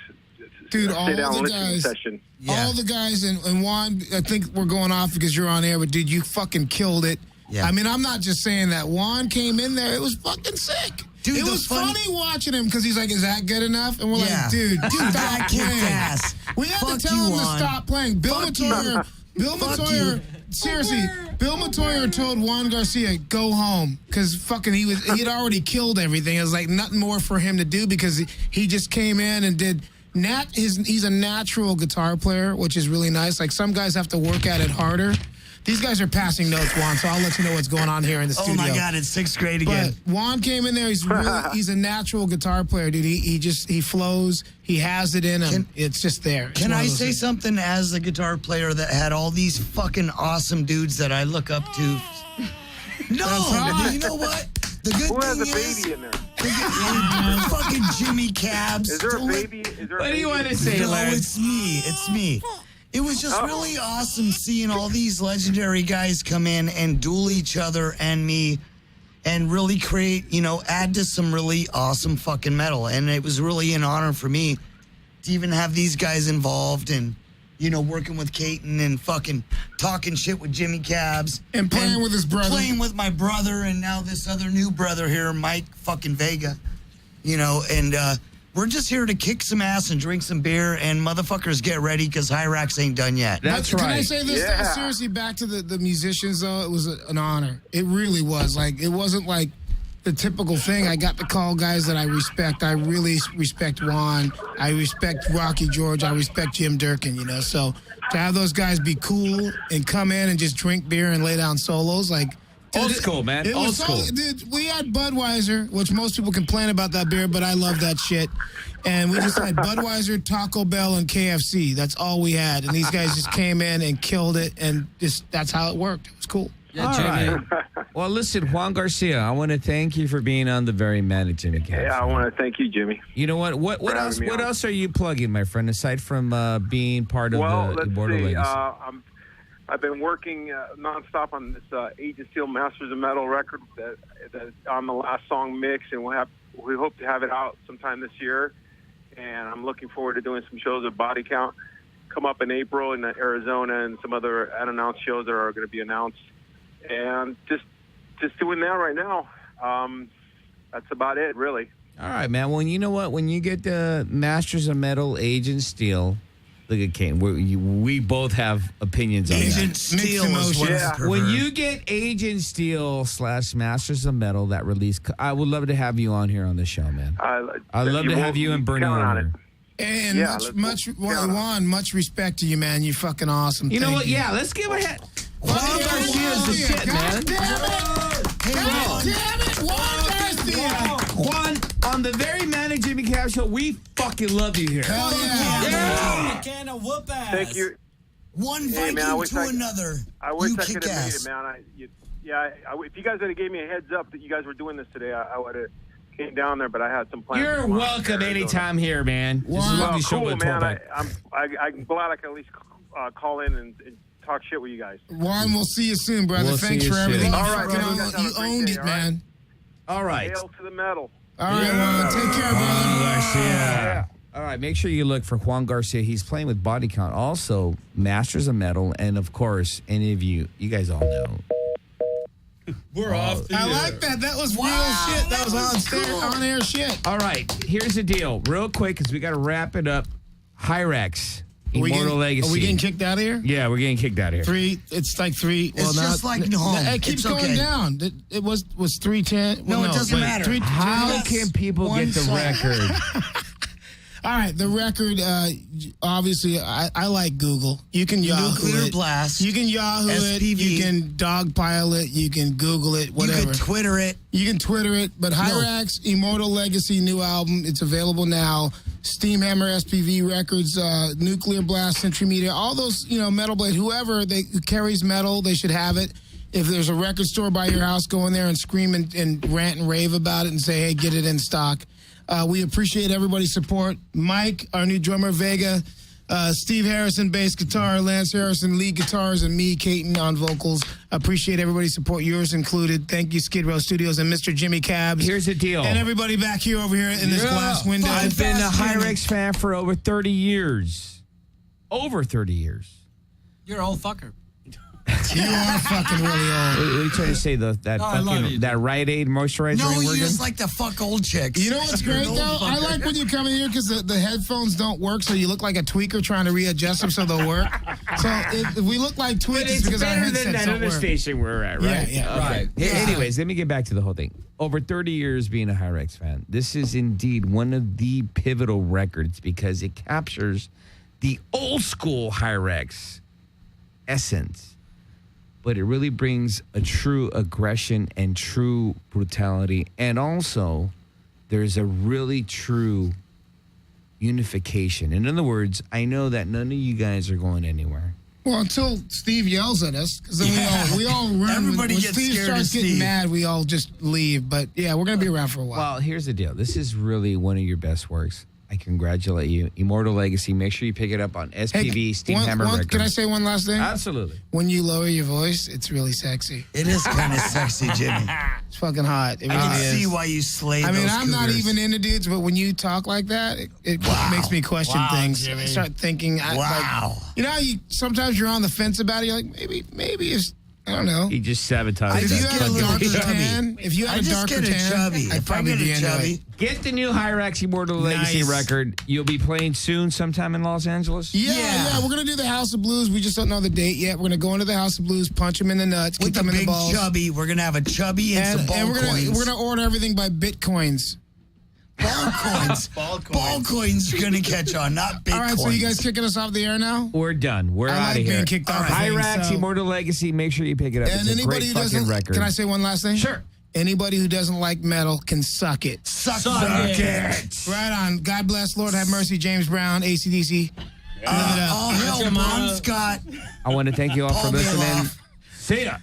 Dude, all sit down the listening guys, session. all the guys, and Juan, I think we're going off because you're on air, but dude, you fucking killed it. Yeah. I mean, I'm not just saying that. Juan came in there, it was fucking sick. Dude, it was funny watching him because he's like, "Is that good enough?" And we're like, "Dude, stop that kicked playing." ass. We had Fuck to tell you, him to Juan. stop playing. Bill Fuck Matoyer, you. Bill Fuck Matoyer, you. seriously, Bill Matoyer told Juan Garcia, "Go home," because fucking he'd already killed everything. It was like nothing more for him to do because he just came in and did. He's a natural guitar player, which is really nice. Like some guys have to work at it harder. These guys are passing notes, Juan, so I'll let you know what's going on here in the studio. Oh my God, it's sixth grade again. But Juan came in there. He's a natural guitar player, dude. He flows. He has it in him. It's just there. It's Can one of I those say things. something as a guitar player that had all these fucking awesome dudes that I look up to? No, you know what? The good Who has thing a is, baby in there? fucking Jimmy Cabs. Is there a baby? What do you want to say, No, Larry? it's me. It's me. It was just really awesome seeing all these legendary guys come in and duel each other and me and really create, add to some really awesome fucking metal. And it was really an honor for me to even have these guys involved and, working with Caton and fucking talking shit with Jimmy Cabs. And playing with his brother. Playing with my brother and now this other new brother here, Mike fucking Vega. And We're just here to kick some ass and drink some beer, and motherfuckers get ready because Hyrax ain't done yet. That's Can right. I say this? Though, seriously, back to the musicians, though, it was an honor. It really was. Like, it wasn't like the typical thing. I got to call guys that I respect. I really respect Juan. I respect Rocky George. I respect Jim Durkin, you know. So to have those guys be cool and come in and just drink beer and lay down solos, like, Old school, man. it Old was school. Dude, we had Budweiser, which most people complain about that beer, but I love that shit. And we just had Budweiser, Taco Bell, and KFC. That's all we had. And these guys just came in and killed it, and just that's how it worked. It was cool. All right. Well, listen, Juan Garcia, I want to thank you for being on the Very Man at Jimmy Cash. Yeah, I want to thank you, Jimmy. You know what? What For else? having me What on. else are you plugging, my friend? Aside from being part of Well, the let's Immortal see. Legacy. I've been working nonstop on this Agent Steel Masters of Metal record that's on the last song mix, and we hope to have it out sometime this year. And I'm looking forward to doing some shows at Body Count come up in April in Arizona, and some other unannounced shows that are going to be announced. And just doing that right now. That's about it, really. All right, man. Well, you know what? When you get the Masters of Metal, Agent Steel, look at Kane. We both have opinions on Agent that. Steel is what I prefer. When you get Agent Steel / Masters of Metal, that release, I would love to have you on here on the show, man. I'd love to have you and Bernie on here. And Yeah, Juan, much respect to you, man. You're fucking awesome. You know Thank what? you. Yeah, let's give a head. Juan Garcia is the shit, man. God damn it, Juan Garcia. Juan, on the Very Man at Jimmy Cash show, we fucking love you here. Hell yeah. Can of whoop ass. Thank you. One Hey, Viking man, I wish to I- another. I wish you I kick could have made ass. it, man. If you guys would have gave me a heads up that you guys were doing this today, I would have came down there, but I had some plans. You're to come out welcome to Arizona. anytime here, man. This is Wow. a lovely Well, show cool, with man. 12-pack. I'm glad I can at least call in and talk shit with you guys. Juan, we'll see you soon, brother. We'll Thanks see you for everything. soon. You All right, fucking man. You guys have a you great owned day, it, all right? man. All right. Hail to the metal. All right, Juan. Take care, brother. Garcia. All right, make sure you look for Juan Garcia. He's playing with Body Count. Also, Masters of Metal. And, of course, any of you guys all know. We're off the I air. like that. That was real shit. That was on air shit. All right, here's the deal. Real quick, because we got to wrap it up. Hyrax, Immortal Legacy. Are we getting kicked out of here? Yeah, we're getting kicked out of here. 3. It's like 3. It's just like home. It keeps It's going okay. down. It was 310. No, it doesn't matter. How can people one get the song. record? All right, the record. Obviously, I like Google. You can Yahoo Nuclear it. Blast. You can Yahoo it. SPV. You can dogpile it. You can Google it. Whatever. You can Twitter it. You can Twitter it. But Hyrax, Immortal Legacy, new album. It's available now. Steamhammer, SPV Records, Nuclear Blast, Century Media, all those, Metal Blade, who carries metal, they should have it. If there's a record store by your house, go in there and scream and rant and rave about it and say, hey, get it in stock. We appreciate everybody's support. Mike, our new drummer, Vega, Steve Harrison, bass guitar, Lance Harrison, lead guitars, and me, Caton, on vocals. Appreciate everybody's support, yours included. Thank you, Skidrow Studios and Mr. Jimmy Cabs. Here's the deal. And everybody back here over here in this glass window. I've been a Hyrax fan for over 30 years. Over 30 years. You're an old fucker. You are fucking really old. What are you trying to say? That Rite Aid moisturizer No, ain't you working? just like to fuck old chicks. You know what's great, though? I like when you come in here because the headphones don't work, so you look like a tweaker trying to readjust them so they'll work. So if we look like tweakers, But it's because our better than headsets that don't other work. station we're at, right? Yeah, Okay. right. Hey, anyways, let me get back to the whole thing. Over 30 years being a Hyrax fan, this is indeed one of the pivotal records because it captures the old school Hyrax essence. But it really brings a true aggression and true brutality. And also, there's a really true unification. In other words, I know that none of you guys are going anywhere. Well, until Steve yells at us, because then we all run. Everybody when gets Steve scared starts of getting Steve. mad, we all just leave. But yeah, we're gonna be around for a while. Well, here's the deal. This is really one of your best works. I congratulate you. Immortal Legacy. Make sure you pick it up on SPV, Steamhammer Records. Can I say one last thing? Absolutely. When you lower your voice, it's really sexy. It is kind of sexy, Jimmy. It's fucking hot. It I really can is. see why you slayed I mean, those I'm not cougars. even into dudes, but when you talk like that, it makes me question Wow, things. Jimmy. I start thinking, Wow. sometimes you're on the fence about it. You're like, maybe if I don't know. He just sabotaged If that you had a fucking- darker chubby. tan, if you had I a just darker get a tan, chubby. I'd If I probably get be a into chubby, it. Get the new Hyrax Immortal Legacy Nice. record. You'll be playing soon, sometime in Los Angeles. Yeah, we're gonna do the House of Blues. We just don't know the date yet. We're gonna go into the House of Blues, punch him in the nuts, with kick the him in the big balls, chubby, we're gonna have a chubby and some ball and coins. we're gonna order everything by bitcoins. Ball coins. Ball coins are gonna catch on, not big All right, coins. so you guys kicking us off the air now? We're done. We're I out like of here. being kicked off of things, Hyrax so- Immortal Legacy. Make sure you pick it up. And It's a anybody great who fucking doesn't, record. can I say one last thing? Sure. Anybody who doesn't like metal can suck it. Suck it. Right on. God bless, Lord have mercy, James Brown, AC/DC. All hell, Bon Scott. I want to thank you all for Paul listening. Bailoff. See ya.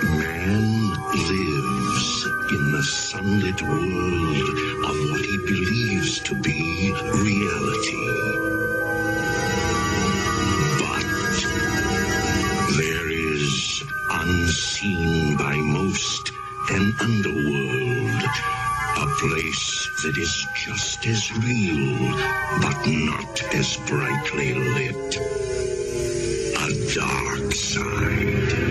Man lives in the sunlit world of what he believes to be reality. But there is, unseen by most, an underworld. A place that is just as real, but not as brightly lit. A dark side.